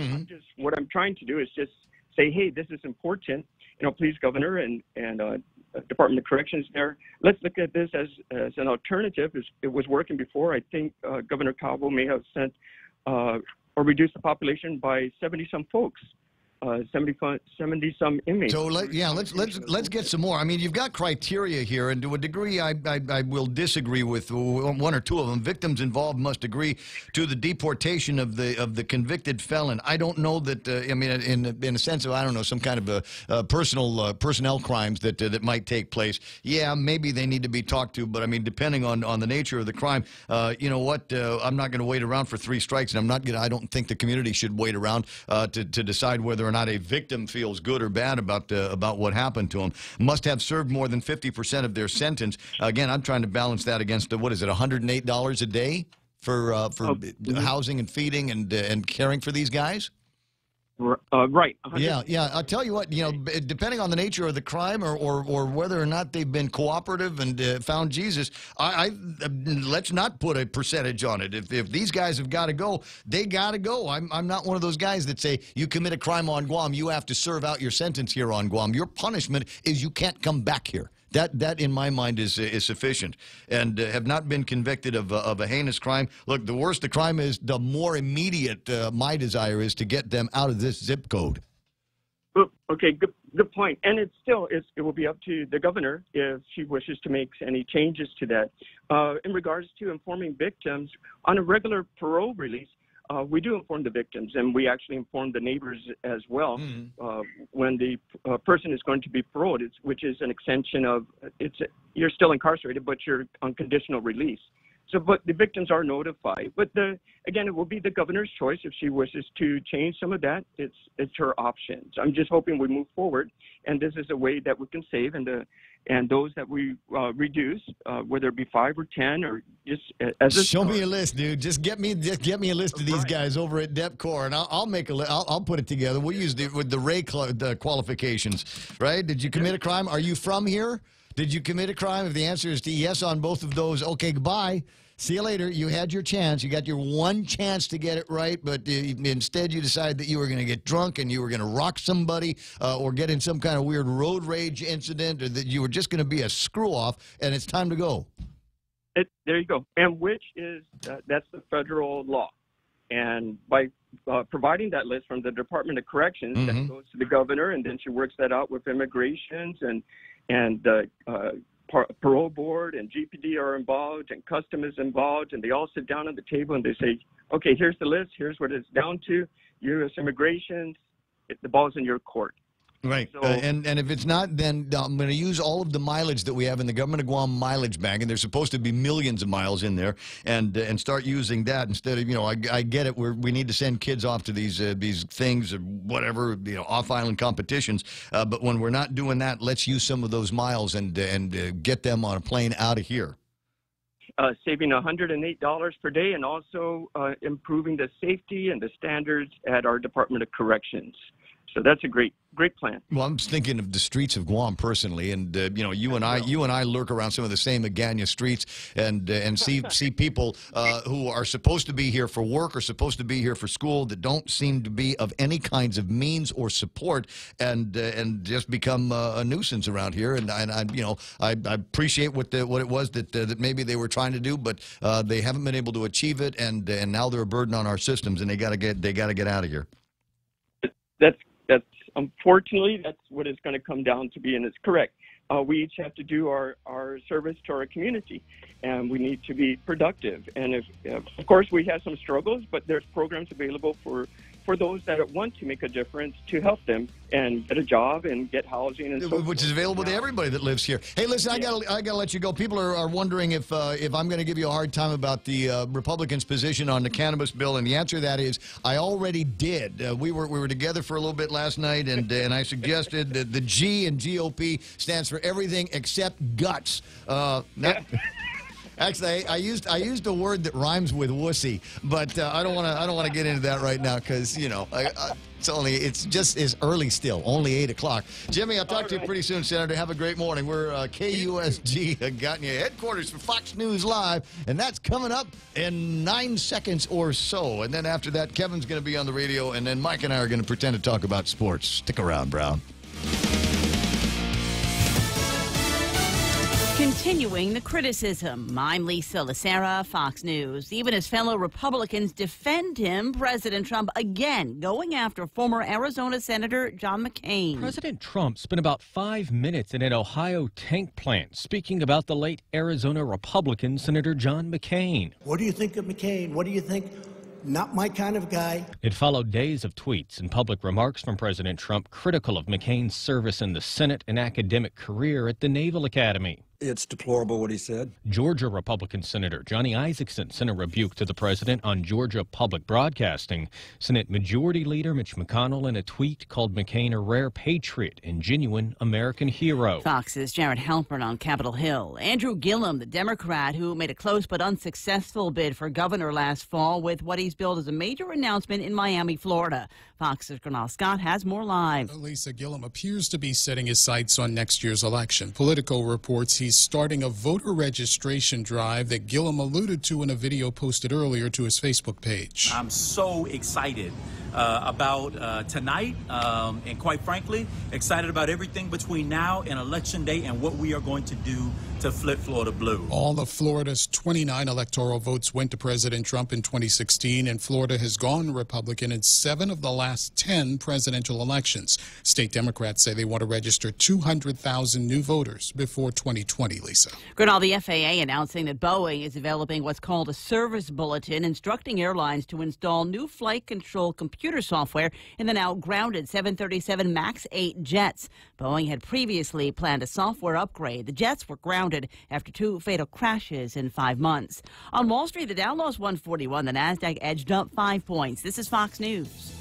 what I'm trying to do is just say, hey, this is important. Please, Governor and Department of Corrections there, let's look at this as an alternative. It was working before. I think Governor Calvo may have sent or reduced the population by 70-some folks. 70-some inmates. So let's get some more. I mean, you've got criteria here, and to a degree, I will disagree with one or two of them. Victims involved must agree to the deportation of the convicted felon. I don't know that. I mean, in a sense of, I don't know, some kind of a personnel crimes that might take place. Yeah, maybe they need to be talked to, but I mean, depending on the nature of the crime, you know what? I'm not going to wait around for 3 strikes, and I don't think the community should wait around to decide whether or not a victim feels good or bad about what happened to them. Must have served more than 50% of their sentence. Again, I'm trying to balance that against what is it, $108 a day for housing and feeding and caring for these guys? Right. Yeah. I'll tell you what, depending on the nature of the crime or whether or not they've been cooperative and found Jesus, let's not put a percentage on it. If these guys have got to go, they got to go. I'm not one of those guys that say, you commit a crime on Guam, you have to serve out your sentence here on Guam. Your punishment is you can't come back here. That in my mind is sufficient, and have not been convicted of a heinous crime. Look, the worse the crime is, the more immediate my desire is to get them out of this zip code. Okay, good point. And it will be up to the governor if she wishes to make any changes to that. In regards to informing victims, on a regular parole release, we do inform the victims, and we actually inform the neighbors as well when the person is going to be paroled, which is an extension of you're still incarcerated, but you're on conditional release. So, but the victims are notified. But again, it will be the governor's choice if she wishes to change some of that. It's her options. I'm just hoping we move forward, and this is a way that we can save, and those that we reduce, whether it be 5 or 10 or just as a show me a list, dude. Just get me a list of these guys over at DepCorp, and I'll make a I'll put it together. We'll use with the Ray qualifications, right? Did you commit a crime? Are you from here? Did you commit a crime? If the answer is yes on both of those, okay, goodbye. See you later. You had your chance. You got your one chance to get it right, but instead you decided that you were going to get drunk and you were going to rock somebody or get in some kind of weird road rage incident, or that you were just going to be a screw-off, and it's time to go. There you go. And which is, that's the federal law. And by providing that list from the Department of Corrections, that goes to the governor, and then she works that out with immigrations and parole board and GPD are involved and custom is involved, and they all sit down at the table and they say, okay, here's the list, here's what it's down to, U.S. immigration, the ball's in your court. Right. So, and if it's not, then I'm going to use all of the mileage that we have in the Government of Guam mileage bank, and there's supposed to be millions of miles in there, and start using that instead of, I get it, we need to send kids off to these things or whatever, off-island competitions, but when we're not doing that, let's use some of those miles and get them on a plane out of here. Saving $108 per day, and also improving the safety and the standards at our Department of Corrections. So that's a great plan. Well, I'm just thinking of the streets of Guam personally, and you and I lurk around some of the same Agana streets, and see people who are supposed to be here for work or supposed to be here for school that don't seem to be of any kinds of means or support, and just become a nuisance around here. And I appreciate what it was that maybe they were trying to do, but they haven't been able to achieve it, and now they're a burden on our systems, and they got to get out of here. Unfortunately, that's what it's going to come down to be, and it's correct. We each have to do our service to our community, and we need to be productive. And of course, we have some struggles, but there's programs available for those that want to make a difference to help them and get a job and get housing and so forth. Which is available to everybody that lives here. Hey, listen, I gotta let you go. People are wondering if I'm going to give you a hard time about the Republicans' position on the cannabis bill, and the answer to that is I already did. We were together for a little bit last night, and I suggested that the G in GOP stands for everything except guts. Actually, I used a word that rhymes with wussy, but I don't want to get into that right now because it's just early still, only 8 o'clock. Jimmy, I'll talk to you pretty soon, Senator. Have a great morning. We're KUSG gotten you headquarters for Fox News Live, and that's coming up in 9 seconds or so. And then after that, Kevin's going to be on the radio, and then Mike and I are going to pretend to talk about sports. Stick around, Brown. Continuing the criticism, I'm Lisa Lacera, Fox News. Even as fellow Republicans defend him, President Trump again going after former Arizona Senator John McCain. President Trump spent about 5 minutes in an Ohio tank plant speaking about the late Arizona Republican Senator John McCain. What do you think of McCain? What do you think? Not my kind of guy. It followed days of tweets and public remarks from President Trump critical of McCain's service in the Senate and academic career at the Naval Academy. It's deplorable what he said. Georgia Republican Senator Johnny Isakson sent a rebuke to the president on Georgia Public Broadcasting. Senate Majority Leader Mitch McConnell in a tweet called McCain a rare patriot and genuine American hero. Fox's Jared Halpern on Capitol Hill. Andrew Gillum, the Democrat who made a close but unsuccessful bid for governor last fall with what he's billed as a major announcement in Miami, Florida. Fox's Gernal Scott has more live. Lisa, Gillum appears to be setting his sights on next year's election. Politico reports he's starting a voter registration drive that Gillum alluded to in a video posted earlier to his Facebook page. I'm so excited about tonight, and quite frankly, excited about everything between now and Election Day and what we are going to do to flip Florida blue. All of Florida's 29 electoral votes went to President Trump in 2016, and Florida has gone Republican in 7 of the last 10 presidential elections. State Democrats say they want to register 200,000 new voters before 2020. 2020, Lisa. Gernal, the FAA announcing that Boeing is developing what's called a service bulletin instructing airlines to install new flight control computer software in the now grounded 737 MAX 8 jets. Boeing had previously planned a software upgrade. The jets were grounded after 2 fatal crashes in 5 months. On Wall Street, the Dow lost 141. The Nasdaq edged up 5 points. This is Fox News.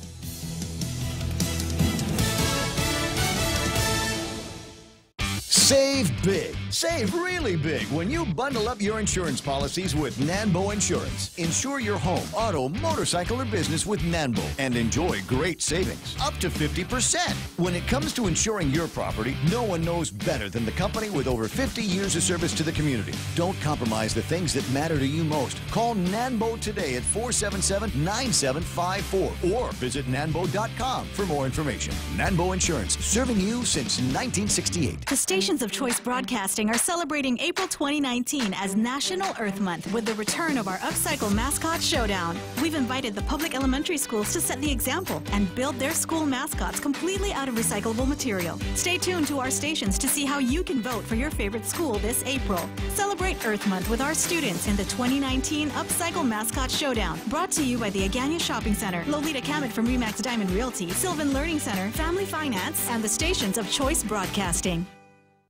Save big. Save really big when you bundle up your insurance policies with Nanbo Insurance. Insure your home, auto, motorcycle, or business with Nanbo and enjoy great savings, up to 50%. When it comes to insuring your property, no one knows better than the company with over 50 years of service to the community. Don't compromise the things that matter to you most. Call Nanbo today at 477-9754 or visit nanbo.com for more information. Nanbo Insurance, serving you since 1968. The stations of choice broadcasting are celebrating April 2019 as National Earth Month with the return of our Upcycle Mascot Showdown. We've invited the public elementary schools to set the example and build their school mascots completely out of recyclable material. Stay tuned to our stations to see how you can vote for your favorite school this April. Celebrate Earth Month with our students in the 2019 Upcycle Mascot Showdown. Brought to you by the Agania Shopping Center, Lolita Kamet from Remax Diamond Realty, Sylvan Learning Center, Family Finance, and the stations of choice broadcasting.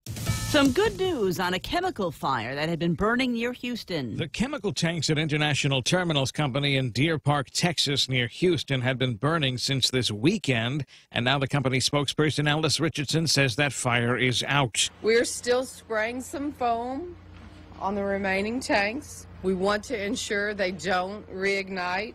Some good news on a chemical fire that had been burning near Houston. The chemical tanks at International Terminals Company in Deer Park, Texas, near Houston, had been burning since this weekend, and now the company spokesperson Alice Richardson says that fire is out. We're still spraying some foam on the remaining tanks. We want to ensure they don't reignite.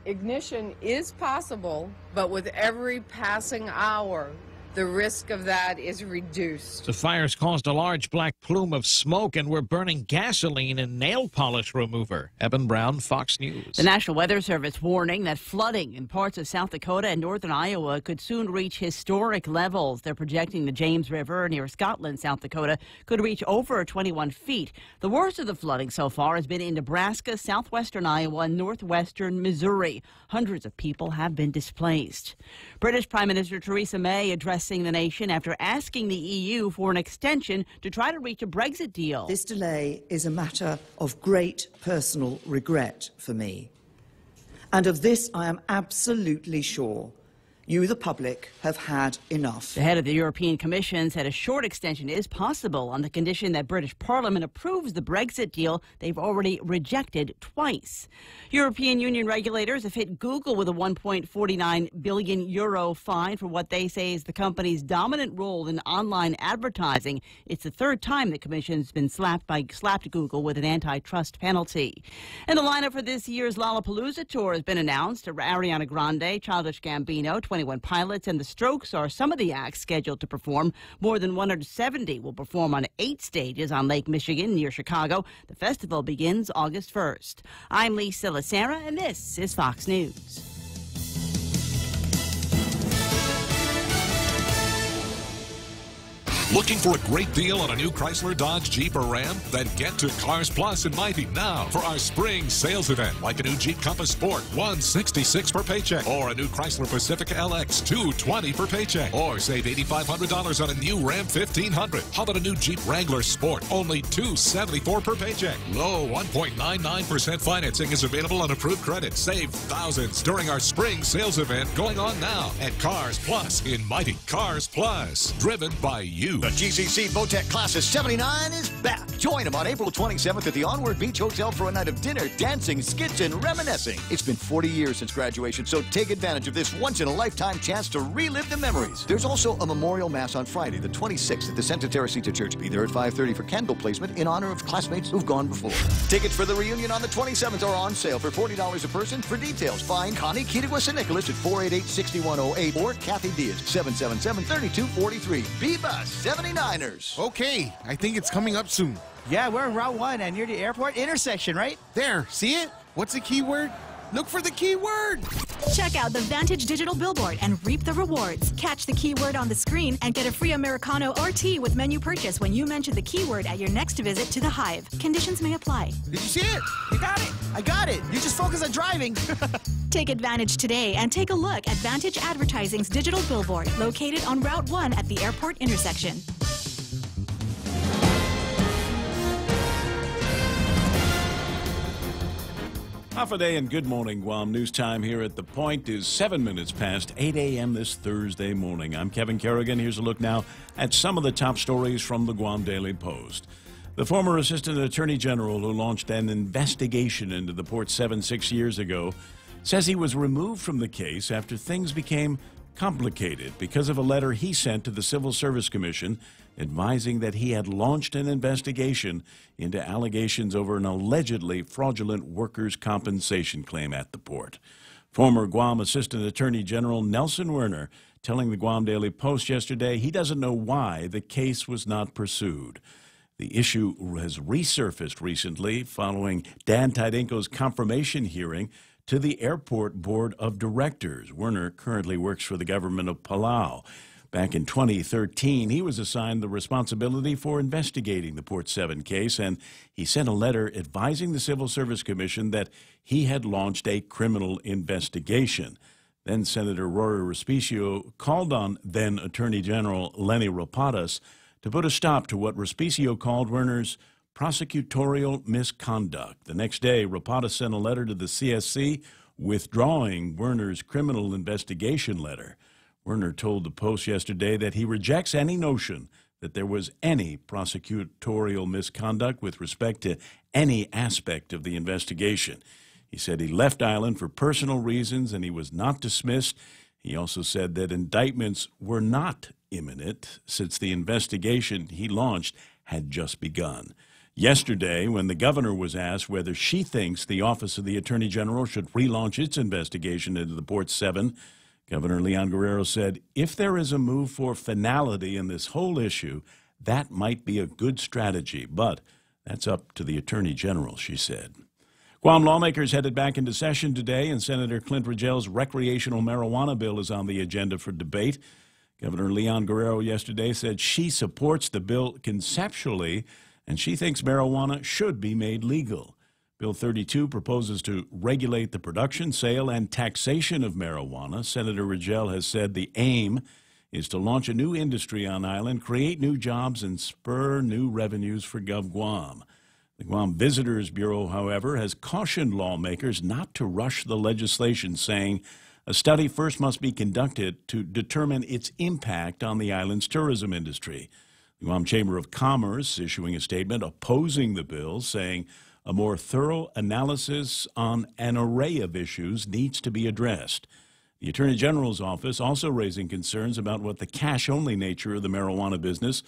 Ignition is possible, but with every passing hour, the risk of that is reduced. The fires caused a large black plume of smoke and were burning gasoline and nail polish remover. Eben Brown, Fox News. The National Weather Service warning that flooding in parts of South Dakota and northern Iowa could soon reach historic levels. They're projecting the James River near Scotland, South Dakota, could reach over 21 feet. The worst of the flooding so far has been in Nebraska, southwestern Iowa, and northwestern Missouri. Hundreds of people have been displaced. British Prime Minister Theresa May addressing the nation after asking the EU for an extension to try to reach a Brexit deal. This delay is a matter of great personal regret for me. And of this I am absolutely sure. You, the public, have had enough. The head of the European Commission said a short extension is possible on the condition that British Parliament approves the Brexit deal they've already rejected twice. European Union regulators have hit Google with a €1.49 billion fine for what they say is the company's dominant role in online advertising. It's the third time the Commission's been slapped Google with an antitrust penalty. And the lineup for this year's Lollapalooza tour has been announced. Ariana Grande, Childish Gambino, 21 Pilots, and The Strokes are some of the acts scheduled to perform. More than 170 will perform on 8 stages on Lake Michigan near Chicago. The festival begins August 1st. I'm Lisa Lacera, and this is Fox News. Looking for a great deal on a new Chrysler, Dodge, Jeep, or Ram? Then get to Cars Plus in Mighty now for our spring sales event. Like a new Jeep Compass Sport, $166 per paycheck. Or a new Chrysler Pacifica LX, $220 per paycheck. Or save $8,500 on a new Ram 1500. How about a new Jeep Wrangler Sport? Only $274 per paycheck. Low 1.99% financing is available on approved credit. Save thousands during our spring sales event going on now at Cars Plus in Mighty. Cars Plus, driven by you. The GCC Votech Class of 79 is back. Join them on April 27th at the Onward Beach Hotel for a night of dinner, dancing, skits, and reminiscing. It's been 40 years since graduation, so take advantage of this once-in-a-lifetime chance to relive the memories. There's also a memorial mass on Friday, the 26th at the Santa Teresita Church. Be there at 5:30 for candle placement in honor of classmates who've gone before. Tickets for the reunion on the 27th are on sale for $40 a person. For details, find Connie Kittigwas and Nicholas at 488-6108 or Kathy Diaz, 777-3243. Bebus 79ers. Okay, I think it's coming up soon. Yeah, we're on Route 1 and near the airport intersection, right? There, see it? What's the keyword? Look for the keyword. Check out the Vantage Digital Billboard and reap the rewards. Catch the keyword on the screen and get a free Americano or tea with menu purchase when you mention the keyword at your next visit to the Hive. Conditions may apply. Did you see it? You got it. I got it. You just focus on driving. Take advantage today and take a look at Vantage Advertising's digital billboard located on Route 1 at the airport intersection. Half a day and good morning, Guam. News time here at The Point is 7 minutes past 8 a.m. this Thursday morning. I'm Kevin Kerrigan. Here's a look now at some of the top stories from the Guam Daily Post. The former Assistant Attorney General who launched an investigation into the Port 7 6 years ago says he was removed from the case after things became complicated because of a letter he sent to the Civil Service Commission advising that he had launched an investigation into allegations over an allegedly fraudulent workers' compensation claim at the port. Former Guam Assistant Attorney General Nelson Werner telling the Guam Daily Post yesterday he doesn't know why the case was not pursued. The issue has resurfaced recently following Dan Tydinko's confirmation hearing to the Airport Board of Directors. Werner currently works for the government of Palau. Back in 2013, he was assigned the responsibility for investigating the Port 7 case, and he sent a letter advising the Civil Service Commission that he had launched a criminal investigation. Then Senator Rory Respicio called on then Attorney General Lenny Rapadas to put a stop to what Respicio called Werner's prosecutorial misconduct. The next day, Rapadas sent a letter to the CSC withdrawing Werner's criminal investigation letter. Werner told the Post yesterday that he rejects any notion that there was any prosecutorial misconduct with respect to any aspect of the investigation. He said he left Island for personal reasons and he was not dismissed. He also said that indictments were not imminent since the investigation he launched had just begun. Yesterday, when the governor was asked whether she thinks the Office of the Attorney General should relaunch its investigation into the Port 7, Governor Leon Guerrero said, if there is a move for finality in this whole issue, that might be a good strategy, but that's up to the Attorney General, she said. Guam lawmakers headed back into session today, and Senator Clint Rigel's recreational marijuana bill is on the agenda for debate. Governor Leon Guerrero yesterday said she supports the bill conceptually, and she thinks marijuana should be made legal. Bill 32 proposes to regulate the production, sale, and taxation of marijuana. Senator Rigel has said the aim is to launch a new industry on island, create new jobs, and spur new revenues for GovGuam. The Guam Visitors Bureau, however, has cautioned lawmakers not to rush the legislation, saying a study first must be conducted to determine its impact on the island's tourism industry. The Guam Chamber of Commerce issuing a statement opposing the bill, saying a more thorough analysis on an array of issues needs to be addressed. The Attorney General's office also raising concerns about what the cash-only nature of the marijuana business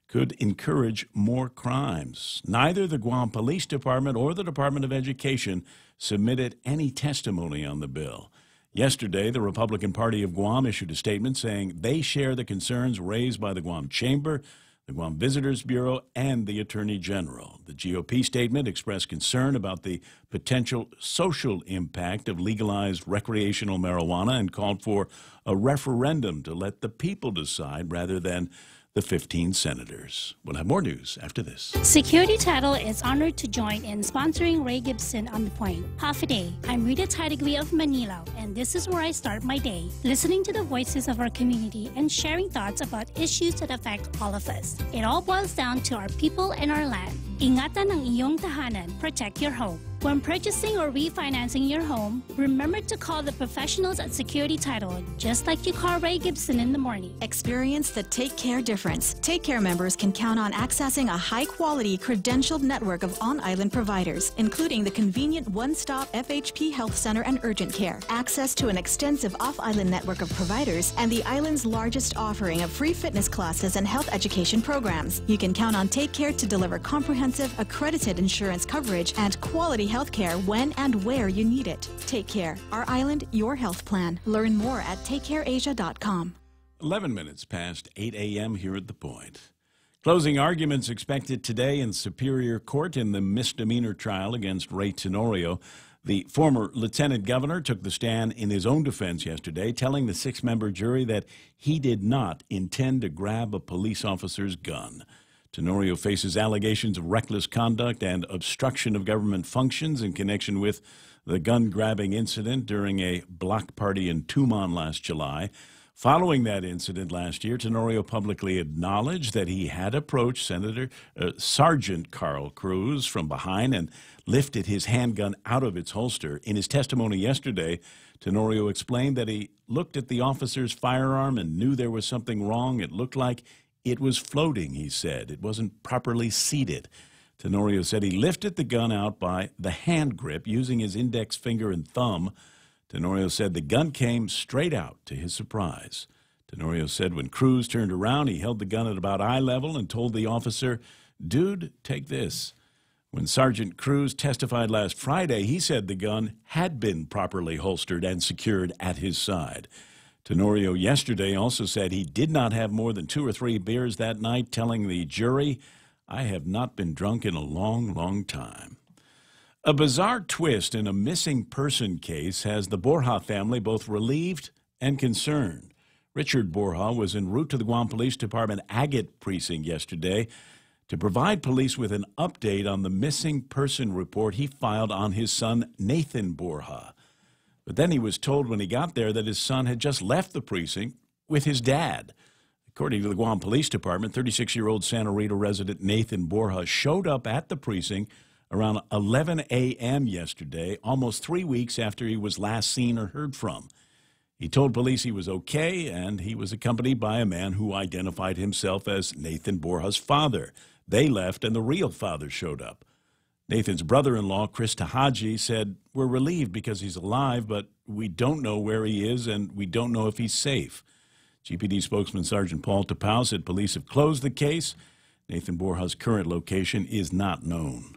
could encourage more crimes. Neither the Guam Police Department or the Department of Education submitted any testimony on the bill. Yesterday, the Republican Party of Guam issued a statement saying they share the concerns raised by the Guam Chamber, the Guam Visitors Bureau, and the Attorney General. The GOP statement expressed concern about the potential social impact of legalized recreational marijuana and called for a referendum to let the people decide rather than the 15 senators. We'll have more news after this. Security Title is honored to join in sponsoring Ray Gibson on The Point. Half a day. I'm Rita Tidegui of Manila, and this is where I start my day, listening to the voices of our community and sharing thoughts about issues that affect all of us. It all boils down to our people and our land. Ingatan ang iyong tahanan. Protect your home. When purchasing or refinancing your home, remember to call the professionals at Security Title, just like you call Ray Gibson in the morning. Experience the Take Care difference. Take Care members can count on accessing a high-quality, credentialed network of on-island providers, including the convenient one-stop FHP Health Center and Urgent Care, access to an extensive off-island network of providers, and the island's largest offering of free fitness classes and health education programs. You can count on Take Care to deliver comprehensive, accredited insurance coverage and quality health care when and where you need it. Take Care. Our island, your health plan. Learn more at takecareasia.com. 11 minutes past 8 a.m. here at The Point. Closing arguments expected today in Superior Court in the misdemeanor trial against Ray Tenorio. The former lieutenant governor took the stand in his own defense yesterday, telling the 6-member jury that he did not intend to grab a police officer's gun. Tenorio faces allegations of reckless conduct and obstruction of government functions in connection with the gun-grabbing incident during a block party in Tumon last July. Following that incident last year, Tenorio publicly acknowledged that he had approached Sergeant Carl Cruz from behind and lifted his handgun out of its holster. In his testimony yesterday, Tenorio explained that he looked at the officer's firearm and knew there was something wrong. It looked like it was floating, he said. It wasn't properly seated. Tenorio said he lifted the gun out by the hand grip using his index finger and thumb. Tenorio said the gun came straight out to his surprise. Tenorio said when Cruz turned around, he held the gun at about eye level and told the officer, "Dude, take this." When Sergeant Cruz testified last Friday, he said the gun had been properly holstered and secured at his side. Tenorio yesterday also said he did not have more than 2 or 3 beers that night, telling the jury, "I have not been drunk in a long, long time." A bizarre twist in a missing person case has the Borja family both relieved and concerned. Richard Borja was en route to the Guam Police Department Agate precinct yesterday to provide police with an update on the missing person report he filed on his son Nathan Borja. But then he was told when he got there that his son had just left the precinct with his dad. According to the Guam Police Department, 36-year-old Santa Rita resident Nathan Borja showed up at the precinct around 11 a.m. yesterday, almost 3 weeks after he was last seen or heard from. He told police he was okay, and he was accompanied by a man who identified himself as Nathan Borja's father. They left, and the real father showed up. Nathan's brother-in-law, Chris Tahaji, said, "We're relieved because he's alive, but we don't know where he is, and we don't know if he's safe." GPD spokesman Sergeant Paul Tapau said police have closed the case. Nathan Borja's current location is not known.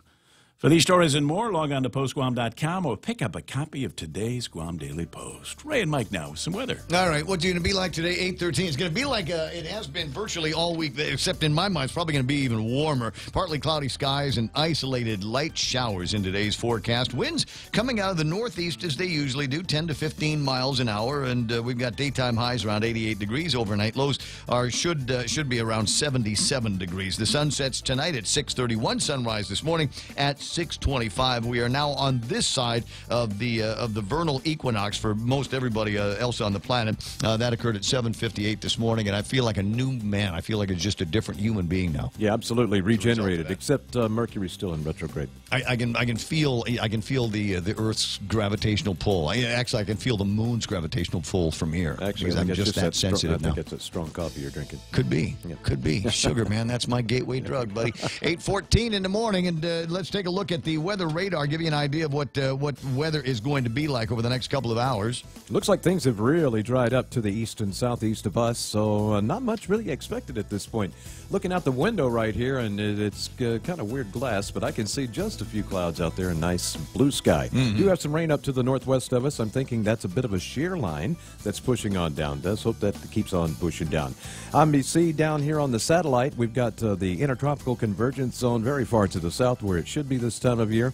For these stories and more, log on to postguam.com or pick up a copy of today's Guam Daily Post. Ray and Mike now with some weather. All right, what's it going to be like today? 8:13. It's going to be like it has been virtually all week, except in my mind, it's probably going to be even warmer. Partly cloudy skies and isolated light showers in today's forecast. Winds coming out of the northeast as they usually do, 10 to 15 miles an hour, and we've got daytime highs around 88 degrees. Overnight lows should be around 77 degrees. The sun sets tonight at 6:31. Sunrise this morning at 6:25. We are now on this side of the vernal equinox for most everybody else on the planet. That occurred at 7:58 this morning, and I feel like a new man. I feel like it's just a different human being now. Yeah, absolutely regenerated. Except Mercury's still in retrograde. I can feel the Earth's gravitational pull. I can feel the moon's gravitational pull from here. Actually, I'm just that sensitive now. I think it's a strong coffee you're drinking. Could be. Yeah. Could be. Sugar, man. That's my gateway drug, buddy. 8:14 in the morning, and let's take a look at the weather radar, give you an idea of what weather is going to be like over the next couple of hours. Looks like things have really dried up to the east and southeast of us, so not much really expected at this point. Looking out the window right here, and it's kind of weird glass, but I can see just a few clouds out there and nice blue sky. Mm-hmm. Do have some rain up to the northwest of us. I'm thinking that's a bit of a shear line that's pushing on down. Let's hope that keeps on pushing down. See down here on the satellite, we've got the intertropical convergence zone very far to the south where it should be this time of year.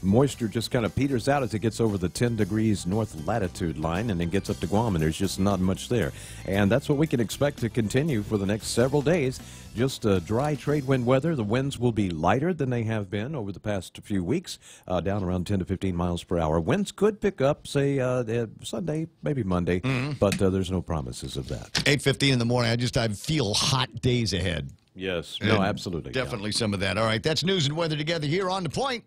Moisture just kind of peters out as it gets over the 10 degrees north latitude line and then gets up to Guam, and there's just not much there. And that's what we can expect to continue for the next several days. Just dry trade wind weather. The winds will be lighter than they have been over the past few weeks, down around 10 to 15 miles per hour. Winds could pick up, say, Sunday, maybe Monday, but there's no promises of that. 8:15 in the morning. I feel hot days ahead. Yes. No, absolutely. Definitely some of that. All right, that's news and weather together here on The Point.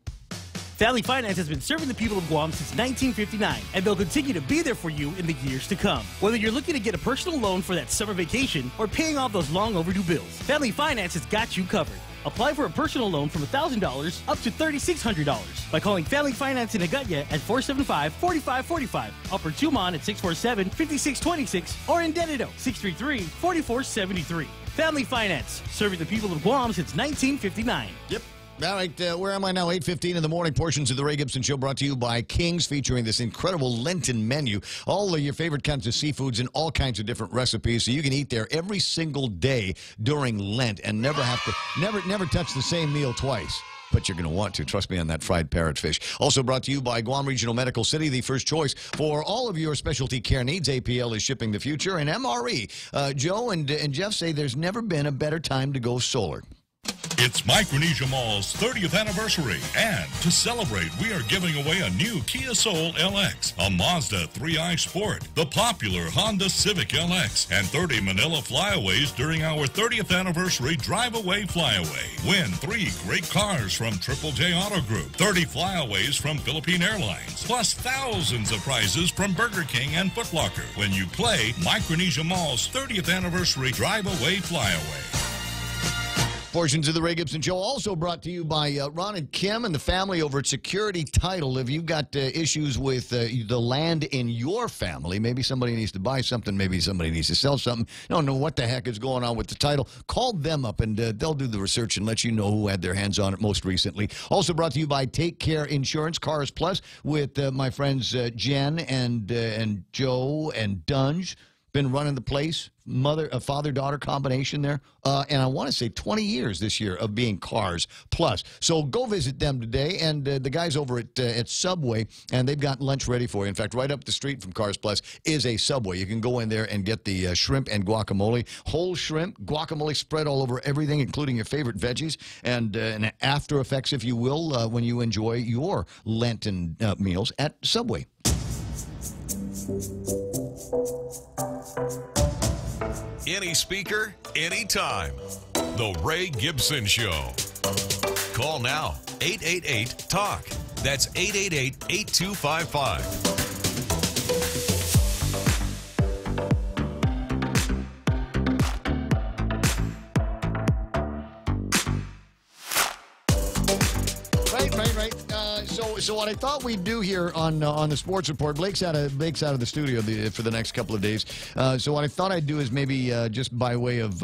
Family Finance has been serving the people of Guam since 1959, and they'll continue to be there for you in the years to come. Whether you're looking to get a personal loan for that summer vacation or paying off those long overdue bills, Family Finance has got you covered. Apply for a personal loan from $1,000 up to $3,600 by calling Family Finance in Agutya at 475-4545, Upper Tumon at 647-5626, or in Dededo 633-4473. Family Finance, serving the people of Guam since 1959. Yep. All right, where am I now? 8:15 in the morning. Portions of the Ray Gibson Show brought to you by King's, featuring this incredible Lenten menu. All of your favorite kinds of seafoods and all kinds of different recipes, so you can eat there every single day during Lent and never touch the same meal twice. But you're going to want to. Trust me on that fried parrotfish. Also brought to you by Guam Regional Medical City, the first choice for all of your specialty care needs. APL is shipping the future. And MRE. Joe and Jeff say there's never been a better time to go solar. It's Micronesia Mall's 30th anniversary, and to celebrate, we are giving away a new Kia Soul LX, a Mazda 3i Sport, the popular Honda Civic LX, and 30 Manila Flyaways during our 30th anniversary Drive-Away Flyaway. Win 3 great cars from Triple J Auto Group, 30 Flyaways from Philippine Airlines, plus thousands of prizes from Burger King and Foot Locker when you play Micronesia Mall's 30th anniversary Drive-Away Flyaway. Portions of the Ray Gibson Show also brought to you by Ron and Kim and the family over at Security Title. If you've got issues with the land in your family, maybe somebody needs to buy something, maybe somebody needs to sell something, you don't know what the heck is going on with the title, call them up and they'll do the research and let you know who had their hands on it most recently. Also brought to you by Take Care Insurance, Cars Plus, with my friends Jen and Joe and Dunge. Been running the place, father-daughter combination there, and I want to say 20 years this year of being Cars Plus. So go visit them today, and the guys over at Subway, and they've got lunch ready for you. In fact, right up the street from Cars Plus is a Subway. You can go in there and get the shrimp and guacamole, whole shrimp, guacamole spread all over everything, including your favorite veggies, and after effects, if you will, when you enjoy your Lenten meals at Subway. Any speaker, anytime. The Ray Gibson Show. Call now, 888-TALK. That's 888-8255. Right. So what I thought we'd do here on the sports report, Blake's out of the studio for the next couple of days. So what I thought I'd do is maybe just by way of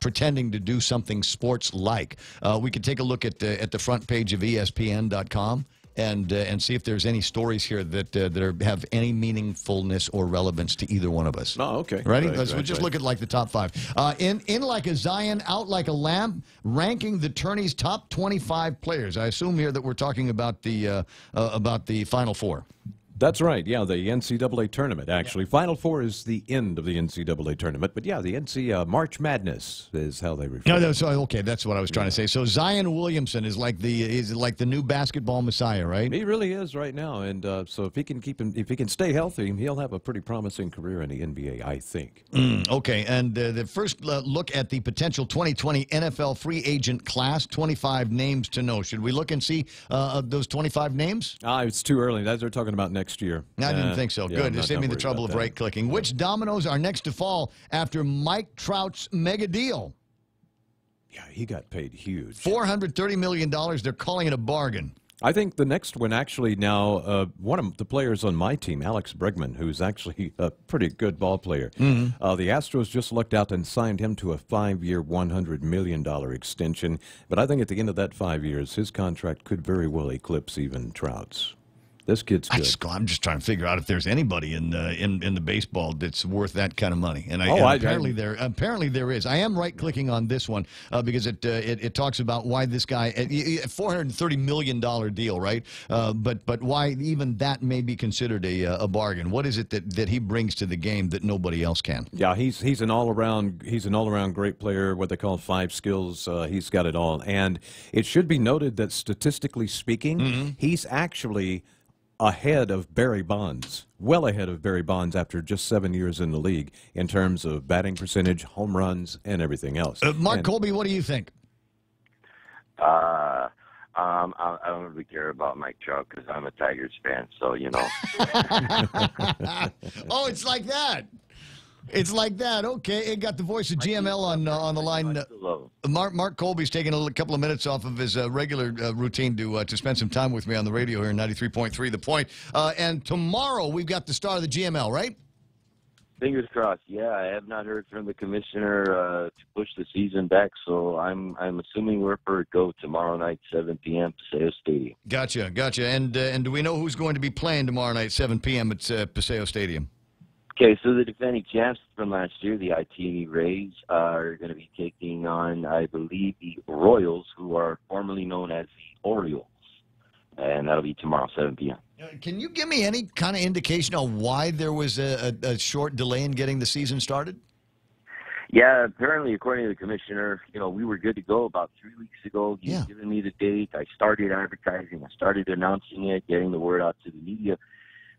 pretending to do something sports-like, we could take a look at the front page of ESPN.com. And see if there's any stories here that have any meaningfulness or relevance to either one of us. Oh, okay. Ready? Right, Let's just look at like the top 5. In like a Zion, out like a lamb, ranking the tourney's top 25 players. I assume here that we're talking about the Final Four. That's right. Yeah, the NCAA tournament, actually. Yeah. Final Four is the end of the NCAA tournament. But, yeah, the March Madness is how they refer to it. Okay, that's what I was trying to say. So Zion Williamson is like the new basketball messiah, right? He really is right now. And so if he can stay healthy, he'll have a pretty promising career in the NBA, I think. Okay, and the first look at the potential 2020 NFL free agent class, 25 names to know. Should we look and see those 25 names? It's too early. They're talking about next year. I didn't think so. Good. It saved me the trouble of right-clicking. Which dominoes are next to fall after Mike Trout's mega deal? Yeah, he got paid huge. $430 million. They're calling it a bargain. I think the next one actually now, one of the players on my team, Alex Bregman, who's actually a pretty good ball player. The Astros just lucked out and signed him to a 5-year, $100 million extension. But I think at the end of that 5 years, his contract could very well eclipse even Trout's. This kid's good. I'm just trying to figure out if there's anybody in the baseball that's worth that kind of money. And apparently there is. I am right-clicking on this one because it talks about why this guy $430 million deal, right? But why even that may be considered a bargain. What is it that he brings to the game that nobody else can? Yeah, he's an all-around great player. What they call 5 skills. He's got it all. And it should be noted that statistically speaking, he's actually ahead of Barry Bonds, well ahead of Barry Bonds after just 7 years in the league in terms of batting percentage, home runs, and everything else. Mark Colby, what do you think? I don't really care about Mike Trout because I'm a Tigers fan, so, you know. Oh, it's like that. It's like that. Okay, it got the voice of GML on the line. Mark Colby's taking a couple of minutes off of his regular routine to spend some time with me on the radio here in 93.3 The Point. And tomorrow we've got the star of the GML, right? Fingers crossed. Yeah, I have not heard from the commissioner to push the season back, so I'm assuming we're for a go tomorrow night, 7 p.m. Paseo Stadium. Gotcha. And do we know who's going to be playing tomorrow night, 7 p.m. at Paseo Stadium? Okay, so the defending champs from last year, the ITV Rays, are going to be taking on, I believe, the Royals, who are formerly known as the Orioles. And that'll be tomorrow, 7 p.m. Can you give me any kind of indication on why there was a short delay in getting the season started? Yeah, apparently, according to the commissioner, we were good to go about 3 weeks ago. He's given me the date. I started advertising. I started announcing it, getting the word out to the media.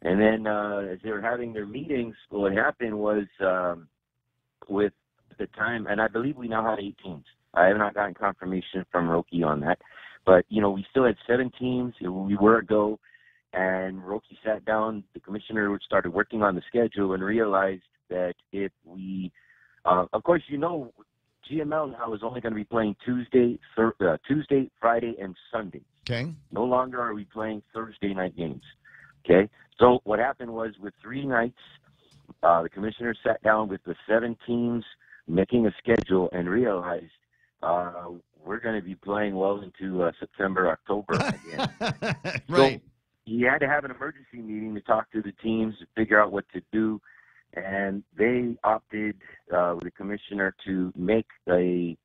And then as they were having their meetings, what happened was with the time, and I believe we now have 8 teams. I have not gotten confirmation from Roki on that. But, we still had 7 teams. We were a go. And Roki sat down. The commissioner started working on the schedule and realized that if we of course, GML now is only going to be playing Tuesday, Friday, and Sunday. Okay. No longer are we playing Thursday night games. Okay. So what happened was with 3 nights, the commissioner sat down with the 7 teams making a schedule and realized we're going to be playing well into September, October again. Right. So he had to have an emergency meeting to talk to the teams to figure out what to do. And they opted with the commissioner to make we're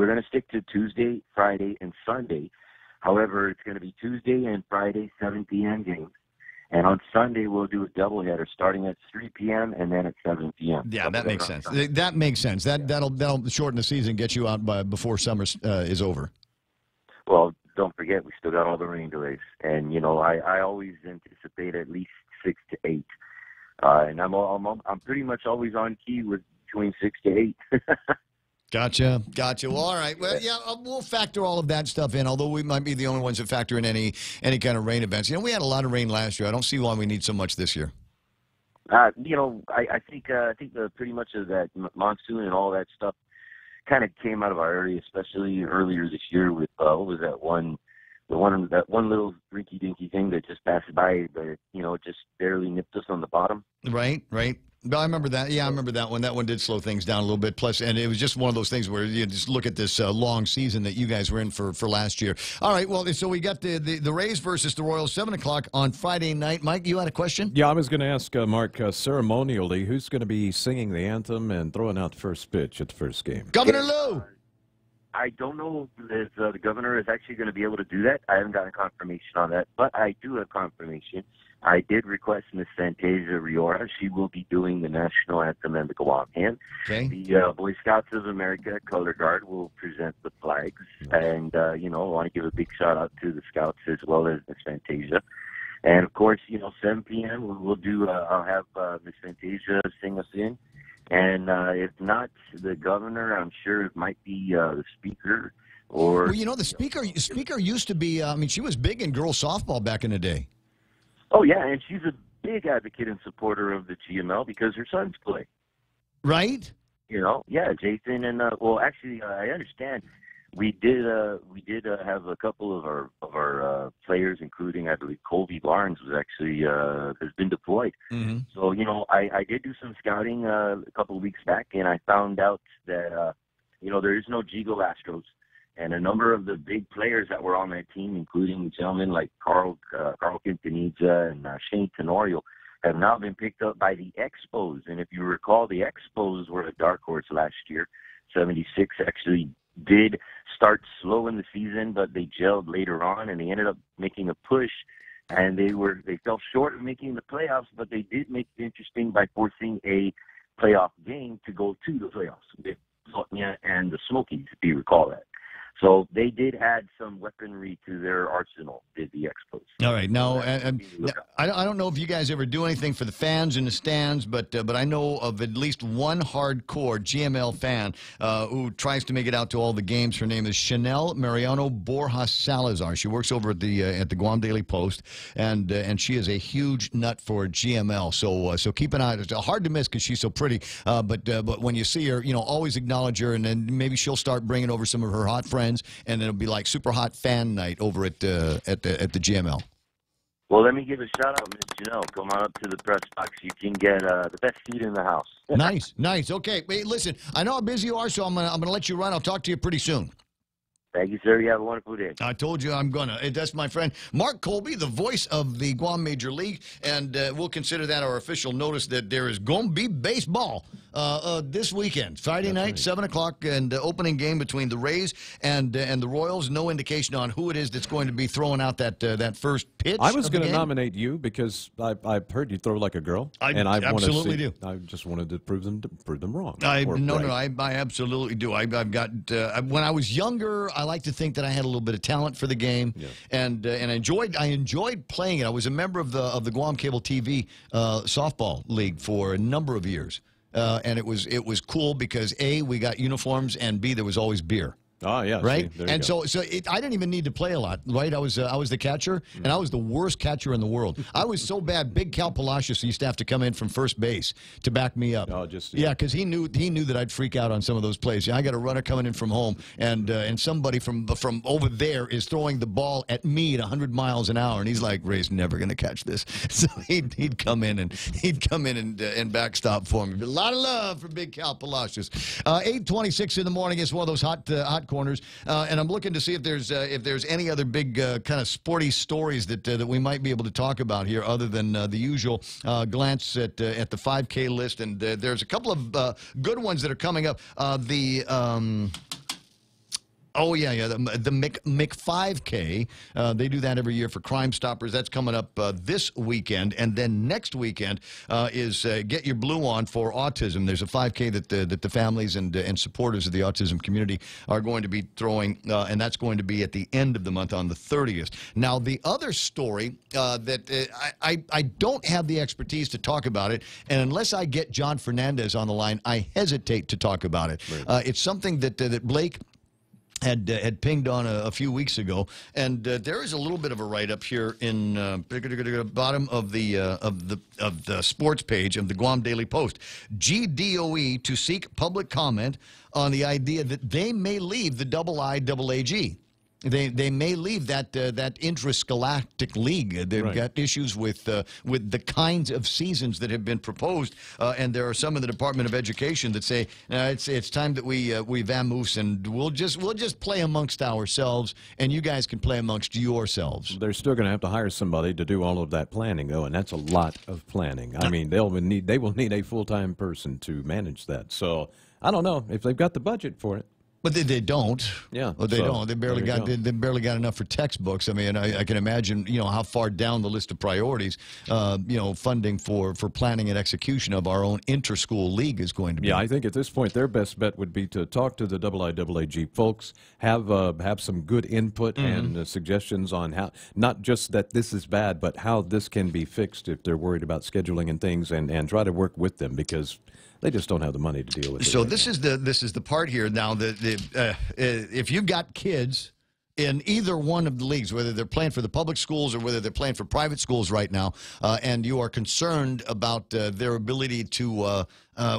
going to stick to Tuesday, Friday, and Sunday. However, it's going to be Tuesday and Friday, 7 p.m. games. And on Sunday, we'll do a doubleheader starting at 3 p.m. and then at 7 p.m. Yeah, that makes sense. That makes sense. That'll shorten the season, get you out before summer is over. Well, don't forget, we still got all the rain delays. And, I always anticipate at least 6 to 8. And I'm pretty much always on key with between 6 to 8. Gotcha. Well, all right. Well, yeah, we'll factor all of that stuff in, although we might be the only ones that factor in any kind of rain events. We had a lot of rain last year. I don't see why we need so much this year. I think pretty much of that monsoon and all that stuff kind of came out of our area, especially earlier this year with what was that one little rinky-dinky thing that just passed by, but it just barely nipped us on the bottom. Right. I remember that. Yeah, I remember that one. That one did slow things down a little bit. Plus, and it was just one of those things where you just look at this long season that you guys were in for last year. All right. Well, so we got the Rays versus the Royals, 7 o'clock on Friday night. Mike, you had a question? Yeah, I was going to ask Mark ceremonially who's going to be singing the anthem and throwing out the first pitch at the first game. Governor Lou. I don't know if the governor is actually going to be able to do that. I haven't gotten confirmation on that, but I do have confirmation. I did request Miss Fantasia Riora. She will be doing the national anthem and the Guam hymn. Okay. The Boy Scouts of America Color Guard will present the flags, and I want to give a big shout out to the Scouts as well as Miss Fantasia. And of course, 7 p.m. we'll do. I'll have Miss Fantasia sing us in. And if not the governor, I'm sure it might be the speaker. Or the speaker used to be. She was big in girls softball back in the day. Oh yeah, and she's a big advocate and supporter of the GML because her sons play. Right. Yeah, Jason and actually, I understand. We did have a couple of our players, including I believe Colby Barnes was actually has been deployed. Mm-hmm. So I did do some scouting a couple of weeks back, and I found out that there is no Gigo Astros, and a number of the big players that were on that team, including gentlemen like Carl Quintanilla and Shane Tenorio, have now been picked up by the Expos. And if you recall, the Expos were a dark horse last year. 76 actually did start slow in the season, but they gelled later on, and they ended up making a push. And they fell short of making the playoffs, but they did make it interesting by forcing a playoff game to go to the playoffs with Zotnia and the Smokies, if you recall that. So they did add some weaponry to their arsenal, did the Expos. All right. Now, I don't know if you guys ever do anything for the fans in the stands, but I know of at least one hardcore GML fan who tries to make it out to all the games. Her name is Chanel Mariano Borjas Salazar. She works over at the Guam Daily Post, and she is a huge nut for GML. So keep an eye. It's hard to miss because she's so pretty. But when you see her, always acknowledge her, and then maybe she'll start bringing over some of her hot friends. And it'll be like super hot fan night over at the GML. Well, let me give a shout out, Miss Janelle. Come on up to the press box. You can get the best seat in the house. Nice. Okay, wait, listen. I know how busy you are, so I'm gonna let you run. I'll talk to you pretty soon. Thank you, sir. You have a wonderful day. I told you I'm gonna. That's my friend Mark Colby, the voice of the Guam Major League, and we'll consider that our official notice that there is gonna be baseball this weekend, Friday night, 7 o'clock, and opening game between the Rays and the Royals. No indication on who it is that's going to be throwing out that first pitch. I was going to nominate you because I've heard you throw like a girl, and I absolutely do. I just wanted to prove them wrong. I absolutely do. I've got when I was younger, I like to think that I had a little bit of talent for the game, and I enjoyed playing it. I was a member of the Guam Cable TV softball league for a number of years, and it was cool because A, we got uniforms, and B, there was always beer. Oh yeah, right. See, and so I didn't even need to play a lot, right? I was the catcher, and I was the worst catcher in the world. I was so bad. Big Cal Palacios used to have to come in from first base to back me up. Oh, yeah, because he knew that I'd freak out on some of those plays. Yeah, I got a runner coming in from home, and somebody from over there is throwing the ball at me at 100 miles an hour, and he's like, "Ray's never going to catch this." So he'd come in and backstop for me. A lot of love for Big Cal Palacios. 8:26 in the morning is one of those hot corners, and I'm looking to see if there's any other big kind of sporty stories that we might be able to talk about here, other than the usual glance at the 5K list. And there's a couple of good ones that are coming up. The Mick 5K. They do that every year for Crime Stoppers. That's coming up this weekend. And then next weekend is Get Your Blue On for autism. There's a 5K that the families and supporters of the autism community are going to be throwing, and that's going to be at the end of the month on the 30th. Now, the other story that I don't have the expertise to talk about it, and unless I get John Fernandez on the line, I hesitate to talk about it. Right. It's something that Blake had pinged on a few weeks ago, and there is a little bit of a write-up here in bottom of the sports page of the Guam Daily Post. GDOE to seek public comment on the idea that they may leave the IIAAG. They may leave that interscholastic league. They've got issues with the kinds of seasons that have been proposed, and there are some in the Department of Education that say it's time that we vamoose, and we'll just play amongst ourselves, and you guys can play amongst yourselves. They're still going to have to hire somebody to do all of that planning, though, and that's a lot of planning. I mean, they will need a full-time person to manage that. So I don't know if they've got the budget for it. But they don't. Yeah. Well, they don't. They barely got enough for textbooks. I mean, I can imagine, how far down the list of priorities, funding for planning and execution of our own inter-school league is going to be. Yeah, I think at this point their best bet would be to talk to the IIAAG folks, have some good input and suggestions on how, not just that this is bad, but how this can be fixed if they're worried about scheduling and things, and try to work with them, because they just don't have the money to deal with it. So this is the part here now that if you've got kids in either one of the leagues, whether they're playing for the public schools or whether they're playing for private schools right now, and you are concerned about their ability to,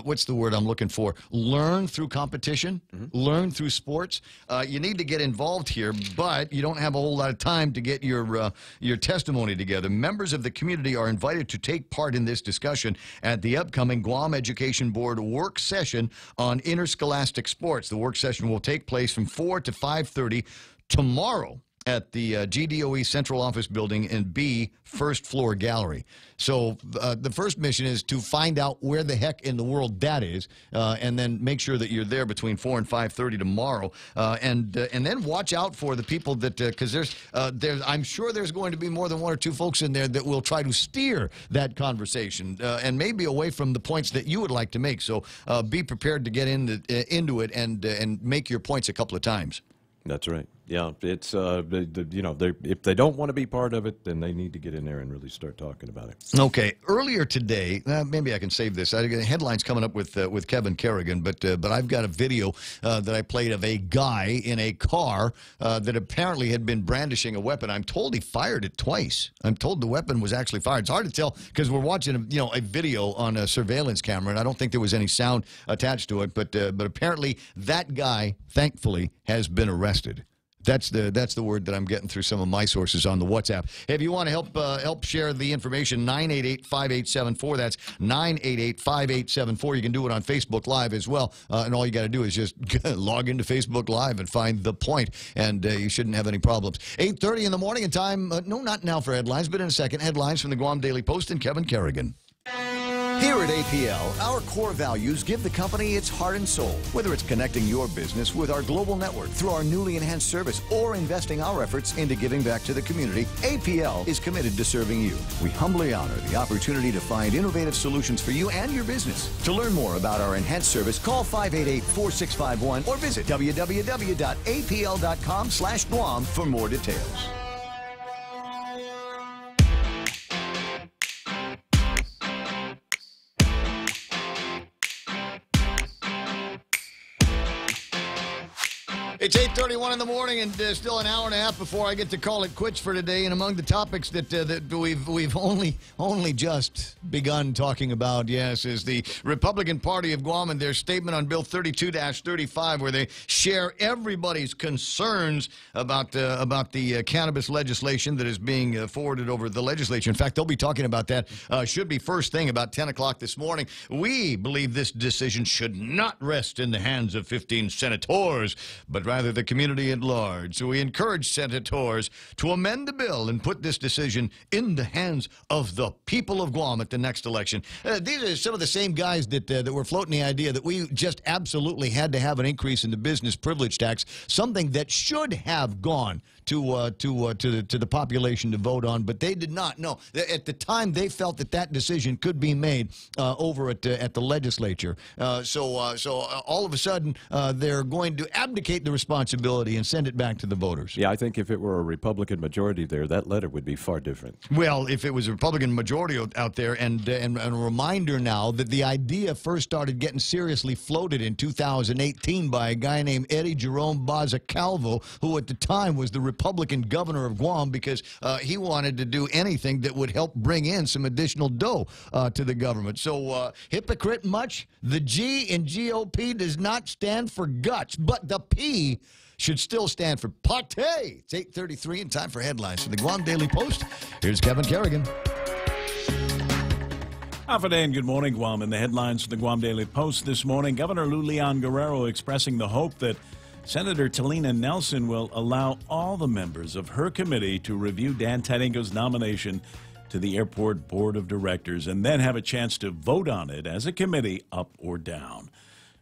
what's the word I'm looking for, learn through competition, learn through sports, you need to get involved here, but you don't have a whole lot of time to get your testimony together. Members of the community are invited to take part in this discussion at the upcoming Guam Education Board work session on interscholastic sports. The work session will take place from 4 to 5:30 tomorrow at the GDOE Central Office Building in B, first floor gallery. So the first mission is to find out where the heck in the world that is, and then make sure that you're there between 4 and 5:30 tomorrow, and then watch out for the people that, because I'm sure there's going to be more than one or two folks in there that will try to steer that conversation, and maybe away from the points that you would like to make. So be prepared to get into it and make your points a couple of times. That's right. Yeah, it's if they don't want to be part of it, then they need to get in there and really start talking about it. Okay. Earlier today, maybe I can save this. I got headlines coming up with Kevin Kerrigan, but I've got a video that I played of a guy in a car that apparently had been brandishing a weapon. I'm told he fired it twice. I'm told the weapon was actually fired. It's hard to tell because we're watching a video on a surveillance camera, and I don't think there was any sound attached to it. But apparently that guy, thankfully, has been arrested. That's the word that I'm getting through some of my sources on the WhatsApp. Hey, if you want to help share the information, 988-5874. That's 988-5874. You can do it on Facebook Live as well. And all you got to do is just log into Facebook Live and find The Point, and you shouldn't have any problems. 8:30 in the morning, and time, no, not now for headlines, but in a second. Headlines from the Guam Daily Post and Kevin Kerrigan. Here at APL, our core values give the company its heart and soul. Whether it's connecting your business with our global network through our newly enhanced service or investing our efforts into giving back to the community, APL is committed to serving you. We humbly honor the opportunity to find innovative solutions for you and your business. To learn more about our enhanced service, call 588-4651 or visit www.apl.com/Guam for more details. It's 8:31 in the morning, and still an hour and a half before I get to call it quits for today. And among the topics that we've only just begun talking about, yes, is the Republican Party of Guam and their statement on Bill 32-35, where they share everybody's concerns about the cannabis legislation that is being forwarded over the legislature. In fact, they'll be talking about that. Should be first thing about 10 o'clock this morning. We believe this decision should not rest in the hands of 15 senators, but rather the community at large. So we encourage senators to amend the bill and put this decision in the hands of the people of Guam at the next election. These are some of the same guys that were floating the idea that we just absolutely had to have an increase in the business privilege tax, something that should have gone to the population to vote on, but they did not. No, at the time they felt that decision could be made over at the legislature. So all of a sudden they're going to abdicate the responsibility and send it back to the voters. Yeah, I think if it were a Republican majority there, that letter would be far different. Well, if it was a Republican majority out there, and a reminder now that the idea first started getting seriously floated in 2018 by a guy named Eddie Jerome Baza Calvo, who at the time was the Republican governor of Guam, because he wanted to do anything that would help bring in some additional dough to the government. So hypocrite much? The G in GOP does not stand for guts, but the P should still stand for pate. It's 8:33 and time for headlines from the Guam Daily Post. Here's Kevin Kerrigan. Half a day and good morning, Guam. In the headlines from the Guam Daily Post this morning, Governor Lou Leon Guerrero expressing the hope that Senator Talina Nelson will allow all the members of her committee to review Dan Tadenko's nomination to the airport board of directors and then have a chance to vote on it as a committee, up or down.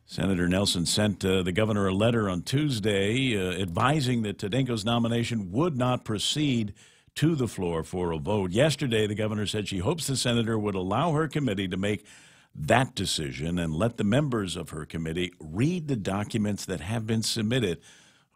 Senator Nelson sent the governor a letter on Tuesday advising that Tadenko's nomination would not proceed to the floor for a vote. Yesterday, the governor said she hopes the senator would allow her committee to make that decision and let the members of her committee read the documents that have been submitted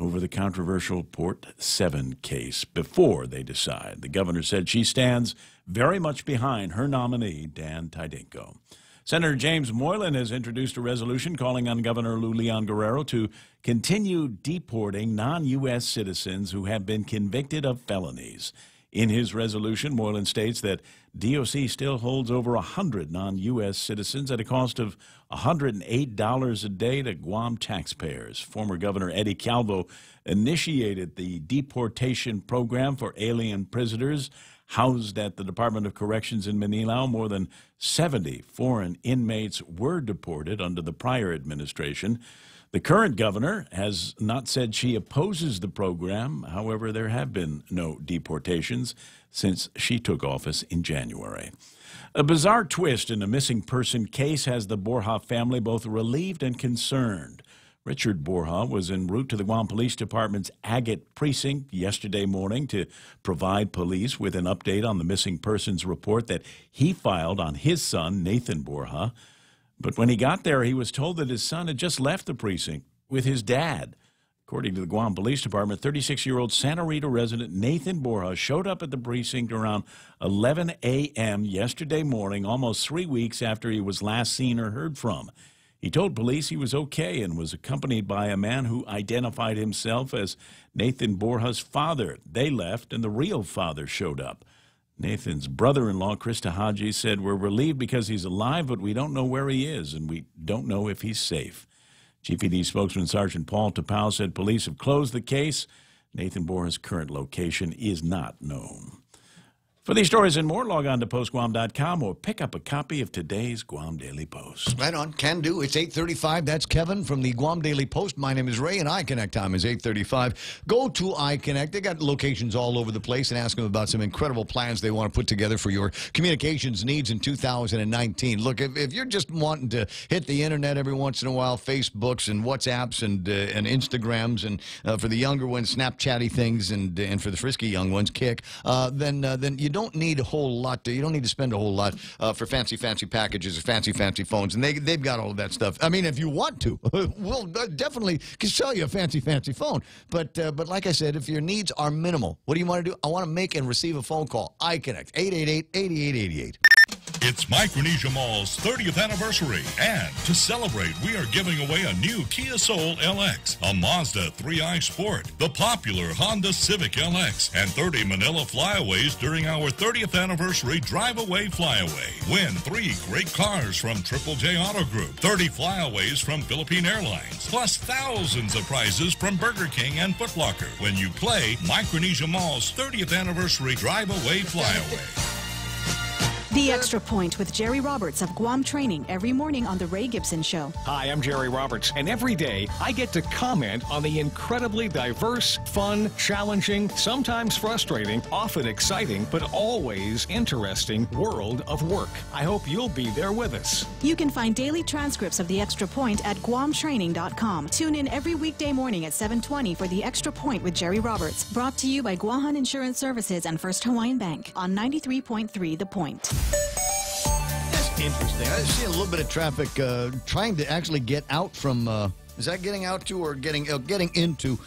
over the controversial Port 7 case before they decide. The governor said she stands very much behind her nominee, Dan Tadenko. Senator James Moylan has introduced a resolution calling on Governor Lou Leon Guerrero to continue deporting non-U.S. citizens who have been convicted of felonies. In his resolution, Moylan states that DOC still holds over 100 non-U.S. citizens at a cost of $108 a day to Guam taxpayers. Former Governor Eddie Calvo initiated the deportation program for alien prisoners housed at the Department of Corrections in Manila. More than 70 foreign inmates were deported under the prior administration. The current governor has not said she opposes the program. However, there have been no deportations since she took office in January. A bizarre twist in a missing person case has the Borja family both relieved and concerned. Richard Borja was en route to the Guam Police Department's Agate precinct yesterday morning to provide police with an update on the missing persons report that he filed on his son, Nathan Borja. But when he got there, he was told that his son had just left the precinct with his dad. According to the Guam Police Department, 36-year-old Santa Rita resident Nathan Borja showed up at the precinct around 11 a.m. yesterday morning, almost 3 weeks after he was last seen or heard from. He told police he was okay and was accompanied by a man who identified himself as Nathan Borja's father. They left, and the real father showed up. Nathan's brother-in-law, Krista Haji, said, "We're relieved because he's alive, but we don't know where he is, and we don't know if he's safe." Chief ED spokesman Sergeant Paul Tapau said police have closed the case. Nathan Borja's current location is not known. For these stories and more, log on to postguam.com or pick up a copy of today's Guam Daily Post. Right on, can do. It's 8:35. That's Kevin from the Guam Daily Post. My name is Ray, and iConnect time is 8:35. Go to iConnect. They got locations all over the place, and ask them about some incredible plans they want to put together for your communications needs in 2019. Look, if you're just wanting to hit the internet every once in a while, Facebooks and WhatsApps and Instagrams, and for the younger ones, Snapchatty things, and for the frisky young ones, Kick, then you don't need a whole lot. You don't need to spend a whole lot for fancy packages or fancy phones, and they've got all of that stuff. I mean, if you want to, we'll definitely can sell you a fancy phone. But like I said, if your needs are minimal, what do you want to do? I want to make and receive a phone call. iConnect 888-8888. It's Micronesia Mall's 30th anniversary, and to celebrate, we are giving away a new Kia Soul LX, a Mazda 3i Sport, the popular Honda Civic LX, and 30 Manila Flyaways during our 30th anniversary Drive-Away Flyaway. Win 3 great cars from Triple J Auto Group, 30 Flyaways from Philippine Airlines, plus thousands of prizes from Burger King and Foot Locker when you play Micronesia Mall's 30th anniversary Drive-Away Flyaway. The Extra Point with Jerry Roberts of Guam Training every morning on The Ray Gibson Show. Hi, I'm Jerry Roberts, and every day I get to comment on the incredibly diverse, fun, challenging, sometimes frustrating, often exciting, but always interesting world of work. I hope you'll be there with us. You can find daily transcripts of The Extra Point at guamtraining.com. Tune in every weekday morning at 7:20 for The Extra Point with Jerry Roberts. Brought to you by Guahan Insurance Services and First Hawaiian Bank on 93.3 The Point. That's interesting. I see a little bit of traffic trying to actually get out from. Is that getting out to or getting into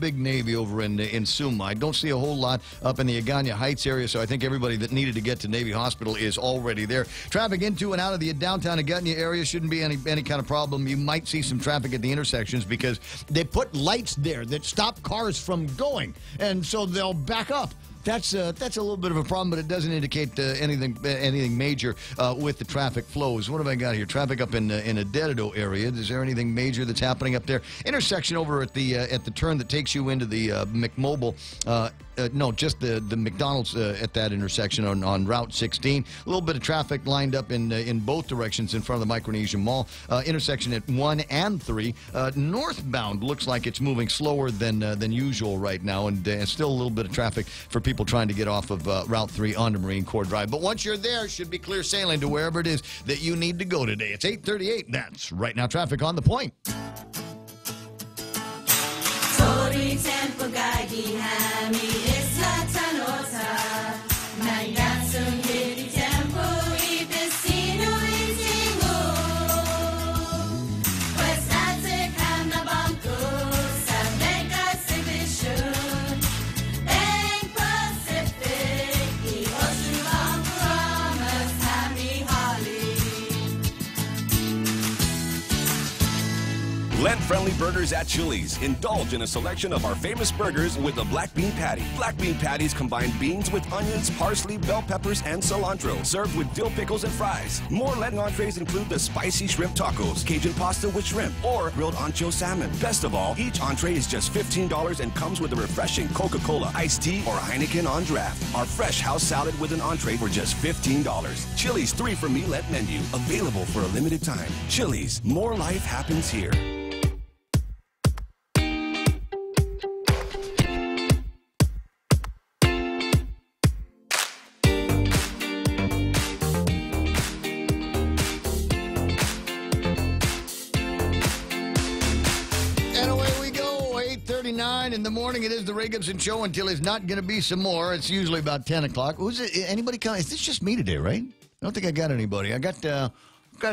Big Navy over in Suma? I don't see a whole lot up in the Agana Heights area, so I think everybody that needed to get to Navy Hospital is already there. Traffic into and out of the downtown Agana area shouldn't be any kind of problem. You might see some traffic at the intersections because they put lights there that stop cars from going, and so they'll back up. That's a little bit of a problem, but it doesn't indicate anything major with the traffic flows. What have I got here? Traffic up in Adedido area. Is there anything major that's happening up there? Intersection over at the turn that takes you into the McMobile. No, just the McDonald's at that intersection on Route 16. A little bit of traffic lined up in both directions in front of the Micronesia Mall. Intersection at 1 and 3. Northbound looks like it's moving slower than usual right now, and still a little bit of traffic for people trying to get off of Route 3 onto Marine Corps Drive. But once you're there, it should be clear sailing to wherever it is that you need to go today. It's 8:38. That's Right Now Traffic on the Point. Friendly burgers at Chili's. Indulge in a selection of our famous burgers with the black bean patty. Black bean patties combine beans with onions, parsley, bell peppers, and cilantro. Served with dill pickles and fries. More Latin entrees include the spicy shrimp tacos, Cajun pasta with shrimp, or grilled ancho salmon. Best of all, each entree is just $15 and comes with a refreshing Coca-Cola, iced tea, or Heineken on draft. Our fresh house salad with an entree for just $15. Chili's 3 for Me Let menu. Available for a limited time. Chili's. More life happens here. In the morning, it is the Ray Gibson Show until it's not going to be some more. It's usually about 10 o'clock. Who's it? Anybody coming? Is this just me today, right? I don't think I got anybody. I got a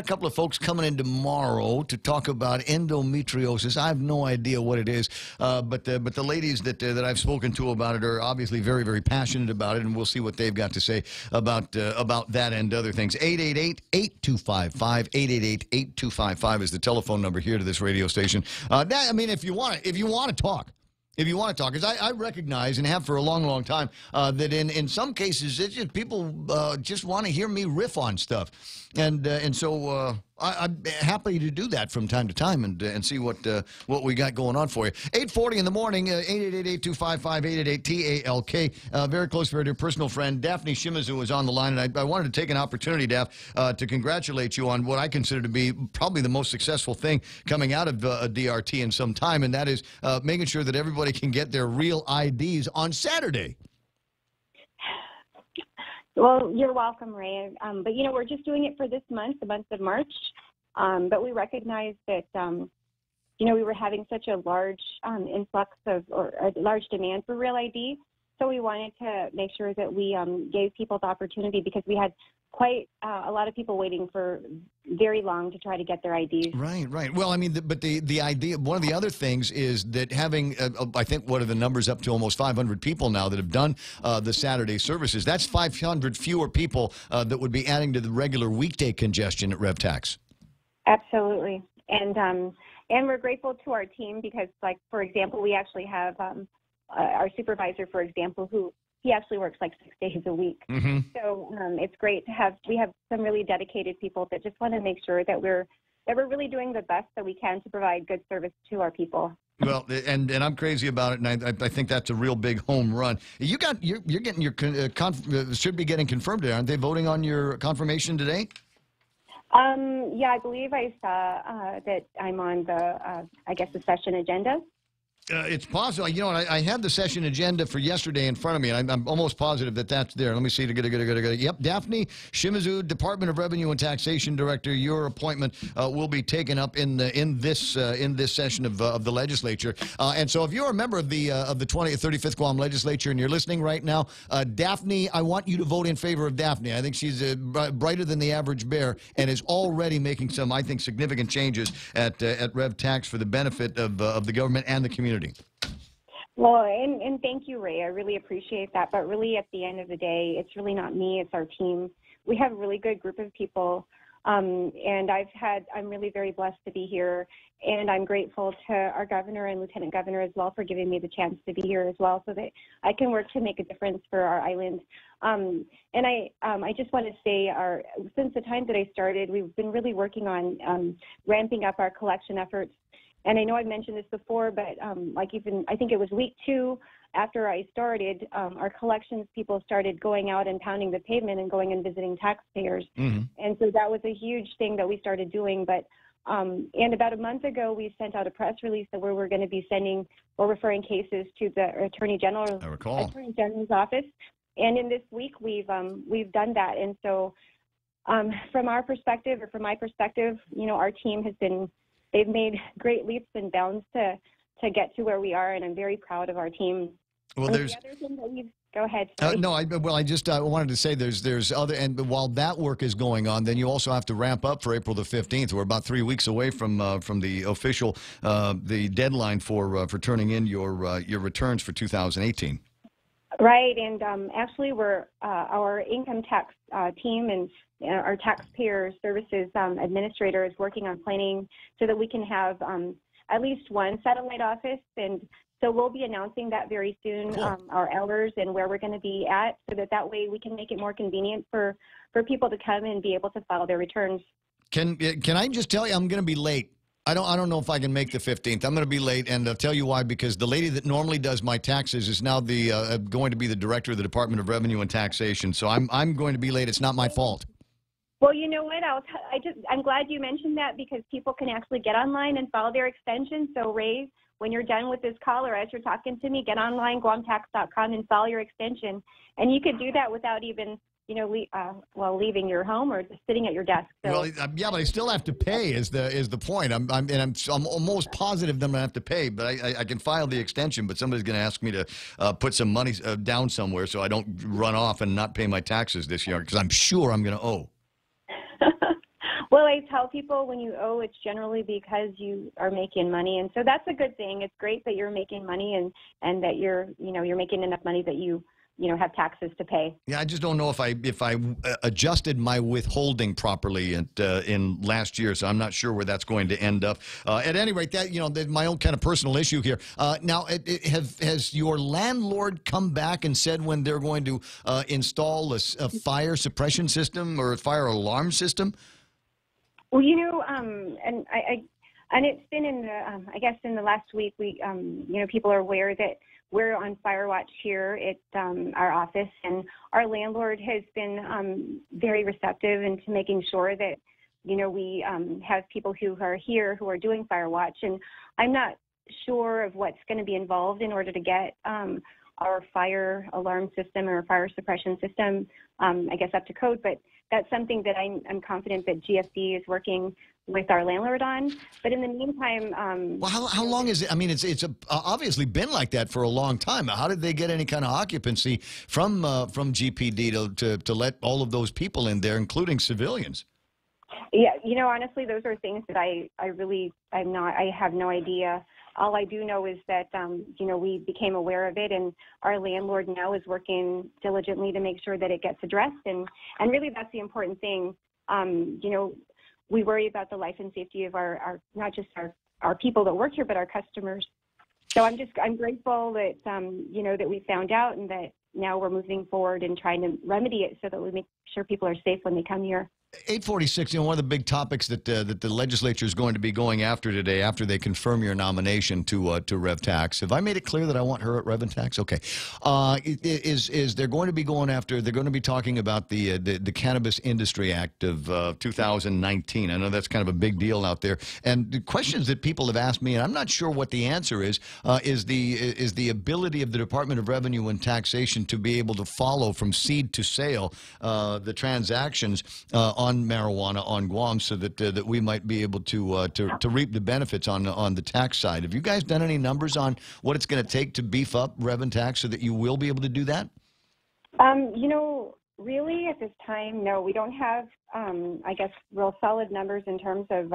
couple of folks coming in tomorrow to talk about endometriosis. I have no idea what it is, but the ladies that I've spoken to about it are obviously very, very passionate about it, and we'll see what they've got to say about that and other things. 888-8255. 888-8255 is the telephone number here to this radio station. I mean, if you want to talk. If you want to talk, because I recognize and have for a long, long time that in some cases it's just people just want to hear me riff on stuff, and so I'm happy to do that from time to time and see what we got going on for you. 8:40 in the morning, 888-825-5888-TALK. Very close, very dear personal friend Daphne Shimizu was on the line, and I wanted to take an opportunity, Daph, to congratulate you on what I consider to be probably the most successful thing coming out of a DRT in some time, and that is making sure that everybody can get their real IDs on Saturday. Well, you're welcome, Ray. But, you know, we're just doing it for this month, the month of March. But we recognize that, you know, we were having such a large influx of, or a large demand for Real ID. So we wanted to make sure that we gave people the opportunity, because we had quite a lot of people waiting for very long to try to get their IDs. Right, right. Well, I mean, but the idea, one of the other things is that having, I think, what are the numbers, up to almost 500 people now that have done the Saturday services. That's 500 fewer people that would be adding to the regular weekday congestion at RevTax. Absolutely. And we're grateful to our team because, like, for example, we actually have our supervisor, for example, who he actually works like 6 days a week. Mm-hmm. So it's great to have, we have some really dedicated people that just want to make sure that we're really doing the best that we can to provide good service to our people. Well, and I'm crazy about it, and I think that's a real big home run. You're getting your should be getting confirmed today. Aren't they voting on your confirmation today? Yeah, I believe I saw that I'm on the, I guess, the session agenda. It's possible. You know, I had the session agenda for yesterday in front of me, and I'm almost positive that that's there. Let me see. Yep, Daphne Shimizu, Department of Revenue and Taxation Director. Your appointment will be taken up in this session of the legislature. And so, if you're a member of the 35th Guam Legislature and you're listening right now, Daphne, I want you to vote in favor of Daphne. I think she's brighter than the average bear and is already making some, I think, significant changes at RevTax for the benefit of the government and the community. Well, and thank you, Ray. I really appreciate that. But really, at the end of the day, it's really not me. It's our team. We have a really good group of people. And I'm really very blessed to be here. And I'm grateful to our governor and lieutenant governor as well for giving me the chance to be here as well, so that I can work to make a difference for our island. And I just want to say, since the time that I started, we've been really working on ramping up our collection efforts. And I know I've mentioned this before, but I think it was week 2 after I started, our collections people started going out and pounding the pavement and going and visiting taxpayers. Mm-hmm. And so that was a huge thing that we started doing. But and about a month ago, we sent out a press release that we're going to be sending or referring cases to the Attorney General's office. And in this week, we've done that. And so from our perspective, or from my perspective, you know, our team they've made great leaps and bounds to get to where we are, and I'm very proud of our team. Well, there's the other thing that go ahead. No, I just wanted to say there's other, and while that work is going on, then you also have to ramp up for April the 15th. We're about 3 weeks away from the official the deadline for turning in your returns for 2018. Right, and actually, we're our income tax team and our taxpayer services administrator is working on planning so that we can have at least one satellite office, and so we'll be announcing that very soon. Cool. Our hours and where we're going to be at, so that way we can make it more convenient for people to come and be able to file their returns. Can I just tell you, I'm going to be late. I don't know if I can make the 15th. I'm going to be late, and I'll tell you why. Because the lady that normally does my taxes is now going to be the director of the Department of Revenue and Taxation. So I'm going to be late. It's not my fault. Well, you know what? I'm glad you mentioned that, because people can actually get online and file their extension. So Ray, when you're done with this call, or as you're talking to me, get online, guamtax.com, and file your extension. And you could do that without even, you know, leaving your home or just sitting at your desk. So. Well, yeah, but I still have to pay. Is the point? I'm almost positive that I'm gonna have to pay, but I can file the extension. But somebody's gonna ask me to put some money down somewhere so I don't run off and not pay my taxes this year, because I'm sure I'm gonna owe. Well, I tell people when you owe, it's generally because you are making money, and so that's a good thing. It's great that you're making money and that you're making enough money that you have taxes to pay. Yeah, I just don't know if I adjusted my withholding properly in last year, so I'm not sure where that's going to end up. At any rate, that my own kind of personal issue here. Now, has your landlord come back and said when they're going to install a fire suppression system or a fire alarm system? Well, and it's been in the, I guess in the last week, people are aware that we're on fire watch here at our office, and our landlord has been very receptive into making sure that, we have people who are here who are doing fire watch. And I'm not sure of what's going to be involved in order to get our fire alarm system or fire suppression system, I guess, up to code. But that's something that I'm confident that GFD is working with our landlord on. But in the meantime, well, how long is it? I mean, it's obviously been like that for a long time. How did they get any kind of occupancy from GPD to let all of those people in there, including civilians? Yeah, honestly, those are things that I have no idea. All I do know is that, we became aware of it, and our landlord now is working diligently to make sure that it gets addressed. And really, that's the important thing. We worry about the life and safety of our not just our people that work here, but our customers. So I'm grateful that, that we found out, and that now we're moving forward and trying to remedy it so that we make sure people are safe when they come here. 846, one of the big topics that the legislature is going to be going after today, after they confirm your nomination to Rev Tax. Have I made it clear that I want her at Rev and Tax? Okay. Is they're going to be going after? They're going to be talking about the Cannabis Industry Act of 2019. I know that's kind of a big deal out there. And the questions that people have asked me, and I'm not sure what the answer is the ability of the Department of Revenue and Taxation to be able to follow from seed to sale the transactions on marijuana on Guam, so that we might be able to reap the benefits on the tax side. Have you guys done any numbers on what it's going to take to beef up Rev and Tax so that you will be able to do that? Really at this time, no, we don't have, I guess, real solid numbers in terms of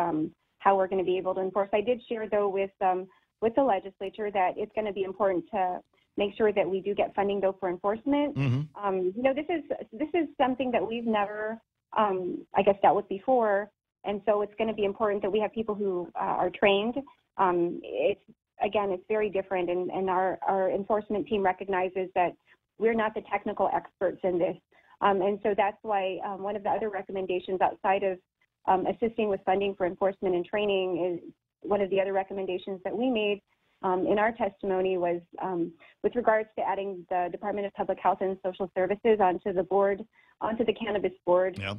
how we're going to be able to enforce. I did share, though, with the legislature that it's going to be important to make sure that we do get funding, though, for enforcement. Mm-hmm. This is something that we've never, I guess, dealt with before, and so it's going to be important that we have people who are trained. It's very different, and our enforcement team recognizes that we're not the technical experts in this, and so that's why one of the other recommendations outside of assisting with funding for enforcement and training is one of the other recommendations that we made in our testimony was with regards to adding the Department of Public Health and Social Services onto the cannabis board. Yep.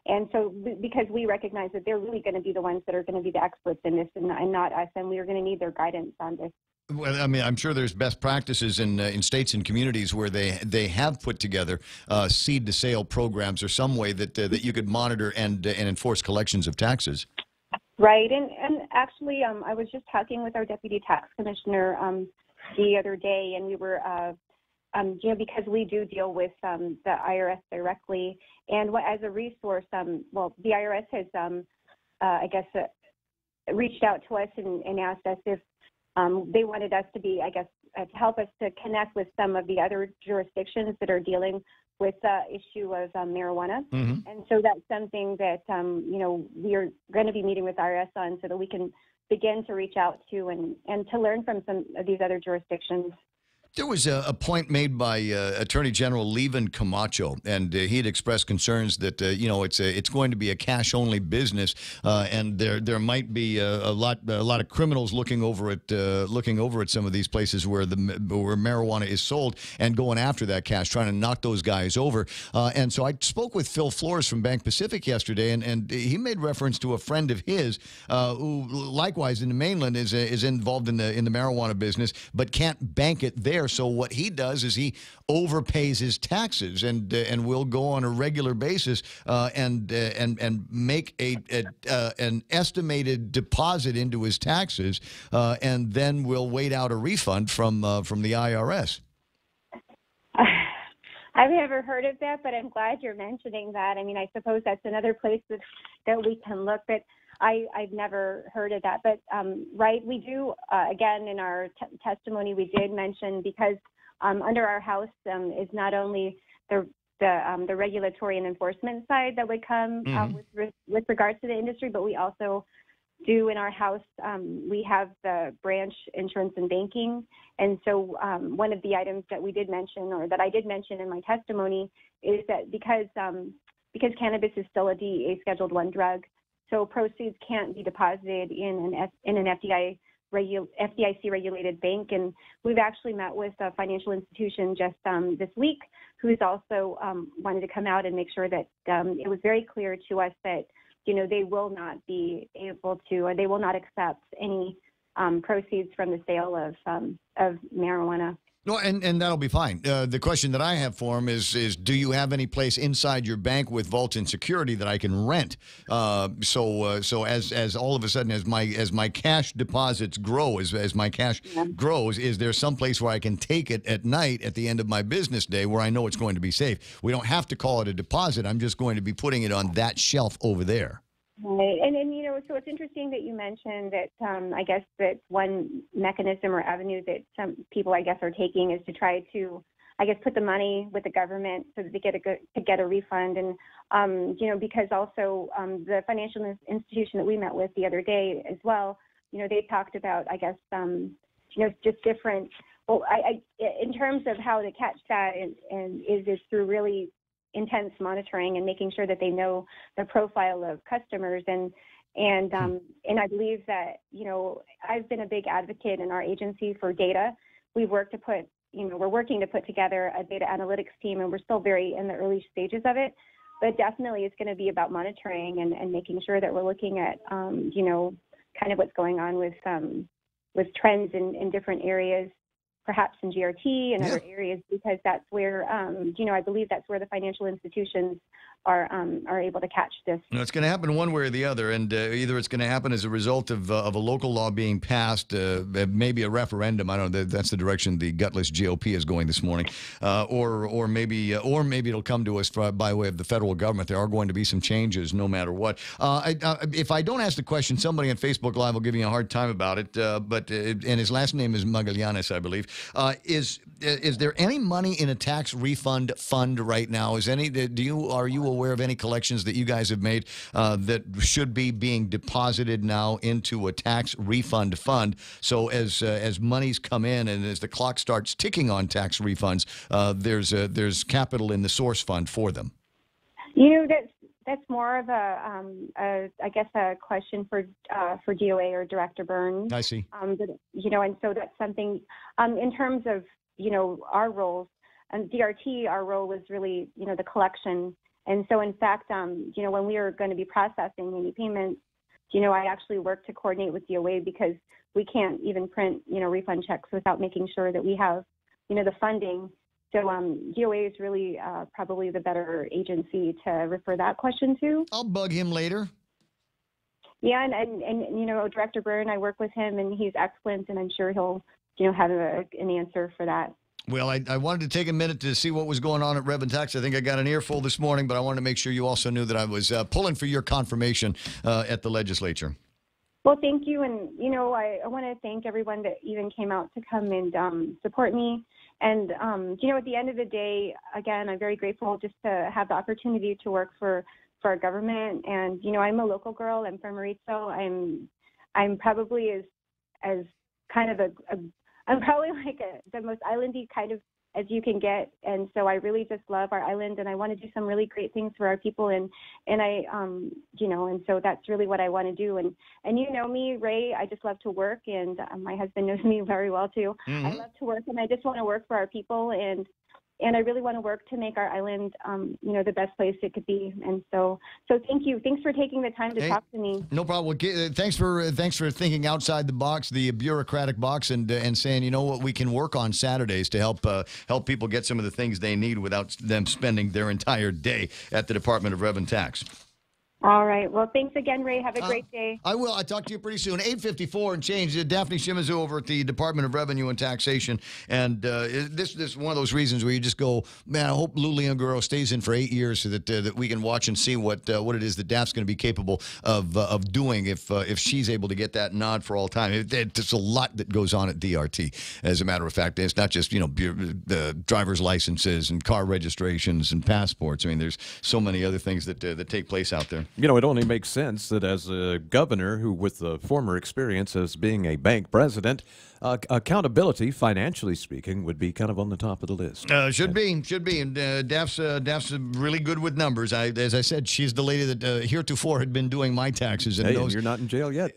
And so because we recognize that they're really going to be the ones that are going to be the experts in this and not us, and we are going to need their guidance on this. Well, I mean, I'm sure there's best practices in states and communities where they have put together seed to sale programs or some way that you could monitor and enforce collections of taxes. Right, and actually, I was just talking with our deputy tax commissioner the other day, and we were, because we do deal with the IRS directly, and as a resource, the IRS has, reached out to us and asked us if they wanted us to be, to help us to connect with some of the other jurisdictions that are dealing with the issue of marijuana. Mm-hmm. And so that's something that, we are going to be meeting with IRS on so that we can begin to reach out to and to learn from some of these other jurisdictions. There was a point made by Attorney General Levin Camacho, and he had expressed concerns that it's going to be a cash-only business, and there might be a lot of criminals looking over at some of these places where marijuana is sold and going after that cash, trying to knock those guys over. And so I spoke with Phil Flores from Bank Pacific yesterday, and he made reference to a friend of his who, likewise in the mainland, is involved in the marijuana business, but can't bank it there. So what he does is he overpays his taxes and will go on a regular basis and make an estimated deposit into his taxes and then will wait out a refund from the IRS. I've never heard of that, but I'm glad you're mentioning that. I mean, I suppose that's another place that we can look, but I've never heard of that. But, right, we do, again, in our testimony, we did mention because under our House is not only the regulatory and enforcement side that would come with regards to the industry, but we also do in our House, we have the branch insurance and banking. And so one of the items that we did mention, or that I did mention in my testimony, is that because cannabis is still a DEA Scheduled I drug, So proceeds can't be deposited in an FDIC-regulated bank. And we've actually met with a financial institution just this week who's also wanted to come out and make sure that it was very clear to us that, they will not be able to, or they will not accept any proceeds from the sale of marijuana. No, and that'll be fine. The question that I have for him is do you have any place inside your bank with vault and security that I can rent? So as all of a sudden as my cash deposits grow, as my cash grows, is there some place where I can take it at night at the end of my business day where I know it's going to be safe? We don't have to call it a deposit. I'm just going to be putting it on that shelf over there. Right. And so it's interesting that you mentioned that I guess that one mechanism or avenue that some people, I guess, are taking is to try to, I guess, put the money with the government so that they get a refund. And, because also the financial institution that we met with the other day as well, they talked about, I guess, just different, in terms of how to catch that is through really intense monitoring and making sure that they know the profile of customers. And I believe that, I've been a big advocate in our agency for data. We're working to put together a data analytics team, and we're still very in the early stages of it. But definitely it's going to be about monitoring and making sure that we're looking at, kind of what's going on with trends in different areas, perhaps in GRT and other areas, because that's where, I believe that's where the financial institutions are able to catch this. It's going to happen one way or the other, and either it's going to happen as a result of a local law being passed, maybe a referendum. I don't know. That's the direction the gutless GOP is going this morning, or maybe it'll come to us by way of the federal government. There are going to be some changes, no matter what. If I don't ask the question, somebody on Facebook Live will give me a hard time about it. And his last name is Magallanes, I believe. Is there any money in a tax refund fund right now? Are you aware of any collections that you guys have made that should be being deposited now into a tax refund fund? So as monies come in and as the clock starts ticking on tax refunds, there's capital in the source fund for them. That's more of a question for DOA or Director Burns. I see. And so that's something in terms of our roles. And DRT, our role was really the collection. And so in fact, when we were going to be processing any payments, I actually worked to coordinate with DOA because we can't even print refund checks without making sure that we have the funding. So DOA is really probably the better agency to refer that question to. I'll bug him later. Yeah, and Director Byrne, I work with him, and he's excellent, and I'm sure he'll have an answer for that. Well, I wanted to take a minute to see what was going on at Rev and Tax. I think I got an earful this morning, but I wanted to make sure you also knew that I was pulling for your confirmation at the legislature. Well, thank you. And, I want to thank everyone that even came out to come and support me. And, at the end of the day, again, I'm very grateful just to have the opportunity to work for our government. And, I'm a local girl. I'm from Mauricio. I'm probably as kind of I'm probably like the most islandy kind of as you can get. And so I really just love our island, and I want to do some really great things for our people. And I, and so that's really what I want to do. And me, Ray, I just love to work, and my husband knows me very well too. Mm-hmm. I love to work, and I just want to work for our people. And I really want to work to make our island, the best place it could be. And so thank you. Thanks for taking the time to talk to me. No problem. Thanks for thinking outside the box, the bureaucratic box, and saying, what, we can work on Saturdays to help people get some of the things they need without them spending their entire day at the Department of Rev and Tax. All right. Well, thanks again, Ray. Have a great day. I will. I'll talk to you pretty soon. 8:54 and change. Daphne Shimizu over at the Department of Revenue and Taxation. And this is one of those reasons where you just go, man, I hope Lou Leongoro stays in for 8 years so that we can watch and see what it is that DAP's going to be capable of doing if she's able to get that nod for all time. There's a lot that goes on at DRT, as a matter of fact. It's not just, driver's licenses and car registrations and passports. I mean, there's so many other things that take place out there. You know, it only makes sense that as a governor who, with the former experience as being a bank president, accountability, financially speaking, would be kind of on the top of the list. Should be. And Daph's really good with numbers. As I said, she's the lady that heretofore had been doing my taxes. And and you're not in jail yet.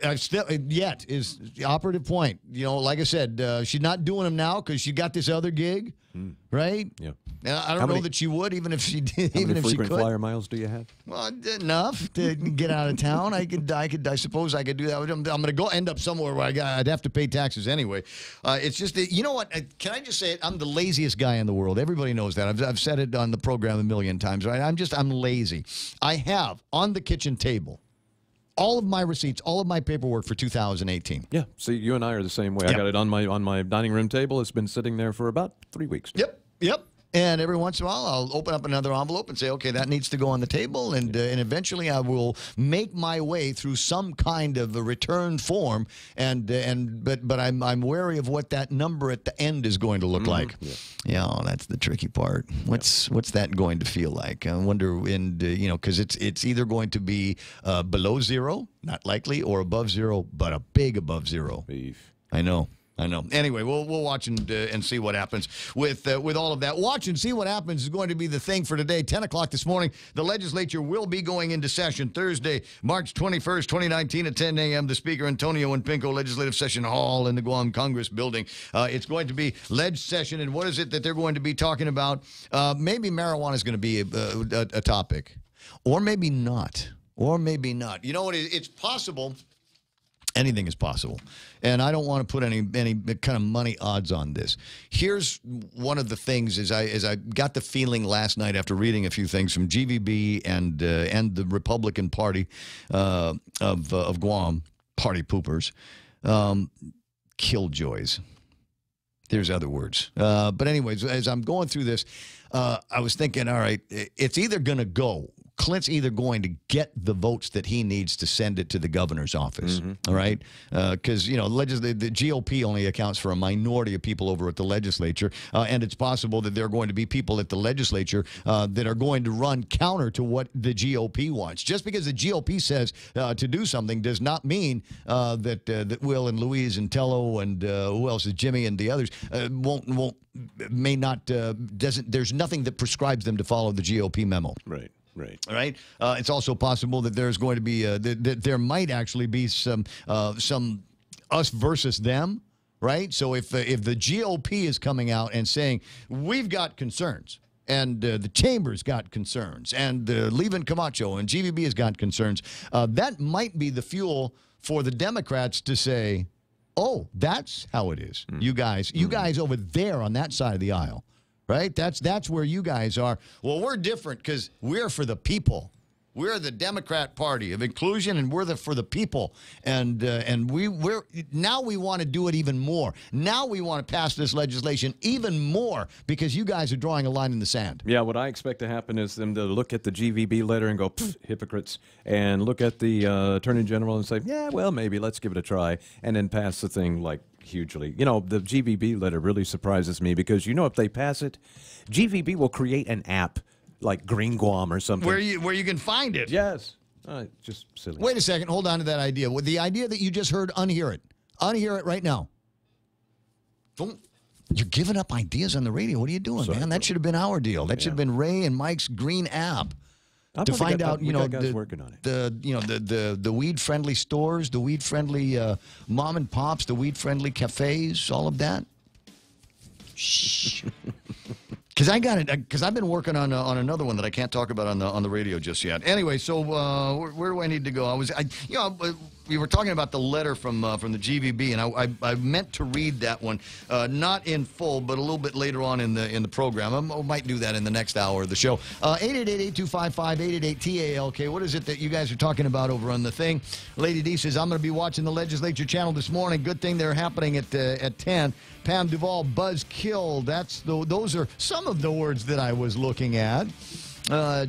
Yet is the operative point. You know, like I said, she's not doing them now because she got this other gig, right? Yeah. I don't know that she would, even if she did. How even many if she frequent could. flyer miles do you have? Well, enough to get out of town. I suppose I could do that. I'm going to go end up somewhere where I'd have to pay taxes anyway. It's just that, you know what? Can I just say it? I'm the laziest guy in the world. Everybody knows that. I've said it on the program a million times, right? I'm lazy. I have on the kitchen table all of my receipts, all of my paperwork for 2018. Yeah. See, you and I are the same way. Yep. I got it on my dining room table. It's been sitting there for about 3 weeks now. Yep. And every once in a while, I'll open up another envelope and say, okay, that needs to go on the table. And eventually I will make my way through some kind of a return form. But I'm wary of what that number at the end is going to look like. Yeah, that's the tricky part. What's that going to feel like? I wonder, because it's either going to be below zero, not likely, or above zero, but a big above zero. I know. Anyway, we'll watch and see what happens with all of that. Watch and see what happens is going to be the thing for today. 10 o'clock this morning, the legislature will be going into session Thursday, March 21st, 2019 at 10 a.m. The Speaker, Antonio and Pinko Legislative Session Hall in the Guam Congress Building. It's going to be ledge session, and what is it that they're going to be talking about? Maybe marijuana is going to be a topic, or maybe not. You know what? It's possible. Anything is possible. And I don't want to put any kind of money odds on this. Here's one of the things is I got the feeling last night after reading a few things from GVB and the Republican Party of Guam, party poopers, killjoys. There's other words. But anyways, as I'm going through this, I was thinking, all right, it's either going to go. Clint's either going to get the votes that he needs to send it to the governor's office, all right? Because, the GOP only accounts for a minority of people over at the legislature, and it's possible that there are going to be people at the legislature that are going to run counter to what the GOP wants. Just because the GOP says to do something does not mean that Will and Louise and Tello and who else is Jimmy and the others there's nothing that prescribes them to follow the GOP memo. Right. All right. It's also possible that there's going to be that there might actually be some us versus them. Right. So if the GOP is coming out and saying we've got concerns, and the Chamber's got concerns, and Levin Camacho and GVB has got concerns, that might be the fuel for the Democrats to say, oh, that's how it is. You guys over there on that side of the aisle. Right? That's where you guys are. Well, we're different because we're for the people. We're the Democrat Party of inclusion, and we're for the people. And we're now we want to do it even more. Now we want to pass this legislation even more because you guys are drawing a line in the sand. Yeah, what I expect to happen is them to look at the GVB letter and go, hypocrites, and look at the Attorney General and say, yeah, well, maybe let's give it a try, and then pass the thing like hugely. The GVB letter really surprises me because, if they pass it, GVB will create an app like Green Guam or something. Where you can find it. Yes. Just silly. Wait a second. Hold on to that idea. With the idea that you just heard, unhear it. Unhear it right now. You're giving up ideas on the radio. What are you doing, man? That should have been our deal. That should have been Ray and Mike's green app. To find out, guys working on it. The weed-friendly stores, the weed-friendly mom and pops, the weed-friendly cafes, all of that. Shh. Because I got it. Because I've been working on another one that I can't talk about on the radio just yet. Anyway, so where do I need to go? We were talking about the letter from the GVB, and I meant to read that one, not in full, but a little bit later on in the program. I might do that in the next hour of the show. 888-8255-888-TALK. What is it that you guys are talking about over on the thing? Lady D says, I'm going to be watching the Legislature channel this morning. Good thing they're happening at 10. Pam Duvall, buzz kill. Those are some of the words that I was looking at.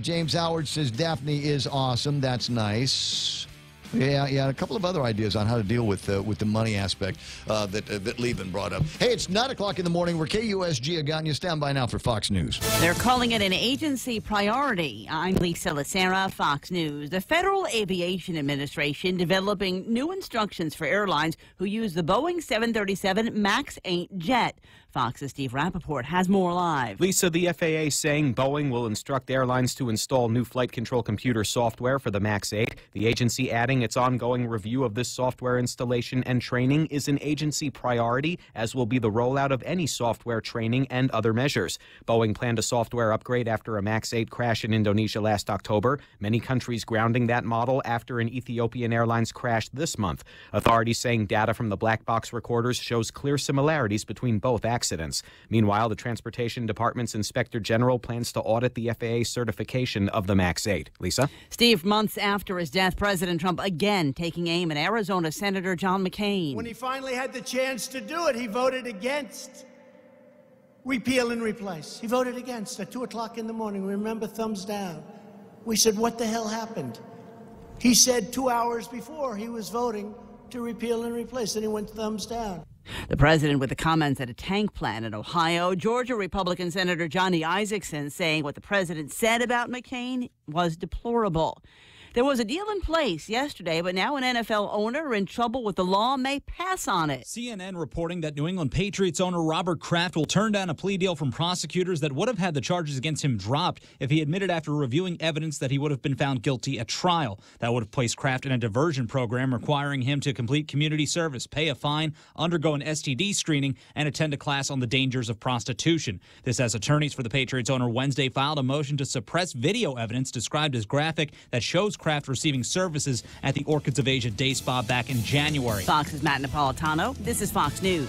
James Howard says, Daphne is awesome. That's nice. Yeah, a couple of other ideas on how to deal with the money aspect that Lieben brought up. Hey, it's 9 o'clock in the morning. We're KUSG Aganya. Stand by now for Fox News. They're calling it an agency priority. I'm Lisa Lacera, Fox News. The Federal Aviation Administration developing new instructions for airlines who use the Boeing 737 MAX 8 jet. Fox's Steve Rappaport has more live. Lisa, the FAA saying Boeing will instruct airlines to install new flight control computer software for the MAX 8. The agency adding its ongoing review of this software installation and training is an agency priority, as will be the rollout of any software training and other measures. Boeing planned a software upgrade after a MAX 8 crash in Indonesia last October. Many countries grounding that model after an Ethiopian Airlines crash this month. Authorities saying data from the black box recorders shows clear similarities between both accidents. Meanwhile, the Transportation Department's Inspector General plans to audit the FAA certification of the MAX 8. Lisa? Steve, months after his death, President Trump again taking aim at Arizona Senator John McCain. When he finally had the chance to do it, he voted against repeal and replace. He voted against at 2 o'clock in the morning. Remember, thumbs down. We said, what the hell happened? He said 2 hours before he was voting to repeal and replace, and he went thumbs down. The president with the comments at a tank plant in Ohio. Georgia Republican Senator Johnny Isakson saying what the president said about McCain was deplorable. There was a deal in place yesterday, but now an NFL owner in trouble with the law may pass on it. CNN reporting that New England Patriots owner Robert Kraft will turn down a plea deal from prosecutors that would have had the charges against him dropped if he admitted after reviewing evidence that he would have been found guilty at trial. That would have placed Kraft in a diversion program requiring him to complete community service, pay a fine, undergo an STD screening, and attend a class on the dangers of prostitution. This as attorneys for the Patriots owner Wednesday filed a motion to suppress video evidence described as graphic that shows Kraft receiving services at the Orchids of Asia Day Spa back in January. Fox's Matt Napolitano. This is Fox News.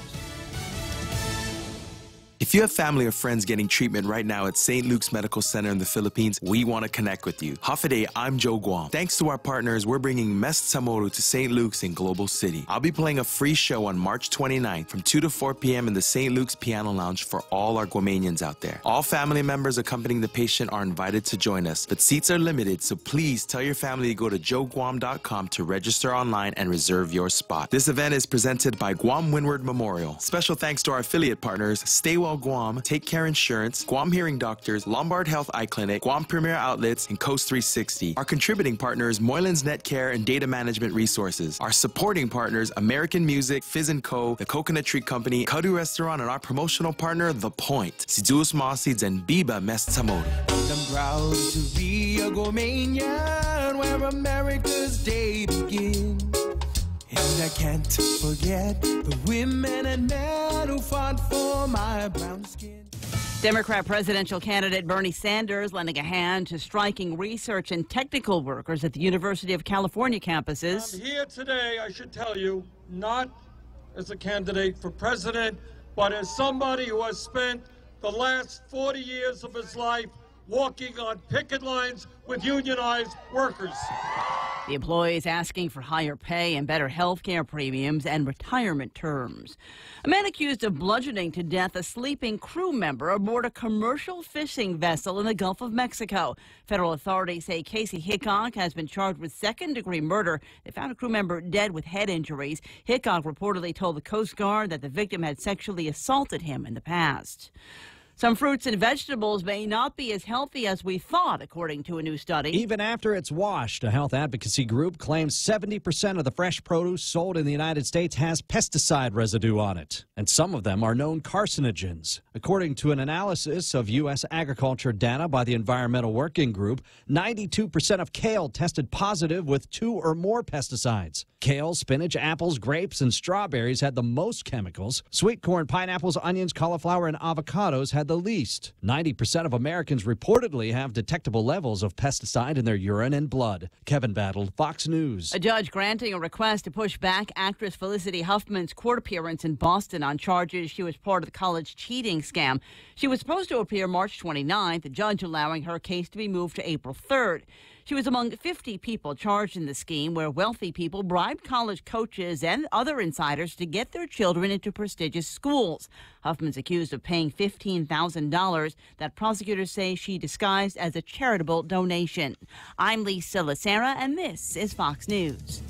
If you have family or friends getting treatment right now at St. Luke's Medical Center in the Philippines, we want to connect with you. Hafaday, I'm Joe Guam. Thanks to our partners, we're bringing Mes Samoru to St. Luke's in Global City. I'll be playing a free show on March 29th from 2 to 4 p.m. in the St. Luke's Piano Lounge for all our Guamanians out there. All family members accompanying the patient are invited to join us, but seats are limited, so please tell your family to go to joeguam.com to register online and reserve your spot. This event is presented by Guam Windward Memorial. Special thanks to our affiliate partners, Stay Well Guam, Take Care Insurance, Guam Hearing Doctors, Lombard Health Eye Clinic, Guam Premier Outlets, and Coast 360. Our contributing partners, Moylan's Net Care and Data Management Resources. Our supporting partners, American Music, Fizz & Co., The Coconut Tree Company, Kadu Restaurant, and our promotional partner, The Point, Sidus Mosids, and Biba Mes Samoru. I'm proud to be a Guamanian where America's day begins. And I can't forget the women and men who fought for my brown skin. Democrat presidential candidate Bernie Sanders lending a hand to striking research and technical workers at the University of California campuses. I'm here today, I should tell you, not as a candidate for president, but as somebody who has spent the last 40 years of his life walking on picket lines with unionized workers. The employees asking for higher pay and better health care premiums and retirement terms. A man accused of bludgeoning to death a sleeping crew member aboard a commercial fishing vessel in the Gulf of Mexico. Federal authorities say Casey Hickok has been charged with second-degree murder. They found a crew member dead with head injuries. Hickok reportedly told the Coast Guard that the victim had sexually assaulted him in the past. Some fruits and vegetables may not be as healthy as we thought, according to a new study. Even after it's washed, a health advocacy group claims 70% of the fresh produce sold in the United States has pesticide residue on it, and some of them are known carcinogens. According to an analysis of U.S. agriculture data by the Environmental Working Group, 92% of kale tested positive with 2 or more pesticides. Kale, spinach, apples, grapes, and strawberries had the most chemicals. Sweet corn, pineapples, onions, cauliflower, and avocados had the least. 90% of Americans reportedly have detectable levels of pesticide in their urine and blood. Kevin Battle, Fox News. A judge granting a request to push back actress Felicity Huffman's court appearance in Boston on charges she was part of the college cheating scam. She was supposed to appear March 29th, the judge allowing her case to be moved to April 3rd. She was among 50 people charged in the scheme where wealthy people bribed college coaches and other insiders to get their children into prestigious schools. Huffman's accused of paying $15,000 that prosecutors say she disguised as a charitable donation. I'm Lisa Lacera, and this is Fox News.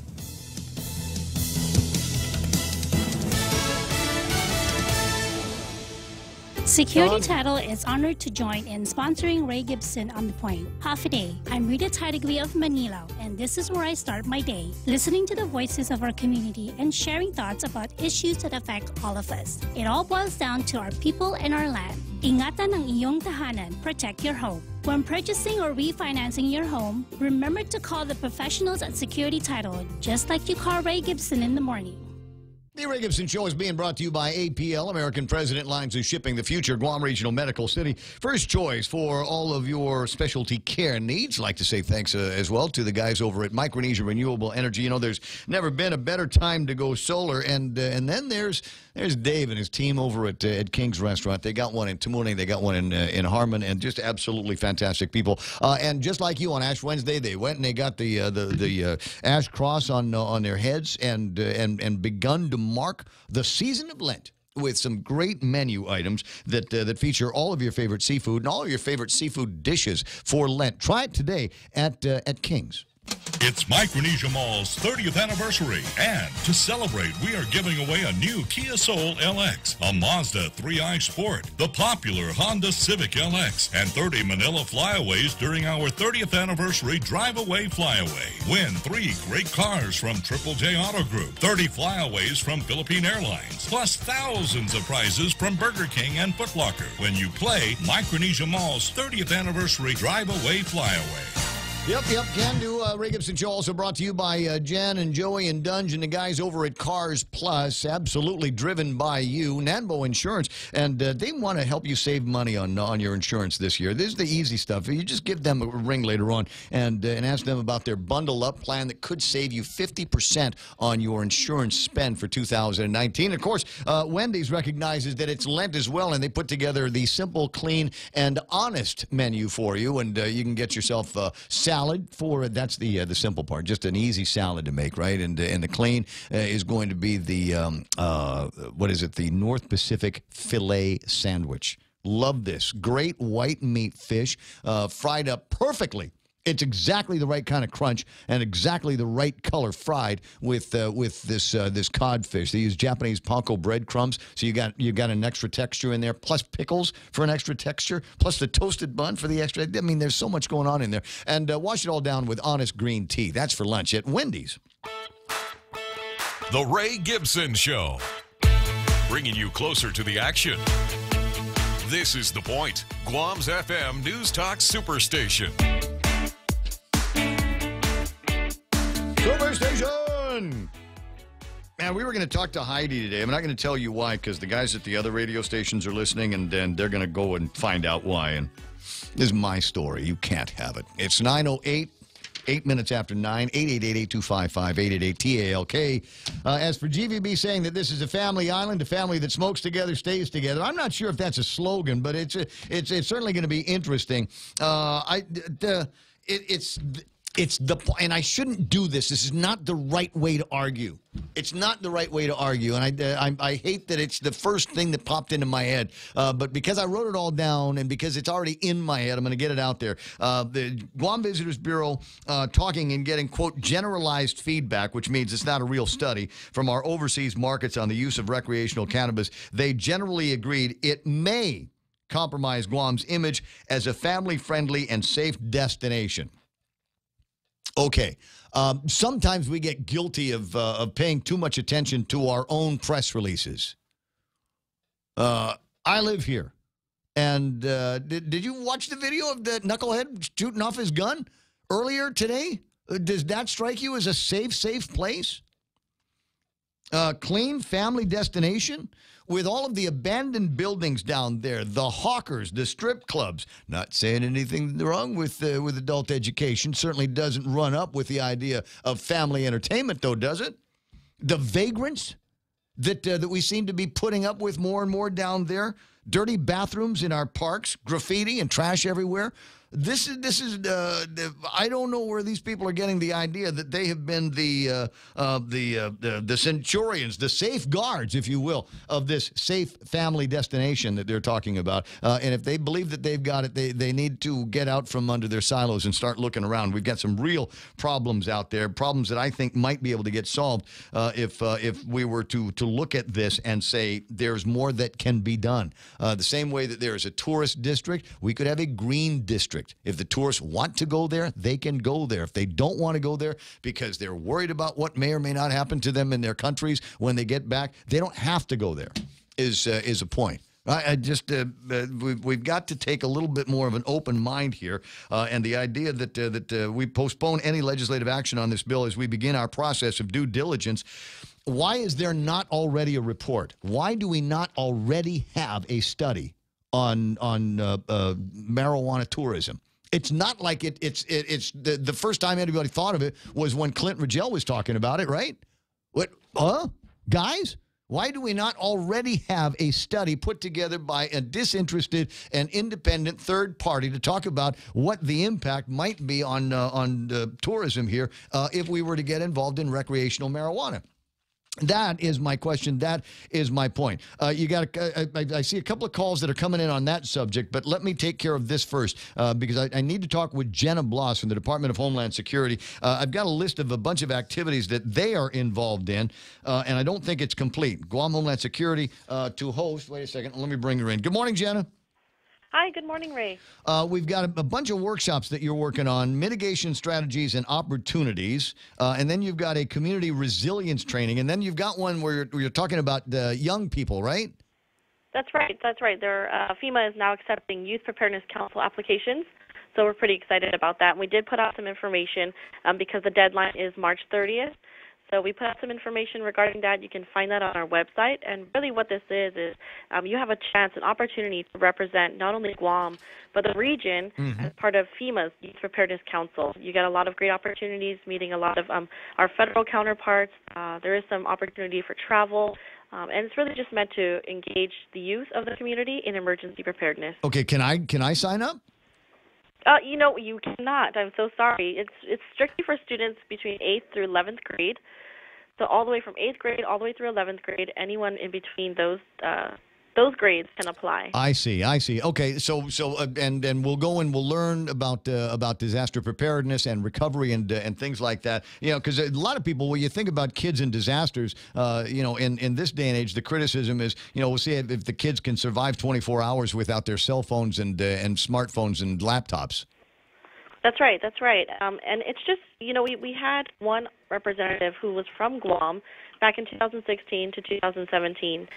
Security Title is honored to join in sponsoring Ray Gibson on The Point. Half a day. I'm Rita Tidegui of Manila, and this is where I start my day, listening to the voices of our community and sharing thoughts about issues that affect all of us. It all boils down to our people and our land. Ingatan ang iyong tahanan. Protect your home. When purchasing or refinancing your home, remember to call the professionals at Security Title, just like you call Ray Gibson in the morning. The Ray Gibson Show is being brought to you by APL, American President Lines of Shipping, the future Guam Regional Medical City. First choice for all of your specialty care needs. I'd like to say thanks as well to the guys over at Micronesia Renewable Energy. You know, there's never been a better time to go solar. And then there's Dave and his team over at King's Restaurant. They got one in Tamune, they got one in Harmon, and just absolutely fantastic people. And just like you on Ash Wednesday, they went and they got the ash cross on their heads and begun to mark the season of Lent with some great menu items that feature all of your favorite seafood and all of your favorite seafood dishes for Lent. Try it today at King's. It's Micronesia Mall's 30th anniversary, and to celebrate, we are giving away a new Kia Soul LX, a Mazda 3i Sport, the popular Honda Civic LX, and 30 Manila Flyaways during our 30th anniversary Drive-Away Flyaway. Win 3 great cars from Triple J Auto Group, 30 Flyaways from Philippine Airlines, plus thousands of prizes from Burger King and Foot Locker when you play Micronesia Mall's 30th anniversary Drive-Away Flyaway. Yep, can do. Ray Gibson Show also brought to you by Jen and Joey and Dunge and the guys over at Cars Plus, absolutely driven by you. Nanbo Insurance, and they want to help you save money on your insurance this year. This is the easy stuff. You just give them a ring later on and ask them about their Bundle Up plan that could save you 50% on your insurance spend for 2019. Of course, Wendy's recognizes that it's Lent as well, and they put together the simple, clean, and honest menu for you, and you can get yourself salad for that's the simple part, just an easy salad to make, right? And the clean is going to be the the North Pacific filet sandwich. Love this great white meat fish, fried up perfectly. It's exactly the right kind of crunch and exactly the right color fried with this codfish. They use Japanese panko breadcrumbs, so you got an extra texture in there, plus pickles for an extra texture, plus the toasted bun for the extra. I mean, there's so much going on in there. And wash it all down with honest green tea. That's for lunch at Wendy's. The Ray Gibson Show, bringing you closer to the action. This is The Point, Guam's FM News Talk Superstation. Superstation! Man, we were going to talk to Heidi today. I'm not going to tell you why, because the guys at the other radio stations are listening, and then they're going to go and find out why. And this is my story. You can't have it. It's 9:08, 8 minutes after 9, 888-825-5888-TALK. As for GVB saying that this is a family island, a family that smokes together, stays together, I'm not sure if that's a slogan, but it's certainly going to be interesting. And I shouldn't do this. This is not the right way to argue. It's not the right way to argue, and I hate that it's the first thing that popped into my head. But because I wrote it all down and because it's already in my head, I'm going to get it out there. The Guam Visitors Bureau talking and getting, quote, generalized feedback, which means it's not a real study, from our overseas markets on the use of recreational cannabis. They generally agreed it may compromise Guam's image as a family-friendly and safe destination. Okay. Sometimes we get guilty of paying too much attention to our own press releases. I live here. And did you watch the video of the knucklehead shooting off his gun earlier today? Does that strike you as a safe place? Clean family destination? With all of the abandoned buildings down there, the hawkers, the strip clubs. Not saying anything wrong with adult education. Certainly doesn't run up with the idea of family entertainment, though, does it? The vagrants that we seem to be putting up with more and more down there. dirty bathrooms in our parks, graffiti and trash everywhere. This is I don't know where these people are getting the idea that they have been the centurions, the safeguards, if you will, of this safe family destination that they're talking about. And if they believe that they've got it, they need to get out from under their silos and start looking around. We've got some real problems out there, problems that I think might be able to get solved if we were to look at this and say there's more that can be done. The same way that there is a tourist district, we could have a green district. If the tourists want to go there, they can go there. If they don't want to go there because they're worried about what may or may not happen to them in their countries when they get back, they don't have to go there, is a point. We've got to take a little bit more of an open mind here, and the idea that we postpone any legislative action on this bill as we begin our process of due diligence. Why is there not already a report? Why do we not already have a study on marijuana tourism? It's not like it's the first time anybody thought of it was when Clint Ridgell was talking about it, right? What, guys? Why do we not already have a study put together by a disinterested and independent third party to talk about what the impact might be on tourism here if we were to get involved in recreational marijuana? That is my question. That is my point. I see a couple of calls that are coming in on that subject, but let me take care of this first because I need to talk with Jenna Bloss from the Department of Homeland Security. I've got a list of a bunch of activities that they are involved in, and I don't think it's complete. Guam Homeland Security to host. Wait a second. Let me bring her in. Good morning, Jenna. Hi, good morning, Ray. We've got a bunch of workshops that you're working on, mitigation strategies and opportunities, and then you've got a community resilience training, and then you've got one where you're talking about young people, right? That's right. FEMA is now accepting Youth Preparedness Council applications, so we're pretty excited about that. And we did put out some information because the deadline is March 30th. So we put out some information regarding that. You can find that on our website. And really what this is you have a chance, an opportunity to represent not only Guam, but the region as part of FEMA's Youth Preparedness Council. You get a lot of great opportunities, meeting a lot of our federal counterparts. There is some opportunity for travel. And it's really just meant to engage the youth of the community in emergency preparedness. Okay, can I sign up? You cannot. I'm so sorry. It's strictly for students between 8th through 11th grade. So all the way from 8th grade all the way through 11th grade, anyone in between those grades can apply. I see. Okay, so and we'll go and we'll learn about disaster preparedness and recovery and things like that. You know, because a lot of people, when you think about kids and disasters, in this day and age, the criticism is, we'll see if the kids can survive 24 hours without their cell phones and smartphones and laptops. That's right. And it's just, we had one representative who was from Guam back in 2016 to 2017.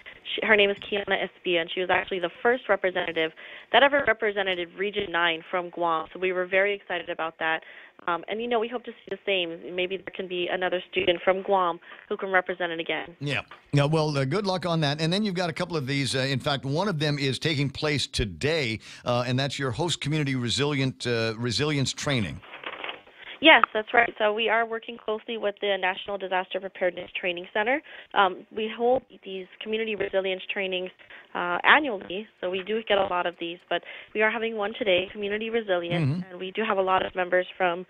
Her name is Kiana Espia, and she was actually the first representative that ever represented Region 9 from Guam. So we were very excited about that. And we hope to see the same. Maybe there can be another student from Guam who can represent it again. Yeah. Well, good luck on that. And then you've got a couple of these. In fact, one of them is taking place today, and that's your host community resilience training. Yes, that's right. So we are working closely with the National Disaster Preparedness Training Center. We hold these community resilience trainings annually, so we do get a lot of these. But we are having one today, community resilience, and we do have a lot of members from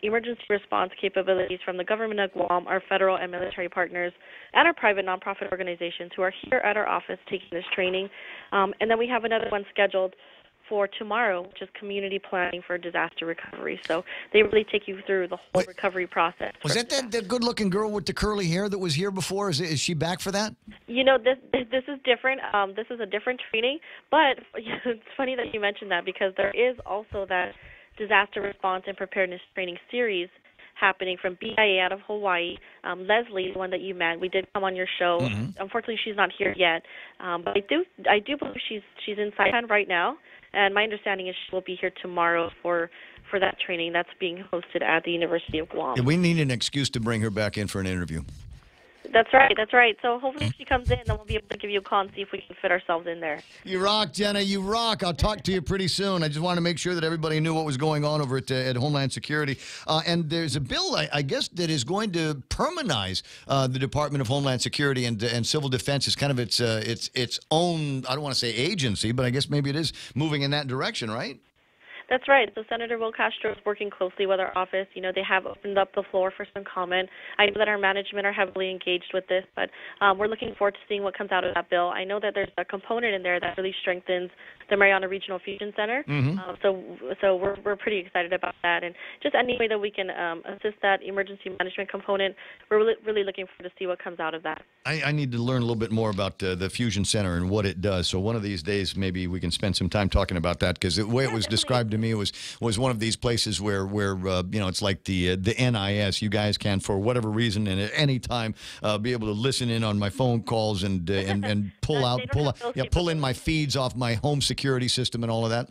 emergency response capabilities from the government of Guam, our federal and military partners, and our private nonprofit organizations who are here at our office taking this training. And then we have another one scheduled for tomorrow, which is community planning for disaster recovery. So they really take you through the whole recovery process. Was that the good-looking girl with the curly hair that was here before? Is she back for that? This is different. This is a different training, but it's funny that you mentioned that because there is also that disaster response and preparedness training series happening from BIA out of Hawaii. Leslie, the one that you met, we did come on your show. Unfortunately, she's not here yet, but I do believe she's in Saipan right now. And my understanding is she will be here tomorrow for that training that's being hosted at the University of Guam. Yeah, we need an excuse to bring her back in for an interview. That's right. That's right. So hopefully if she comes in, then we'll be able to give you a call and see if we can fit ourselves in there. You rock, Jenna. You rock. I'll talk to you pretty soon. I just want to make sure that everybody knew what was going on over at Homeland Security. And there's a bill, I guess, that is going to permanize the Department of Homeland Security and Civil Defense. Is kind of its own, I don't want to say agency, but I guess maybe it is moving in that direction, right? That's right. So Senator Will Castro is working closely with our office. You know, they have opened up the floor for some comment. I know that our management are heavily engaged with this, but we're looking forward to seeing what comes out of that bill. I know that there's a component in there that really strengthens the Mariana Regional Fusion Center. So we're pretty excited about that. And just any way that we can assist that emergency management component, we're really looking forward to see what comes out of that. I need to learn a little bit more about the Fusion Center and what it does. So one of these days, maybe we can spend some time talking about that, because the way it was described to me was one of these places where it's like the NIS. You guys can, for whatever reason and at any time, be able to listen in on my phone calls and pull in my feeds off my home security system and all of that.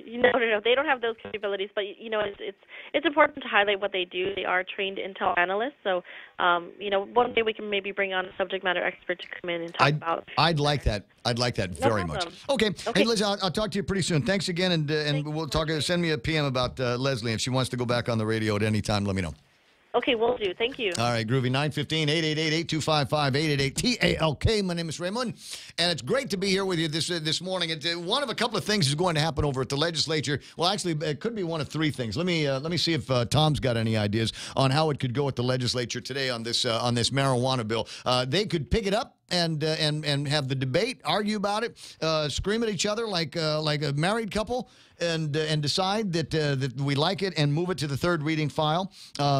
No, they don't have those capabilities. But it's important to highlight what they do. They are trained intel analysts. So one day we can maybe bring on a subject matter expert to come in and talk about. I'd like that. I'd like that very much. Okay. Hey, Liz, I'll talk to you pretty soon. Thanks again, and we'll talk. Send me a PM about Leslie. If she wants to go back on the radio at any time, let me know. Okay, will do. Thank you. All right, Groovy, 915-888-8255-888-TALK. My name is Raymond, and it's great to be here with you this morning. One of a couple of things is going to happen over at the legislature. Well, actually, it could be one of three things. Let me see if Tom's got any ideas on how it could go at the legislature today on this marijuana bill. They could pick it up and have the debate, argue about it, scream at each other like a married couple, and decide that we like it and move it to the third reading file.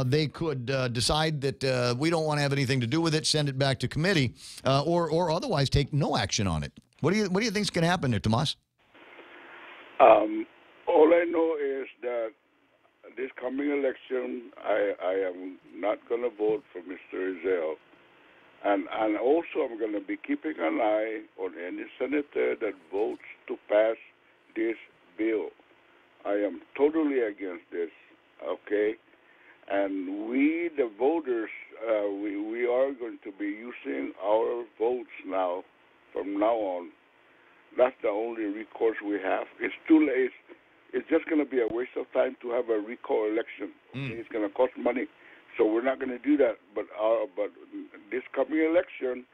They could decide that we don't want to have anything to do with it, send it back to committee, or otherwise take no action on it. What do you think is going to happen there, Tomas? All I know is that this coming election, I am not going to vote for Mr. Ezell. And also I'm going to be keeping an eye on any senator that votes to pass this bill. I am totally against this, okay? And we, the voters, we are going to be using our votes now, from now on. That's the only recourse we have. It's too late. It's just going to be a waste of time to have a recall election. Okay? It's going to cost money. So we're not going to do that. But this coming election,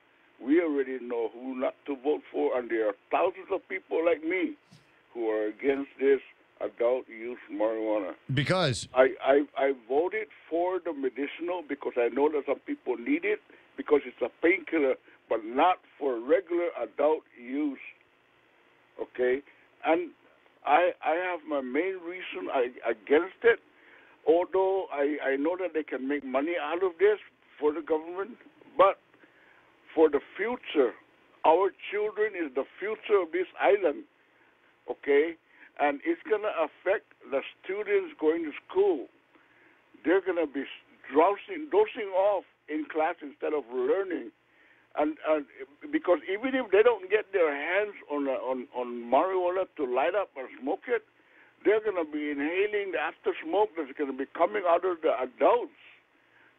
we already know who not to vote for, and there are thousands of people like me who are against this adult use marijuana. Because? I voted for the medicinal because I know that some people need it because it's a painkiller, but not for regular adult use. Okay? And I have my main reason against it. Although I know that they can make money out of this for the government, but for the future, our children is the future of this island, okay? And it's going to affect the students going to school. They're going to be dozing off in class instead of learning. And because even if they don't get their hands on marijuana to light up or smoke it, they're going to be inhaling the after smoke that's going to be coming out of the adults,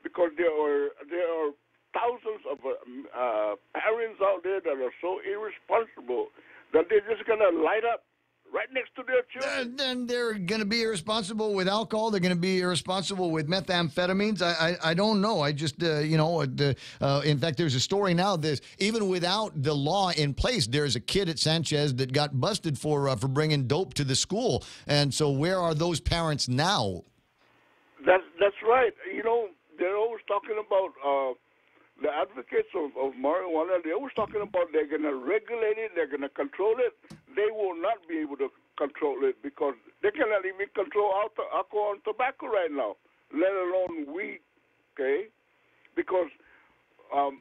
because there are thousands of parents out there that are so irresponsible that they're just going to light up right next to their children. Then they're going to be irresponsible with alcohol. They're going to be irresponsible with methamphetamines. I don't know. I just, in fact, there's a story now that even without the law in place, there's a kid at Sanchez that got busted for bringing dope to the school. And so where are those parents now? That's right. They're always talking about the advocates of marijuana. They're always talking about they're going to regulate it, they're going to control it. They will not be able to control it because they cannot even control alcohol and tobacco right now, let alone weed, okay? Because...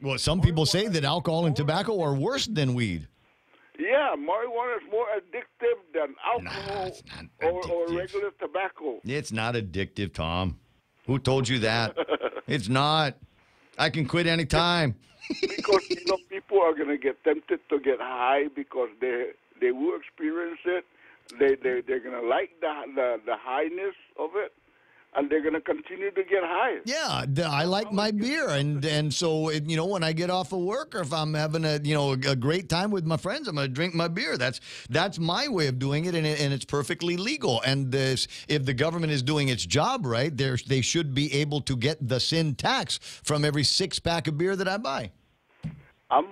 well, some people say that alcohol and tobacco are worse than weed. Yeah, marijuana is more addictive than alcohol or regular tobacco. It's not addictive, Tom. Who told you that? It's not. I can quit any time. Because, people are going to get tempted to get high because they will experience it. They're going to like the highness of it. and they're going to continue to get high. Yeah, I like my beer, and so when I get off of work, or if I'm having a great time with my friends, I'm going to drink my beer. That's my way of doing it, and it's perfectly legal. And if the government is doing its job right, they should be able to get the sin tax from every 6-pack of beer that I buy. I'm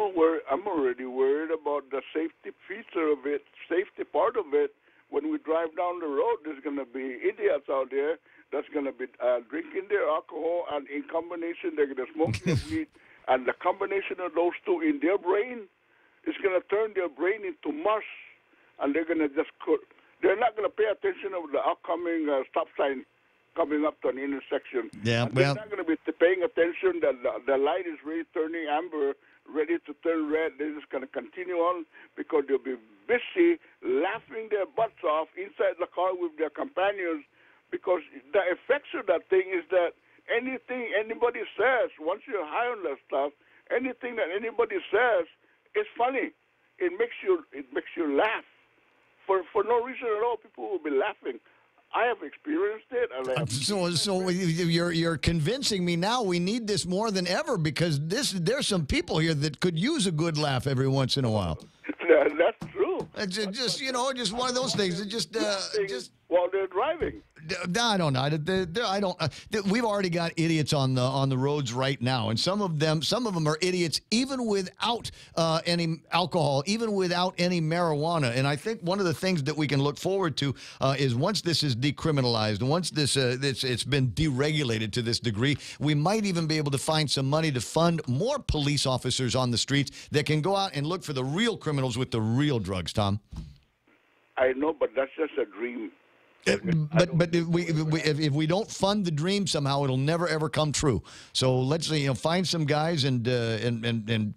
already worried about the safety feature of it, safety part of it. When we drive down the road, there's going to be idiots out there that's going to be drinking their alcohol, and in combination, they're going to smoke their weed, and the combination of those two in their brain is going to turn their brain into mush, and they're going to they're not going to pay attention of the upcoming stop sign coming up to an intersection. Yeah, and they're not going to be paying attention that the light is really turning amber, ready to turn red. They're just going to continue on because they'll be busy laughing their butts off inside the car with their companions, because the effects of that thing is that anything anybody says, once you're high on that stuff, anything that anybody says is funny. It makes you laugh. For no reason at all, people will be laughing. I have experienced it. So you're convincing me now we need this more than ever, because there's some people here that could use a good laugh every once in a while. That's true. It's just one of those things. It just while they're driving. I don't know. I don't. We've already got idiots on the roads right now, and some of them are idiots even without any alcohol, even without any marijuana. And I think one of the things that we can look forward to is once this is decriminalized, once it's been deregulated to this degree, we might even be able to find some money to fund more police officers on the streets that can go out and look for the real criminals with the real drugs. Tom, I know, but that's just a dream. But if we don't fund the dream somehow, it'll never ever come true. So let's find some guys and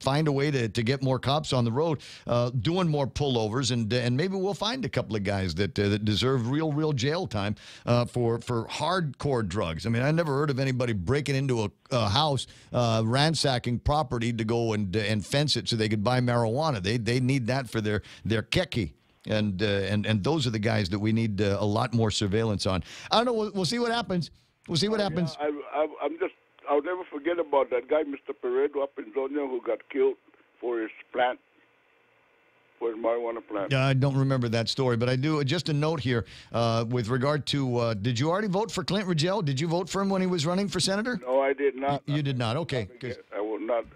find a way to get more cops on the road, doing more pullovers, and maybe we'll find a couple of guys that deserve real jail time for hardcore drugs. I mean, I never heard of anybody breaking into a house, ransacking property to go and fence it so they could buy marijuana. They need that for their keki. And those are the guys that we need a lot more surveillance on. I don't know. We'll see what happens. We'll see what happens. I'll never forget about that guy, Mr. Peredo, up in Doña, who got killed for his plant, for his marijuana plant. I don't remember that story, but I do. Just a note here with regard to, did you already vote for Clint Rigel? Did you vote for him when he was running for senator? No, I did not. You did not. Okay. I will not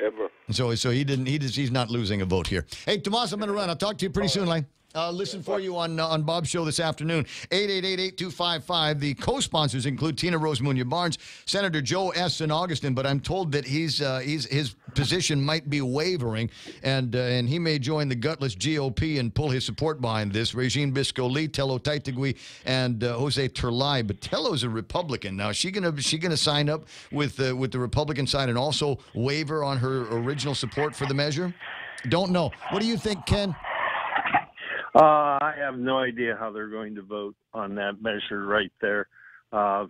ever. So he didn't. He's not losing a vote here. Hey, Tomas, I'm going to run. I'll talk to you pretty soon, Lane. Listen for you on Bob's show this afternoon. 888-8255. The co-sponsors include Tina Rose Munoz Barnes, Senator Joe S. in Augustin, but I'm told that his position might be wavering, and he may join the gutless GOP and pull his support behind this. Regine Bisco-Lee, Tello Taitigui, and Jose Terlai. But Tello's a Republican now. Is she gonna sign up with the Republican side and also waver on her original support for the measure? Don't know. What do you think, Ken? I have no idea how they're going to vote on that measure right there. It'll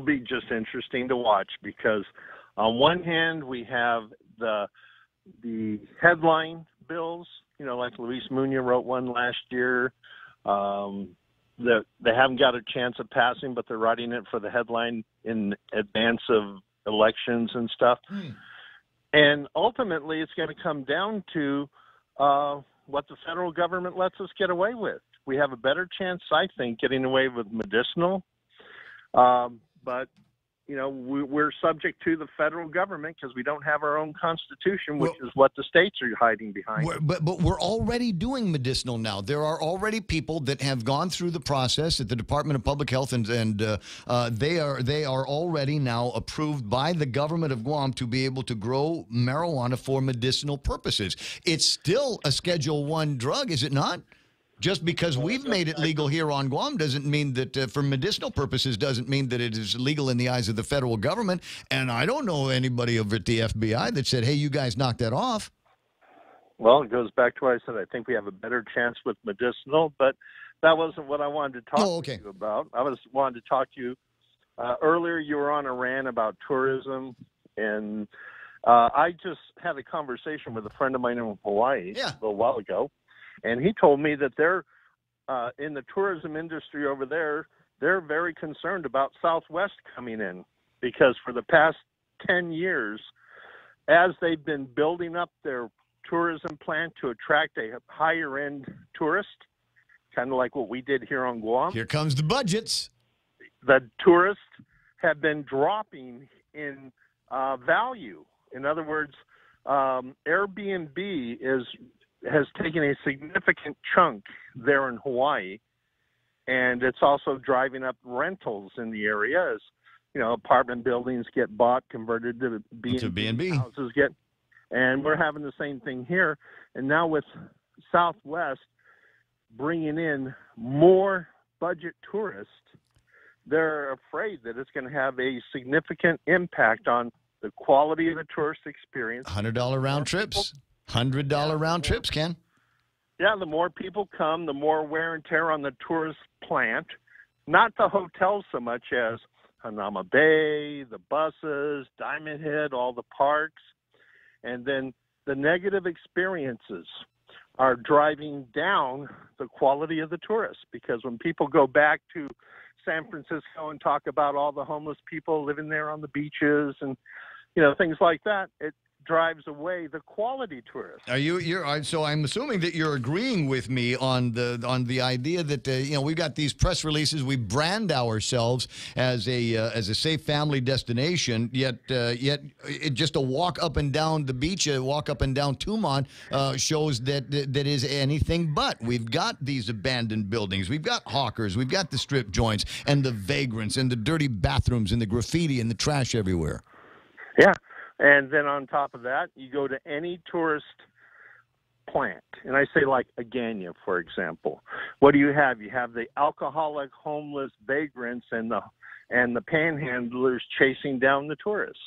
be just interesting to watch, because on one hand we have the headline bills, like Luis Munoz wrote one last year, that they haven't got a chance of passing, but they're writing it for the headline in advance of elections and stuff. And ultimately, it's going to come down to what the federal government lets us get away with. We have a better chance, I think, getting away with medicinal. But, we're subject to the federal government because we don't have our own constitution, which is what the states are hiding behind. But we're already doing medicinal now. There are already people that have gone through the process at the Department of Public Health, and they are already now approved by the government of Guam to be able to grow marijuana for medicinal purposes. It's still a Schedule I drug, is it not? Just because we've made it legal here on Guam doesn't mean that, for medicinal purposes, doesn't mean that it is legal in the eyes of the federal government. And I don't know anybody over at the FBI that said, hey, you guys knock that off. Well, it goes back to what I said. I think we have a better chance with medicinal, but that wasn't what I wanted to talk to you about. I wanted to talk to you. Earlier, you were on a rant about tourism, and I just had a conversation with a friend of mine in Hawaii a little while ago. And he told me that they're in the tourism industry over there, they're very concerned about Southwest coming in, because for the past 10 years, as they've been building up their tourism plan to attract a higher-end tourist, kind of like what we did here on Guam. Here comes the budgets. The tourists have been dropping in value. In other words, Airbnb has taken a significant chunk there in Hawaii, and it's also driving up rentals in the area as, you know, apartment buildings get bought, converted to B&B. Houses get, and we're having the same thing here. And now with Southwest bringing in more budget tourists, they're afraid that it's going to have a significant impact on the quality of the tourist experience. $100 round trips. $100 round trips, Ken. Yeah, the more people come, the more wear and tear on the tourist plant. Not the hotels so much as Hanauma Bay, the buses, Diamond Head, all the parks. And then the negative experiences are driving down the quality of the tourists, because when people go back to San Francisco and talk about all the homeless people living there on the beaches and, you know, things like that, it drives away the quality tourists. So I'm assuming that you're agreeing with me on the idea that you know, we've got these press releases, we brand ourselves as a safe family destination, yet just a walk up and down the beach, a walk up and down Tumon shows that is anything but. We've got these abandoned buildings, we've got hawkers, we've got the strip joints and the vagrants and the dirty bathrooms and the graffiti and the trash everywhere. Yeah. And then on top of that, you go to any tourist plant, and I say like Agana, for example. What do you have? You have the alcoholic, homeless vagrants and the panhandlers chasing down the tourist.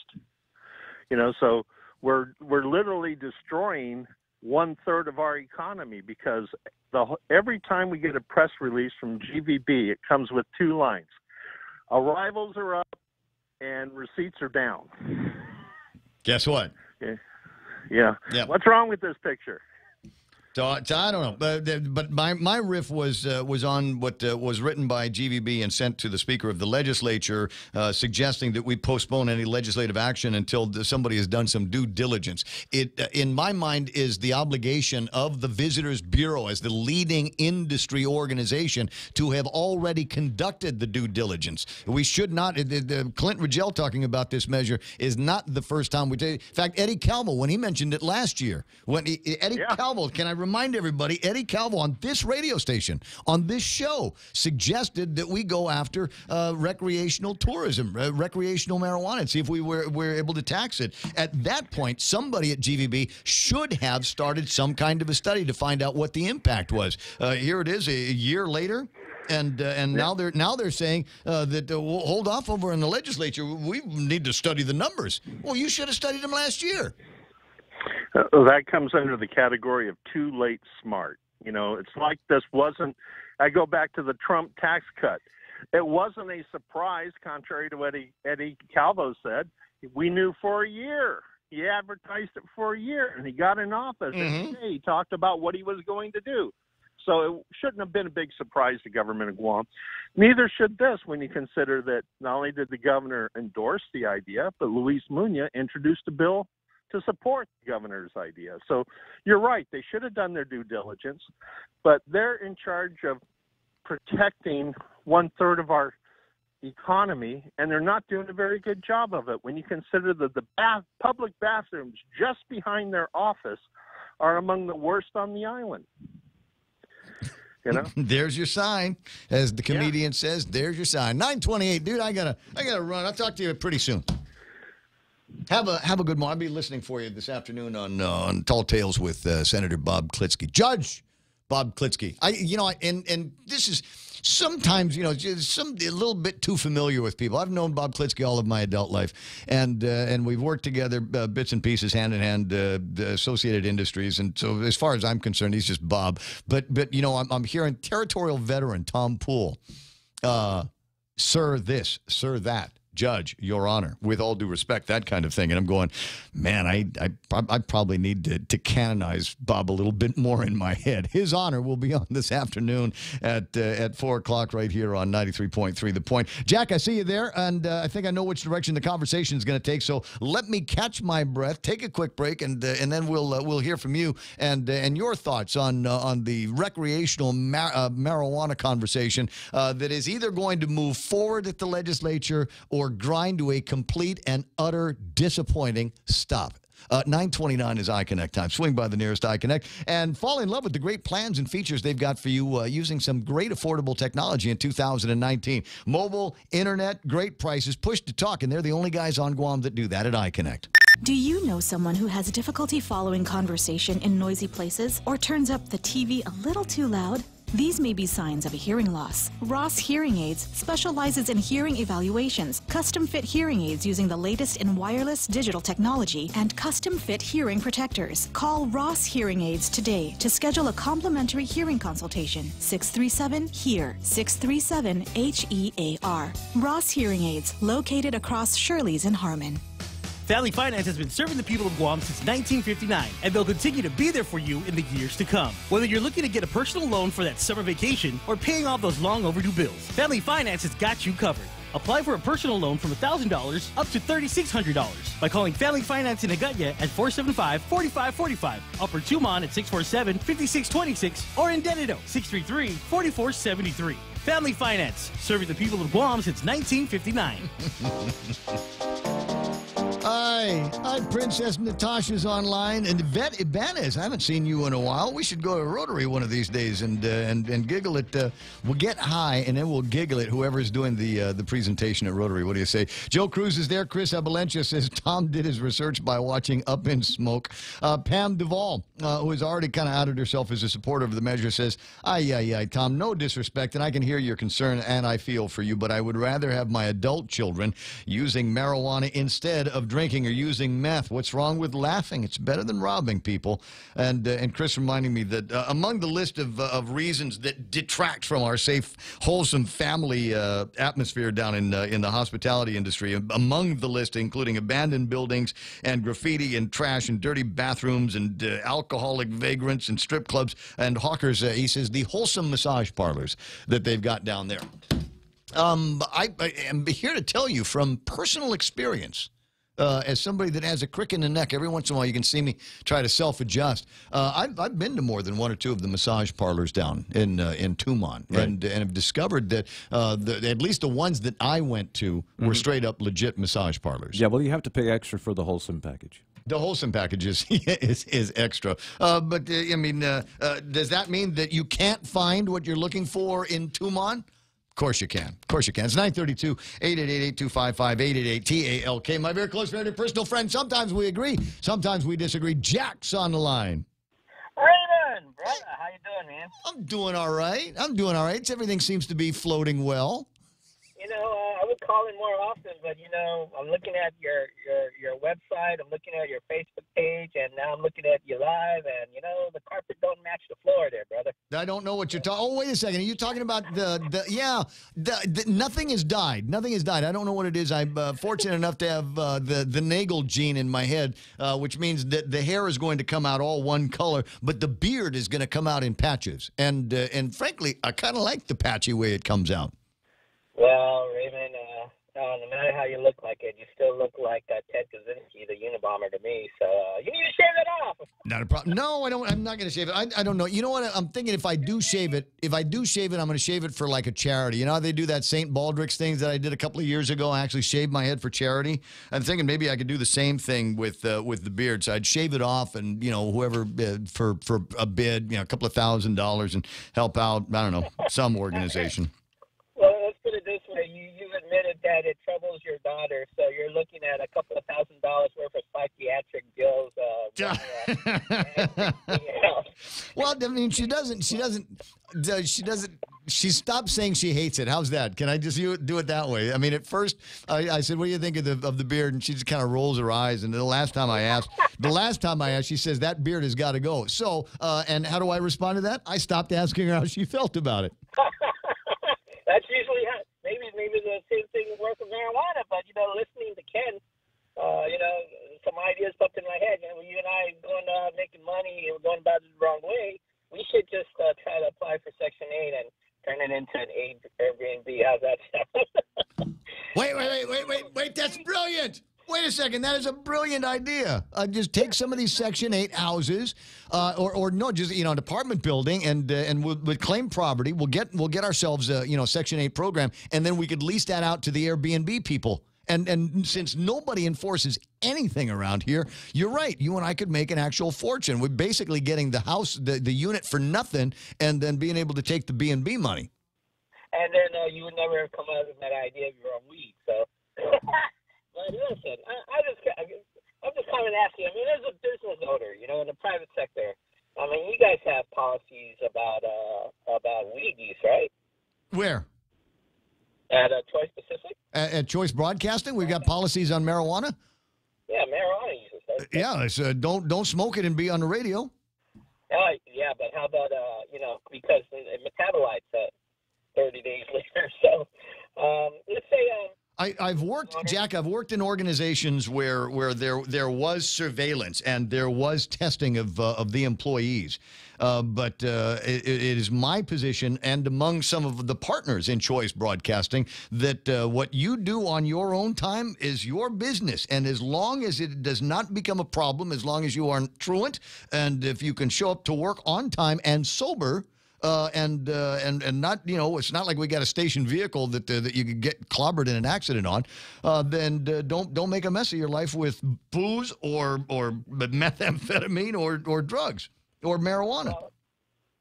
You know, so we're literally destroying 1/3 of our economy, because every time we get a press release from GVB, it comes with 2 lines: arrivals are up and receipts are down. Guess what? Yeah. What's wrong with this picture? So I don't know, but my riff was on what was written by GVB and sent to the Speaker of the Legislature, suggesting that we postpone any legislative action until somebody has done some due diligence. It, in my mind, is the obligation of the Visitors Bureau as the leading industry organization to have already conducted the due diligence. We should not. Clint Rigel talking about this measure is not the first time we did. In fact, Eddie Calvo, when he mentioned it last year, Calvo, can I remind everybody, Eddie Calvo on this radio station, on this show, suggested that we go after recreational tourism, recreational marijuana, and see if we were able to tax it. At that point, somebody at GVB should have started some kind of a study to find out what the impact was. Here it is, a year later. And now they're saying that we'll hold off over in the legislature. We need to study the numbers. Well, you should have studied them last year. That comes under the category of too late smart. You know, it's like this wasn't, I go back to the Trump tax cut. It wasn't a surprise, contrary to what Eddie Calvo said. We knew for a year. He advertised it for a year, and he got in office. And he talked about what he was going to do. So it shouldn't have been a big surprise to government of Guam. Neither should this, when you consider that not only did the governor endorse the idea, but Luis Muñoz introduced a bill to support the governor's idea. So you're right, they should have done their due diligence, but they're in charge of protecting 1/3 of our economy, and they're not doing a very good job of it when you consider that the public bathrooms just behind their office are among the worst on the island. You know? There's your sign, as the comedian says. There's your sign. 9:28, dude. I gotta run. I'll talk to you pretty soon. Have a good one. I'll be listening for you this afternoon on Tall Tales with Senator Bob Klitsky, Judge Bob Klitsky. And this is sometimes, just a little bit too familiar with people. I've known Bob Klitsky all of my adult life, and we've worked together, bits and pieces, hand in hand, the Associated Industries. And so, as far as I'm concerned, he's just Bob. But I'm hearing territorial veteran Tom Poole, sir this, sir that. Judge, Your Honor, with all due respect, that kind of thing. And I'm going, man, I probably need to canonize Bob a little bit more in my head. His Honor will be on this afternoon at 4 o'clock right here on 93.3 The Point. Jack, I see you there, and I think I know which direction the conversation is going to take. So let me catch my breath, take a quick break, and then we'll hear from you and your thoughts on the recreational marijuana conversation that is either going to move forward at the legislature or grind to a complete and utter disappointing stop. 9:29 is iConnect time. Swing by the nearest iConnect and fall in love with the great plans and features they've got for you using some great affordable technology in 2019. Mobile, internet, great prices, push to talk, and they're the only guys on Guam that do that at iConnect. Do you know someone who has difficulty following conversation in noisy places or turns up the TV a little too loud? These may be signs of a hearing loss. Ross Hearing Aids specializes in hearing evaluations, custom-fit hearing aids using the latest in wireless digital technology, and custom-fit hearing protectors. Call Ross Hearing Aids today to schedule a complimentary hearing consultation. 637-HEAR, 637-HEAR. Ross Hearing Aids, located across Shirley's in Harmon. Valley Finance has been serving the people of Guam since 1959, and they'll continue to be there for you in the years to come. Whether you're looking to get a personal loan for that summer vacation or paying off those long overdue bills, Valley Finance has got you covered. Apply for a personal loan from $1,000 up to $3,600 by calling Valley Finance in Agutya at 475-4545, Upper Tumon at 647-5626, or in Dededo 633-4473. Family Finance, serving the people of Guam since 1959. Hi, Princess Natasha's online, and Yvette Ibanez. I haven't seen you in a while. We should go to Rotary one of these days and giggle it. We'll get high, and then we'll giggle at whoever's doing the presentation at Rotary. What do you say? Joe Cruz is there. Chris Abalencia says Tom did his research by watching Up in Smoke. Pam Duvall, who has already kind of outed herself as a supporter of the measure, says, ay, Tom, no disrespect, and I can hear your concern, and I feel for you, but I would rather have my adult children using marijuana instead of drinking or using meth. What's wrong with laughing? It's better than robbing people. And Chris reminding me that among the list of reasons that detract from our safe, wholesome family atmosphere down in the hospitality industry, among the list including abandoned buildings and graffiti and trash and dirty bathrooms and alcoholic vagrants and strip clubs and hawkers, he says the wholesome massage parlors that they've got down there. I am here to tell you from personal experience, as somebody that has a crick in the neck, every once in a while you can see me try to self-adjust. I've been to more than one or two of the massage parlors down in Tumon, right, and have discovered that at least the ones that I went to were straight up legit massage parlors. Yeah, well, you have to pay extra for the wholesome package. The wholesome package is extra. But, I mean, does that mean that you can't find what you're looking for in Tumon? Of course you can. Of course you can. It's 932-888-8255-888-TALK. My very close friend and personal friend. Sometimes we agree. Sometimes we disagree. Jack's on the line. Raymond, brother, how you doing, man? I'm doing all right. Everything seems to be floating well. You know, I would call in more often, but, you know, I'm looking at your website, I'm looking at your Facebook page, and now I'm looking at you live, and, you know, the carpet don't match the floor there, brother. I don't know what you're talking. Oh, wait a second. Are you talking about nothing has died. Nothing has died. I don't know what it is. I'm fortunate enough to have the Nagel gene in my head, which means that the hair is going to come out all one color, but the beard is going to come out in patches. And frankly, I kind of like the patchy way it comes out. Well, Raymond, no matter how you look like it, you still look like Ted Kaczynski, the Unabomber, to me. So you need to shave it off. Not a problem. No, I don't. I'm not going to shave it. I don't know. You know what? I'm thinking if I do shave it, I'm going to shave it for like a charity. You know how they do that St. Baldrick's things that I did a couple of years ago? I actually shaved my head for charity. I'm thinking maybe I could do the same thing with the beard. So I'd shave it off, and whoever for a bid, a couple of $1,000 and help out. I don't know, some organization. Well, let's put it this way. You've admitted that it troubles your daughter, so you're looking at a couple of $1,000 worth of psychiatric bills. Well, I mean, she stopped saying she hates it. How's that? Can I just do it that way? I mean, at first, I said, what do you think of the beard? And she just kind of rolls her eyes. And the last time I asked, she says, that beard has got to go. So, and how do I respond to that? I stopped asking her how she felt about it. That's usually how, maybe the same thing works with marijuana, but I going out making money and we're going about it the wrong way, we should just try to apply for Section 8 and turn it into an Airbnb. How's that sound? Wait, that's brilliant. Wait a second, that is a brilliant idea. Just take some of these Section 8 houses, or no, just an apartment building, and we'll claim property. We'll get ourselves a Section 8 program, and then we could lease that out to the Airbnb people. And since nobody enforces anything around here, you're right. You and I could make an actual fortune. We're basically getting the house, the unit for nothing, and then being able to take the B&B money. And then you would never have come out with that idea of your own weed. So, but listen, I'm just kind of asking. I mean, there's a business owner, in the private sector. I mean, you guys have policies about weed use, right? Where? At Choice Pacific? At Choice Broadcasting, we've got policies on marijuana. Yeah, marijuana uses. Right? Yeah, it's don't smoke it and be on the radio. Yeah, but how about because it metabolites 30 days later. So let's say I've worked in organizations where there was surveillance and there was testing of the employees. But it is my position, and among some of the partners in Choice Broadcasting, that what you do on your own time is your business. And as long as it does not become a problem, as long as you aren't truant, and if you can show up to work on time and sober, and not, it's not like we got a station vehicle that you could get clobbered in an accident on, then don't make a mess of your life with booze or methamphetamine or drugs. Or marijuana.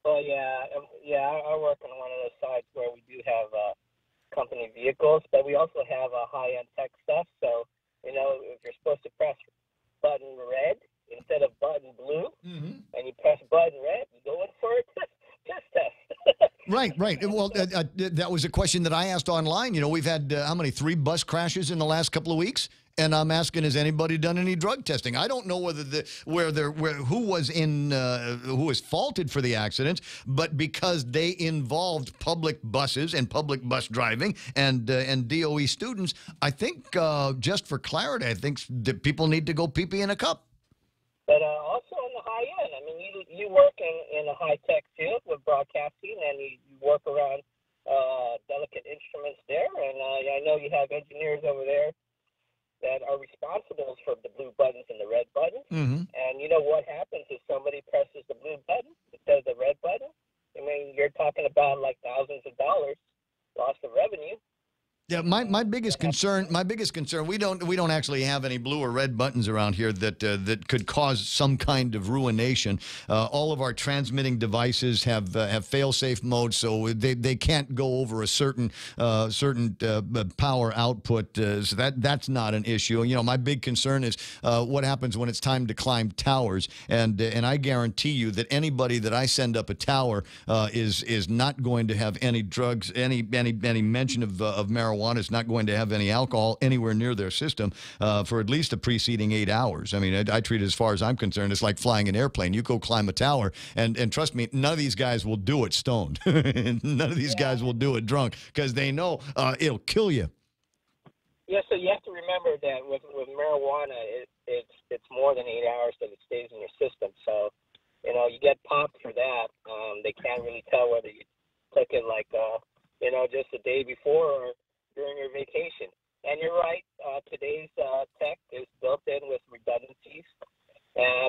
Well, yeah. I work on one of those sites where we do have company vehicles, but we also have high-end tech stuff. So, if you're supposed to press button red instead of button blue, and you press button red, you go in for a test test. Right. Well, that was a question that I asked online. We've had, 3 bus crashes in the last couple of weeks? And I'm asking, has anybody done any drug testing? I don't know who was faulted for the accidents, but because they involved public buses and public bus driving and DOE students, I think just for clarity, I think that people need to go pee-pee in a cup. But also on the high end, I mean, you work in a high tech field with broadcasting, and you work around delicate instruments there, and I know you have engineers over there that are responsible for the blue buttons and the red buttons. And what happens if somebody presses the blue button instead of the red button? I mean, you're talking about like thousands of dollars loss of revenue. Yeah, my biggest concern, we don't actually have any blue or red buttons around here that could cause some kind of ruination. All of our transmitting devices have fail-safe modes, so they can't go over a certain power output. So that's not an issue. My big concern is what happens when it's time to climb towers, and I guarantee you that anybody that I send up a tower is not going to have any drugs, any mention of marijuana. Is not going to have any alcohol anywhere near their system for at least the preceding 8 hours. I mean, I treat it, as far as I'm concerned, it's like flying an airplane. You go climb a tower, and trust me, none of these guys will do it stoned. None of these guys will do it drunk because they know it'll kill you. Yeah, so you have to remember that with marijuana, it's more than 8 hours that it stays in your system. So, you get popped for that. They can't really tell whether you took it like, just the day before or during your vacation. And you're right, today's tech is built in with redundancies,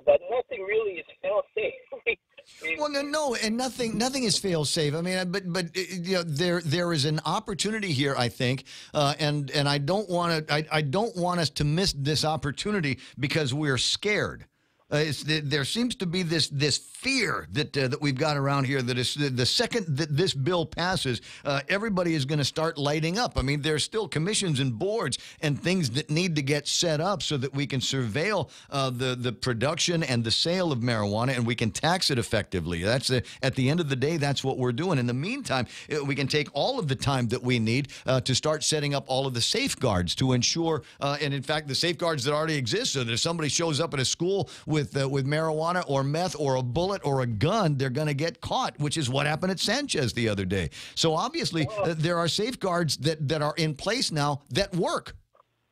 but nothing really is fail-safe. Well, no, and nothing is fail-safe. I mean, but there is an opportunity here, I think, and I don't want us to miss this opportunity because we're scared. There seems to be this fear that we've got around here that is the second that this bill passes, everybody is going to start lighting up. I mean, there's still commissions and boards and things that need to get set up so that we can surveil the production and the sale of marijuana, and we can tax it effectively. At the end of the day, that's what we're doing. In the meantime, we can take all of the time that we need to start setting up all of the safeguards to ensure, and in fact, the safeguards that already exist, so that if somebody shows up at a school with marijuana or meth or a bullet or a gun, they're going to get caught, which is what happened at Sanchez the other day. So obviously, there are safeguards that are in place now that work.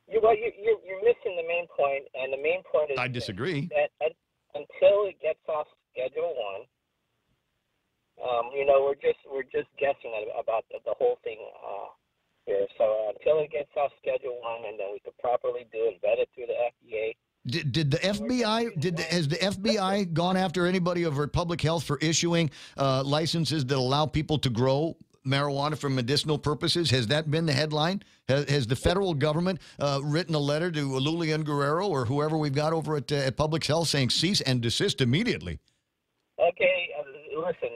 You're missing the main point, and the main point is I disagree. until it gets off Schedule 1, we're just guessing about the whole thing here. So until it gets off Schedule 1, and then we could properly do it, vet it through the FDA. Did the FBI has the FBI gone after anybody over at Public Health for issuing licenses that allow people to grow marijuana for medicinal purposes? Has that been the headline? Has the federal government written a letter to Lulian Guerrero or whoever we've got over at Public Health saying cease and desist immediately? Okay, listen.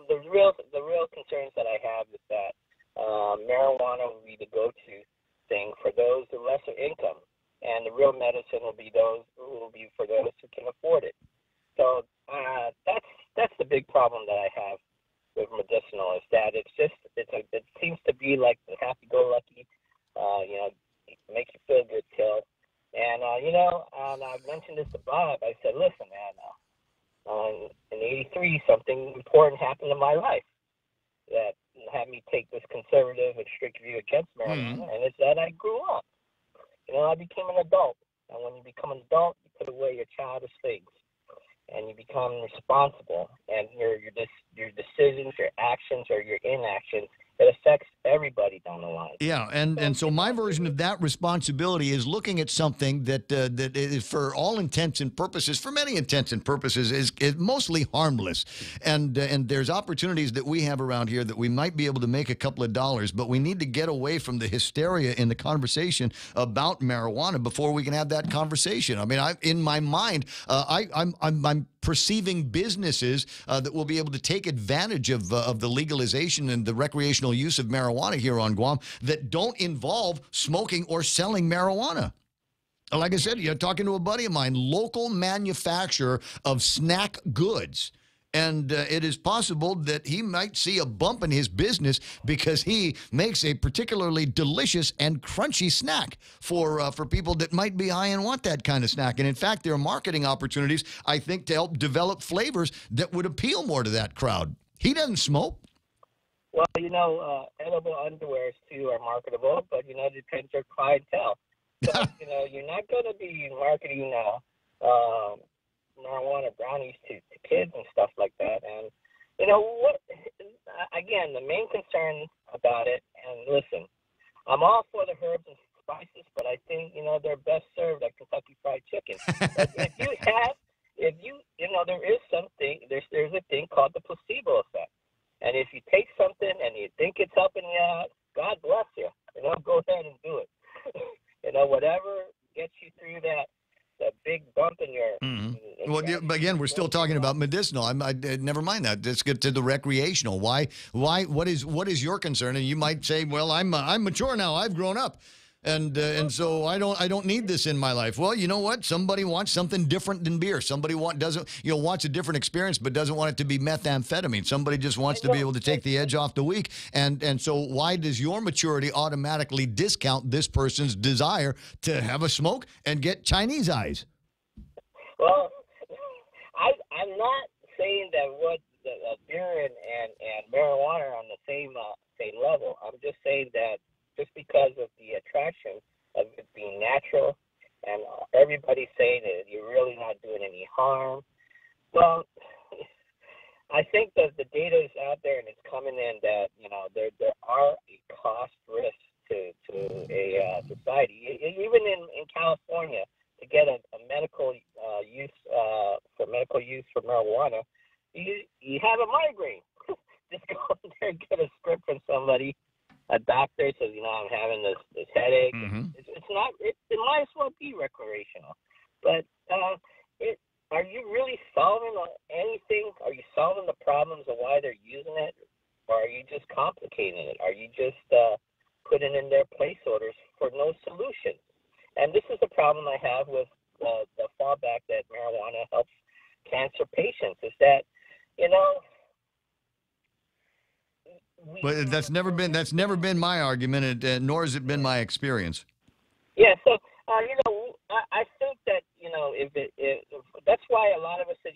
The real concerns that I have is that marijuana will be the go-to thing for those with lesser income, and the real medicine will be for those who can afford it. So that's the big problem that I have with medicinal, is that it seems to be like the happy-go-lucky, make you feel good pill. And I mentioned this to Bob. I said, listen, man, in '83, something important happened in my life that had me take this conservative and strict view against marijuana, and it's that I grew up. I became an adult. And when you become an adult, you put away your childish things, and you become responsible. And your decisions, your actions, or your inactions, it affects everybody down the line. Yeah, and so my version of that responsibility is looking at something that is, for all intents and purposes, for many intents and purposes, is mostly harmless. And there's opportunities that we have around here that we might be able to make a couple of dollars, but we need to get away from the hysteria in the conversation about marijuana before we can have that conversation. I mean, in my mind, I'm perceiving businesses that will be able to take advantage of the legalization and the recreational use of marijuana here on Guam that don't involve smoking or selling marijuana. Like I said, you're talking to a buddy of mine, local manufacturer of snack goods. And it is possible that he might see a bump in his business because he makes a particularly delicious and crunchy snack for people that might be high and want that kind of snack. And in fact, there are marketing opportunities, I think, to help develop flavors that would appeal more to that crowd. He doesn't smoke. Well, edible underwears too are marketable, but it depends on clientele. So, you're not going to be marketing marijuana brownies to kids and stuff like that. And what? Again, the main concern about it. And listen, I'm all for the herbs and spices, but I think they're best served at Kentucky Fried Chicken. But there is something. There's a thing called the placebo effect. And if you take something and you think it's helping you out, God bless you. Go ahead and do it. Whatever gets you through that big bump in your. Well, but again, we're still talking about medicinal. I never mind that. Let's get to the recreational. Why? What is your concern? And you might say, well, I'm mature now. I've grown up. And so I don't need this in my life. Well, you know what? Somebody wants something different than beer. Somebody wants a different experience, but doesn't want it to be methamphetamine. Somebody just wants to be able to take the edge off the week. And so why does your maturity automatically discount this person's desire to have a smoke and get Chinese eyes? Well, I'm not saying that what beer and marijuana are on the same level. I'm just saying that just because of the attraction of it being natural and everybody's saying that you're really not doing any harm. Well, I think that the data is out there and it's coming in that, there are a cost risk to a society. Even in California, to get a medical use for marijuana, you have a migraine. Just go in there and get a script from somebody. A doctor says, I'm having this headache. It's not. It might as well be recreational. But are you really solving anything? Are you solving the problems of why they're using it, or are you just complicating it? Are you just putting in their place orders for no solution? And this is the problem I have with the fallback that marijuana helps cancer patients. Is that But that's never been my argument, and nor has it been my experience. Yeah, so I think that if that's why a lot of us said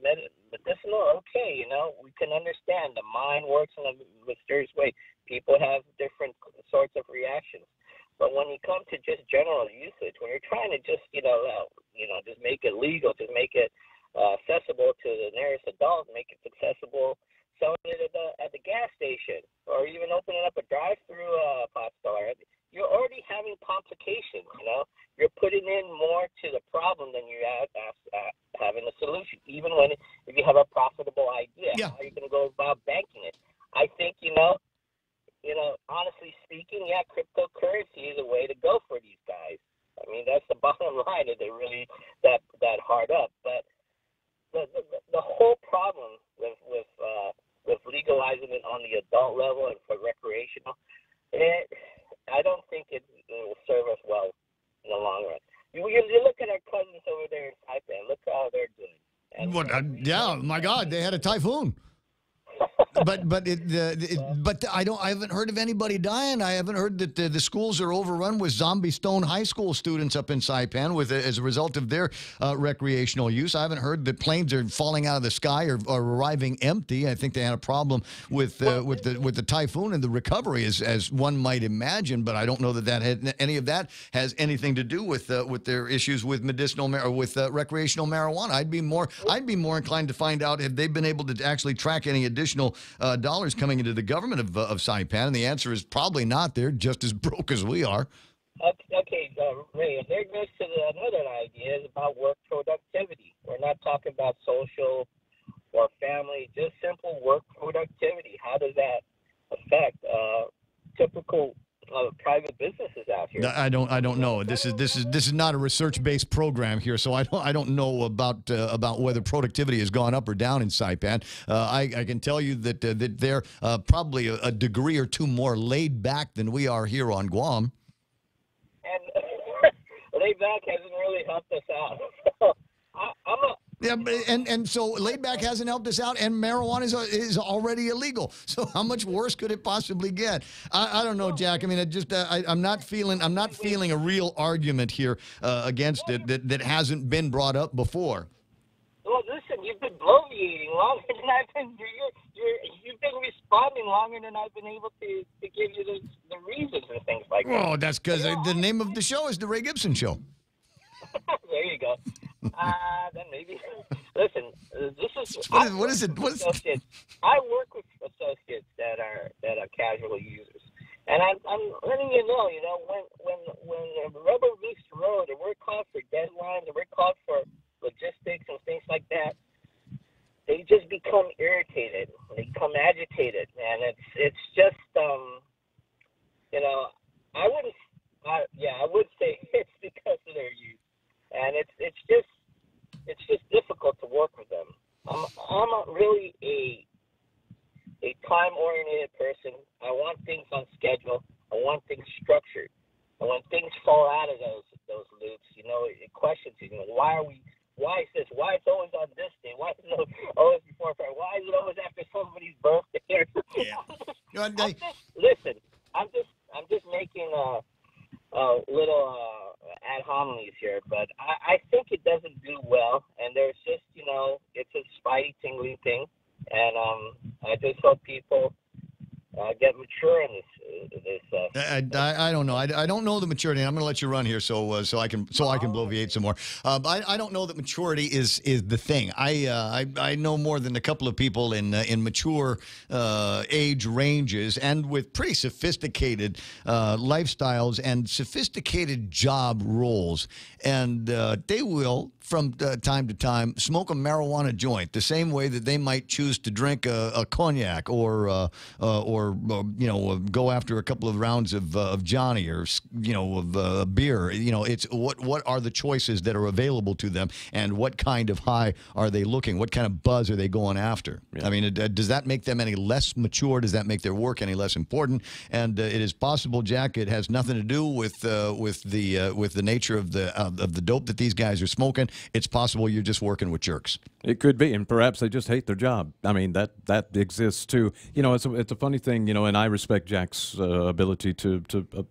medicinal. Okay, we can understand the mind works in a mysterious way. People have different sorts of reactions, but when you come to just general usage, when you're trying to just just make it legal, just make it accessible to the nearest adult, make it accessible, selling it at the gas station, or even opening up a drive-through pot store. You're already having complications, you know. You're putting in more to the problem than you're having a solution, even if you have a profitable idea. Yeah. How are you going to go about banking it? I think, honestly speaking, yeah, cryptocurrency is a way to go for these guys. I mean, that's the bottom line. Is they're really that hard up. But the whole problem with legalizing it on the adult level and for recreational, I don't think it will serve us well in the long run. You look at our cousins over there in Taipan. Look how they're doing. And my God, they had a typhoon. But I haven't heard of anybody dying. I haven't heard that the schools are overrun with Zombie Stone High School students up in Saipan as a result of their recreational use. I haven't heard that planes are falling out of the sky or arriving empty. I think they had a problem with the typhoon and the recovery, as one might imagine. But I don't know that any of that has anything to do with their issues with recreational marijuana. I'd be more inclined to find out if they've been able to actually track any additional dollars coming into the government of Saipan, and the answer is probably not. They're just as broke as we are. Okay, Ray, there goes to another idea is about work productivity. We're not talking about social or family, just simple work productivity. How does that affect typical private businesses out here? I don't know. This is not a research-based program here, so I don't know about whether productivity has gone up or down in Saipan. I can tell you that they're probably a degree or two more laid back than we are here on Guam. And laid back hasn't really helped us out. So so laid back hasn't helped us out, and marijuana is already illegal. So how much worse could it possibly get? I don't know, Jack. I mean, I'm not feeling a real argument here against it that hasn't been brought up before. Well, listen, you've been bloviating longer than I've been. You've been responding longer than I've been able to give you the reasons and things like that. Oh, that's because the name of the show is The Ray Gibson Show. There you go. Then maybe. Listen, this is what is it? I work with associates that are casual users, and I'm letting you know. When the rubber meets the road, and we're called for deadlines, and we're called for logistics and things like that, they just become irritated. They become agitated, and it's just I would say it's because of their use. And it's just difficult to work with them. I'm really a time-oriented person. I want things on schedule. I want things structured. And when things fall out of those loops, it questions you. Why is this? Why it's always on this day? Why is it always before Friday? Why is it always after somebody's birthday? Listen, I'm just making little ad homiles here, but I think it doesn't do well, and there's just, it's a spidey tingling thing, and I just hope people get mature in this. I don't know. I don't know the maturity. I'm going to let you run here so I can bloviate some more. I don't know that maturity is the thing. I know more than a couple of people in mature age ranges and with pretty sophisticated lifestyles and sophisticated job roles, and they will from time to time smoke a marijuana joint the same way that they might choose to drink a cognac or go after a couple of rounds of Johnny or of beer. It's what are the choices that are available to them, and what kind of high are they looking? What kind of buzz are they going after? Yeah. I mean, does that make them any less mature? Does that make their work any less important? And it is possible, Jack, it has nothing to do with the nature of the dope that these guys are smoking. It's possible you're just working with jerks. It could be, and perhaps they just hate their job. I mean, that exists too. It's a funny thing, and I respect Jack's ability to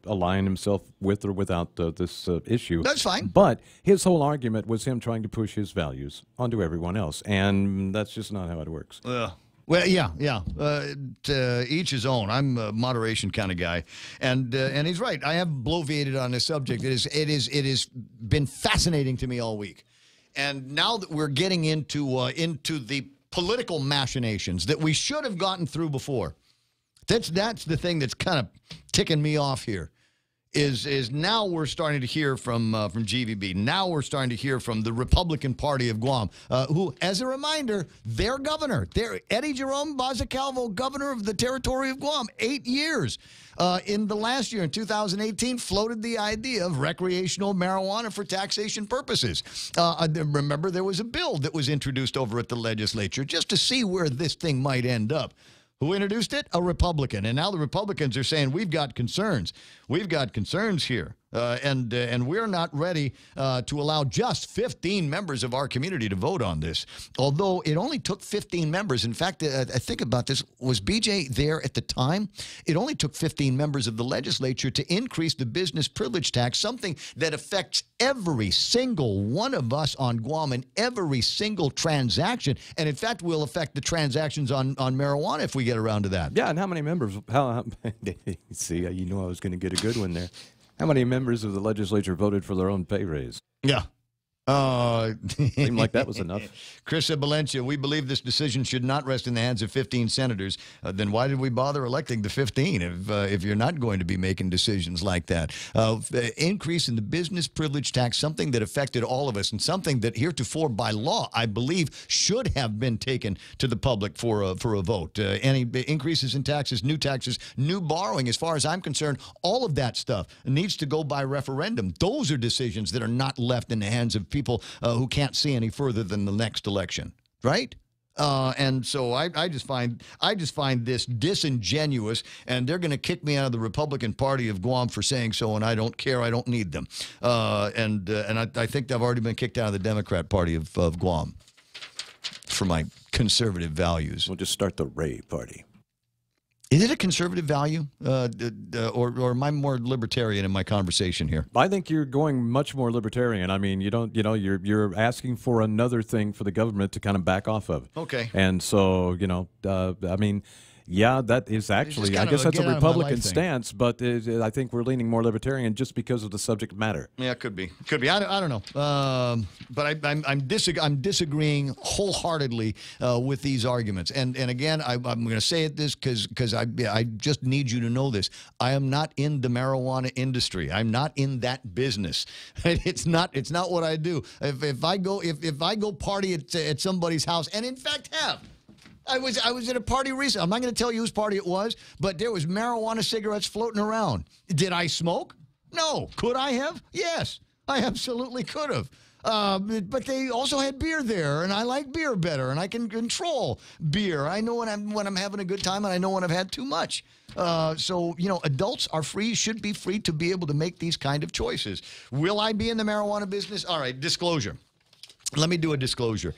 align himself with or without this issue. That's fine. But his whole argument was him trying to push his values onto everyone else, and that's just not how it works. Well, yeah. To each his own. I'm a moderation kind of guy, and he's right. I have bloviated on this subject. It has been fascinating to me all week. And now that we're getting into the political machinations that we should have gotten through before, that's the thing that's kind of ticking me off here. Is now we're starting to hear from GVB. Now we're starting to hear from the Republican Party of Guam, who, as a reminder, their governor, Eddie Jerome Bazacalvo, governor of the territory of Guam, 8 years. In the last year, in 2018, floated the idea of recreational marijuana for taxation purposes. Remember, there was a bill that was introduced over at the legislature just to see where this thing might end up. Who introduced it? A Republican. And now the Republicans are saying, we've got concerns. We've got concerns here. And we're not ready to allow just 15 members of our community to vote on this. Although it only took 15 members. In fact, I think about this. Was BJ there at the time? It only took 15 members of the legislature to increase the business privilege tax, something that affects every single one of us on Guam and every single transaction. And in fact, will affect the transactions on marijuana if we get around to that. Yeah, and how many members? See, you know I was going to get a good one there. How many members of the legislature voted for their own pay raise? Yeah. Seemed like that was enough. Chris Valencia, we believe this decision should not rest in the hands of 15 senators. Then why did we bother electing the 15 if you're not going to be making decisions like that? Increase in the business privilege tax, something that affected all of us and something that heretofore by law, I believe, should have been taken to the public for a vote. Any increases in taxes, new borrowing, as far as I'm concerned, all of that stuff needs to go by referendum. Those are decisions that are not left in the hands of people who can't see any further than the next election, right? And so I just find this disingenuous, and they're going to kick me out of the Republican Party of Guam for saying so, and I don't care. I don't need them. And I think I've already been kicked out of the Democrat Party of Guam for my conservative values. We'll just start the Ray Party. Is it a conservative value, or am I more libertarian in my conversation here? I think you're going much more libertarian. I mean, you're asking for another thing for the government to kind of back off of. Okay. And so, I mean, yeah, that is actually, I guess that's a Republican stance, but I think we're leaning more libertarian just because of the subject matter. Yeah, it could be. Could be. I don't know. But I'm disagreeing wholeheartedly with these arguments. And again, I'm going to say it this because I just need you to know this. I am not in the marijuana industry. I'm not in that business. It's not what I do. If I go party at somebody's house, and in fact have. I was at a party recently. I'm not going to tell you whose party it was, but there was marijuana cigarettes floating around. Did I smoke? No. Could I have? Yes, I absolutely could have. But they also had beer there, and I like beer better, and I can control beer. I know when I'm having a good time, and I know when I've had too much. So adults are free, should be free to be able to make these kind of choices. Will I be in the marijuana business? All right, disclosure. Let me do a disclosure.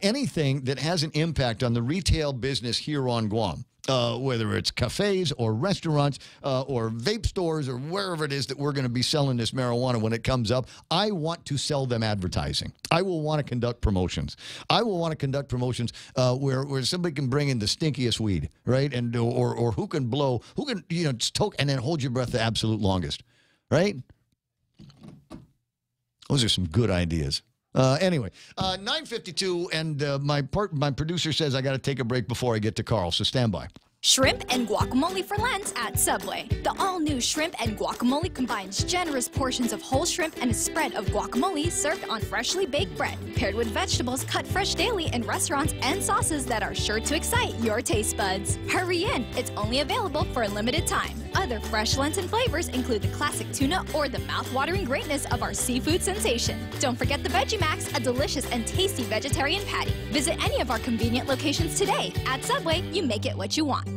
Anything that has an impact on the retail business here on Guam, whether it's cafes or restaurants or vape stores or wherever it is that we're going to be selling this marijuana when it comes up, I want to sell them advertising. I will want to conduct promotions. I will want to conduct promotions where somebody can bring in the stinkiest weed, right? And or who can blow, who can just toke and then hold your breath the absolute longest, right? Those are some good ideas. Anyway, 9:52, and my producer says I got to take a break before I get to Carl, so stand by. Shrimp and guacamole for Lent at Subway. The all-new shrimp and guacamole combines generous portions of whole shrimp and a spread of guacamole served on freshly baked bread, paired with vegetables cut fresh daily in restaurants and sauces that are sure to excite your taste buds. Hurry in, it's only available for a limited time. Other fresh Lenten flavors include the classic tuna or the mouth-watering greatness of our seafood sensation. Don't forget the Veggie Max, a delicious and tasty vegetarian patty. Visit any of our convenient locations today. At Subway, you make it what you want.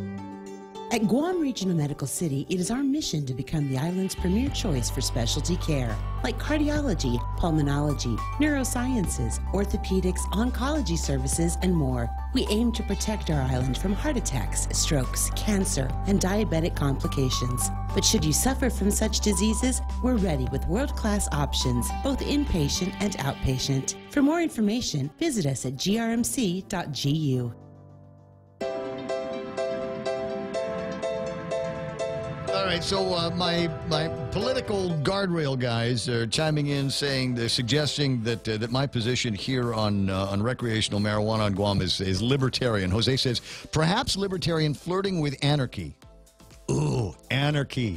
At Guam Regional Medical City, it is our mission to become the island's premier choice for specialty care, like cardiology, pulmonology, neurosciences, orthopedics, oncology services, and more. We aim to protect our island from heart attacks, strokes, cancer, and diabetic complications. But should you suffer from such diseases, we're ready with world-class options, both inpatient and outpatient. For more information, visit us at grmc.gu. All right, so my political guardrail guys are chiming in, saying they're suggesting that my position here on recreational marijuana on Guam is libertarian. Jose says perhaps libertarian flirting with anarchy. Ooh, anarchy.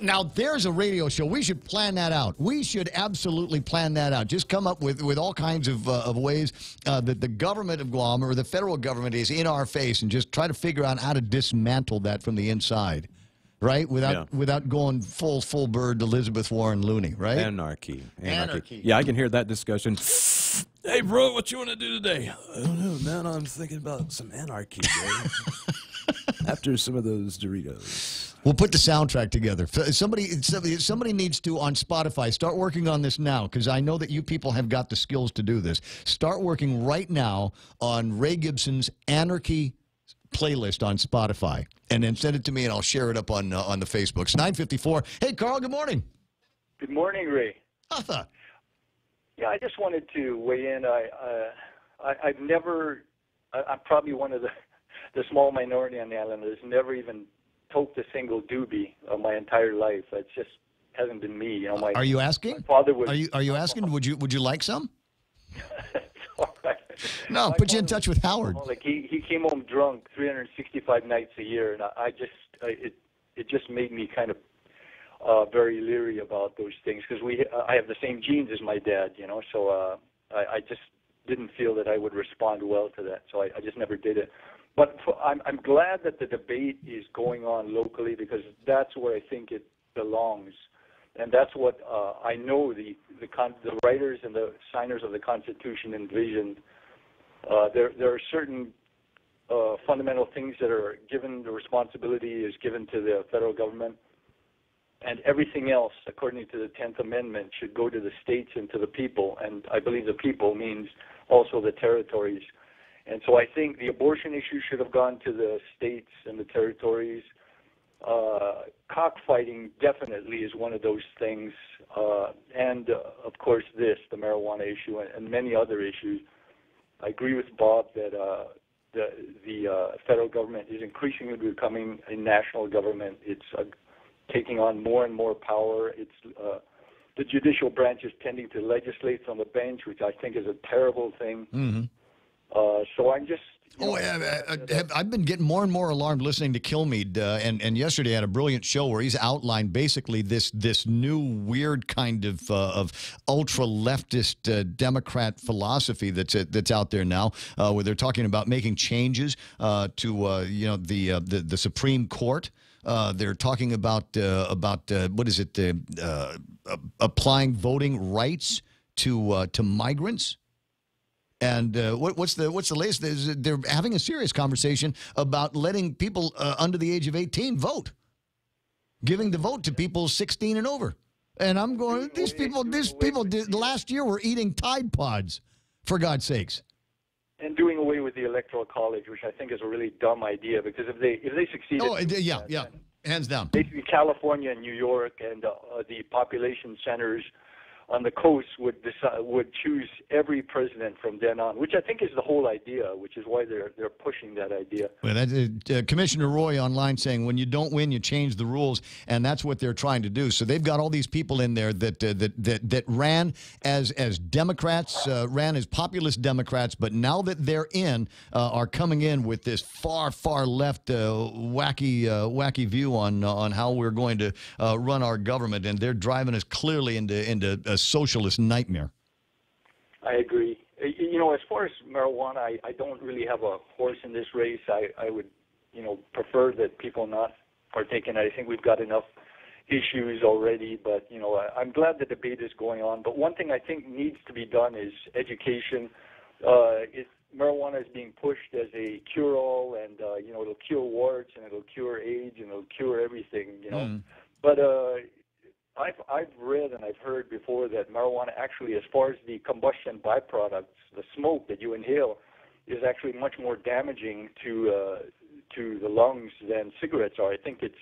Now, there's a radio show. We should plan that out. We should absolutely plan that out. Just come up with all kinds of ways that the government of Guam or the federal government is in our face, and just try to figure out how to dismantle that from the inside, right? Without going full bird Elizabeth Warren Looney, right? Anarchy. Yeah, I can hear that discussion. Hey, bro, what you want to do today? I don't know, man. I'm thinking about some anarchy, bro. After some of those Doritos. We'll put the soundtrack together. Somebody needs to, on Spotify, start working on this now, because I know that you people have got the skills to do this. Start working right now on Ray Gibson's Anarchy playlist on Spotify, and then send it to me, and I'll share it up on the Facebooks. 9:54. Hey, Carl, good morning. Good morning, Ray. Arthur. Yeah, I just wanted to weigh in. I'm probably one of the small minority on the island that's never even toked a single doobie of my entire life. It just hasn't been me. You know, are you asking? My father was. Are you asking? Would you like some? All right. No, put you in touch with Howard. Like he came home drunk 365 nights a year, and it just made me kind of very leery about those things, because I have the same genes as my dad, you know. So I just didn't feel that I would respond well to that, so I just never did it. But I'm glad that the debate is going on locally, because that's where I think it belongs, and that's what I know the writers and the signers of the Constitution envisioned. There are certain fundamental things that are given. The responsibility is given to the federal government, and everything else, according to the 10th Amendment, should go to the states and to the people. And I believe the people means also the territories. And so I think the abortion issue should have gone to the states and the territories. Cockfighting definitely is one of those things. And, of course, the marijuana issue and many other issues. I agree with Bob that the federal government is increasingly becoming a national government. It's taking on more and more power. It's the judicial branch is tending to legislate from the bench, which I think is a terrible thing. Mm-hmm. So I'm just... I've been getting more and more alarmed listening to Kilmeade, and yesterday had a brilliant show where he's outlined basically this new weird kind of ultra-leftist Democrat philosophy that's out there now, where they're talking about making changes to the Supreme Court. They're talking about what is it? Applying voting rights to migrants. And what's the latest? They're having a serious conversation about letting people under the age of 18 vote, giving the vote to people 16 and over. And I'm going, these people last year were eating Tide Pods, for God's sakes. And doing away with the Electoral College, which I think is a really dumb idea, because if they succeeded, hands down. Basically, California and New York and the population centers on the coast would choose every president from then on, which I think is the whole idea, which is why they're pushing that idea. Well, that, Commissioner Roy online saying when you don't win, you change the rules, and that's what they're trying to do. So they've got all these people in there that ran as Democrats, ran as populist Democrats, but now that they're in, are coming in with this far left wacky view on how we're going to run our government, and they're driving us clearly into a socialist nightmare. I agree. You know, as far as marijuana, I don't really have a horse in this race. I would, prefer that people not partake in it. I think we've got enough issues already, but, I'm glad the debate is going on. But one thing I think needs to be done is education. Marijuana is being pushed as a cure-all, and, it'll cure warts, and it'll cure AIDS, and it'll cure everything, But I've read and I've heard before that marijuana actually, as far as the combustion byproducts, the smoke that you inhale, is actually much more damaging to the lungs than cigarettes are. I think it's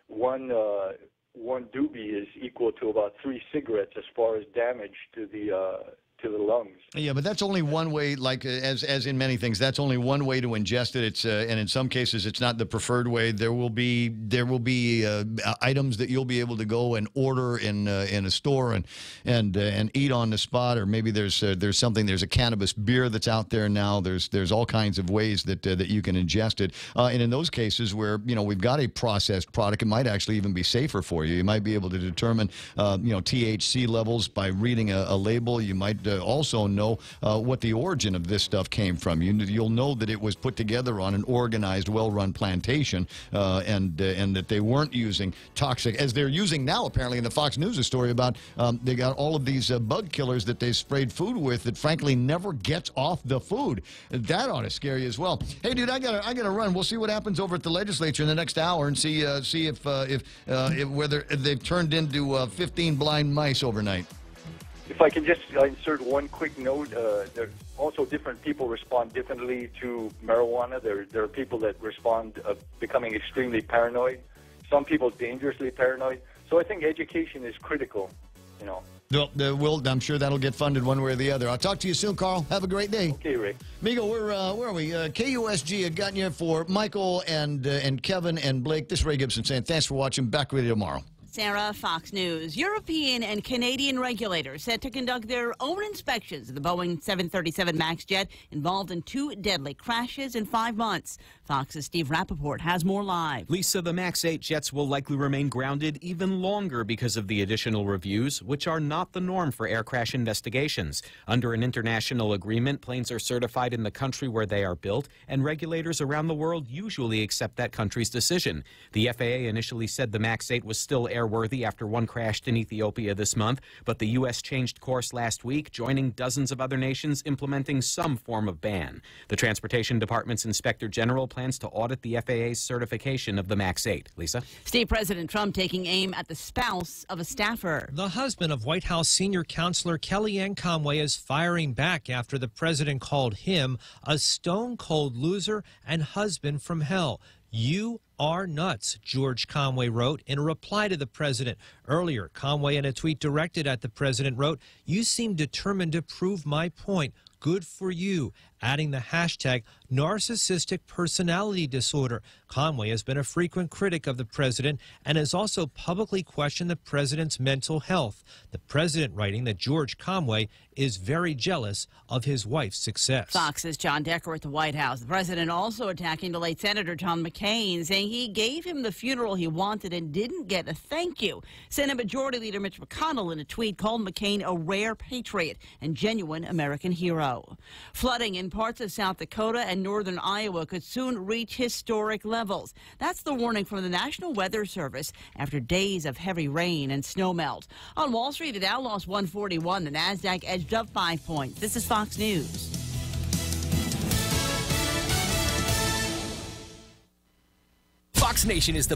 one doobie is equal to about 3 cigarettes as far as damage to the lungs. Yeah, but that's only one way, like as in many things, that's only one way to ingest it. It's and in some cases, it's not the preferred way. There will be items that you'll be able to go and order in a store and eat on the spot, or maybe there's a cannabis beer that's out there now. There's all kinds of ways that you can ingest it, and in those cases where we've got a processed product, it might actually even be safer for you. You might be able to determine THC levels by reading a label. You might also know what the origin of this stuff came from. You'll know that it was put together on an organized, well-run plantation, and that they weren't using toxic, as they're using now, apparently, in the Fox News story about they got all of these bug killers that they sprayed food with that, frankly, never gets off the food. That ought to scare you as well. Hey, dude, I gotta run. We'll see what happens over at the legislature in the next hour and see if whether they've turned into 15 blind mice overnight. If I can just insert one quick note, there also different people respond differently to marijuana. There are people that respond becoming extremely paranoid. Some people dangerously paranoid. So I think education is critical, Well, I'm sure that'll get funded one way or the other. I'll talk to you soon, Carl. Have a great day. Okay, Rick. Migo, where are we? KUSG had gotten you for Michael and Kevin and Blake. This is Ray Gibson saying thanks for watching. Back with you tomorrow. Sarah, Fox News. European and Canadian regulators set to conduct their own inspections of the Boeing 737 MAX jet involved in 2 deadly crashes in 5 months. Fox's Steve Rappaport has more live. Lisa, the MAX 8 jets will likely remain grounded even longer because of the additional reviews, which are not the norm for air crash investigations. Under an international agreement, planes are certified in the country where they are built, and regulators around the world usually accept that country's decision. The FAA initially said the MAX 8 was still airworthy after one crashed in Ethiopia this month, but the U.S. changed course last week, joining dozens of other nations implementing some form of ban. The Transportation Department's Inspector General plans to audit the FAA's certification of the MAX 8. Lisa? Steve, President Trump taking aim at the spouse of a staffer. The husband of White House senior counselor Kellyanne Conway is firing back after the president called him a stone-cold loser and husband from hell. You are nuts, George Conway wrote in a reply to the president. Earlier, Conway, in a tweet directed at the president, wrote, "You seem determined to prove my point. Good for you," adding the hashtag narcissistic personality disorder. Conway has been a frequent critic of the president and has also publicly questioned the president's mental health. The president writing that George Conway is very jealous of his wife's success. Fox's John Decker at the White House. The president also attacking the late Senator John McCain, saying he gave him the funeral he wanted and didn't get a thank you. Senate Majority Leader Mitch McConnell in a tweet called McCain a rare patriot and genuine American hero. Flooding in parts of South Dakota and northern Iowa could soon reach historic levels. That's the warning from the National Weather Service after days of heavy rain and snowmelt. On Wall Street, the Dow lost 141. The Nasdaq edged up 5 points. This is Fox News. Fox Nation is the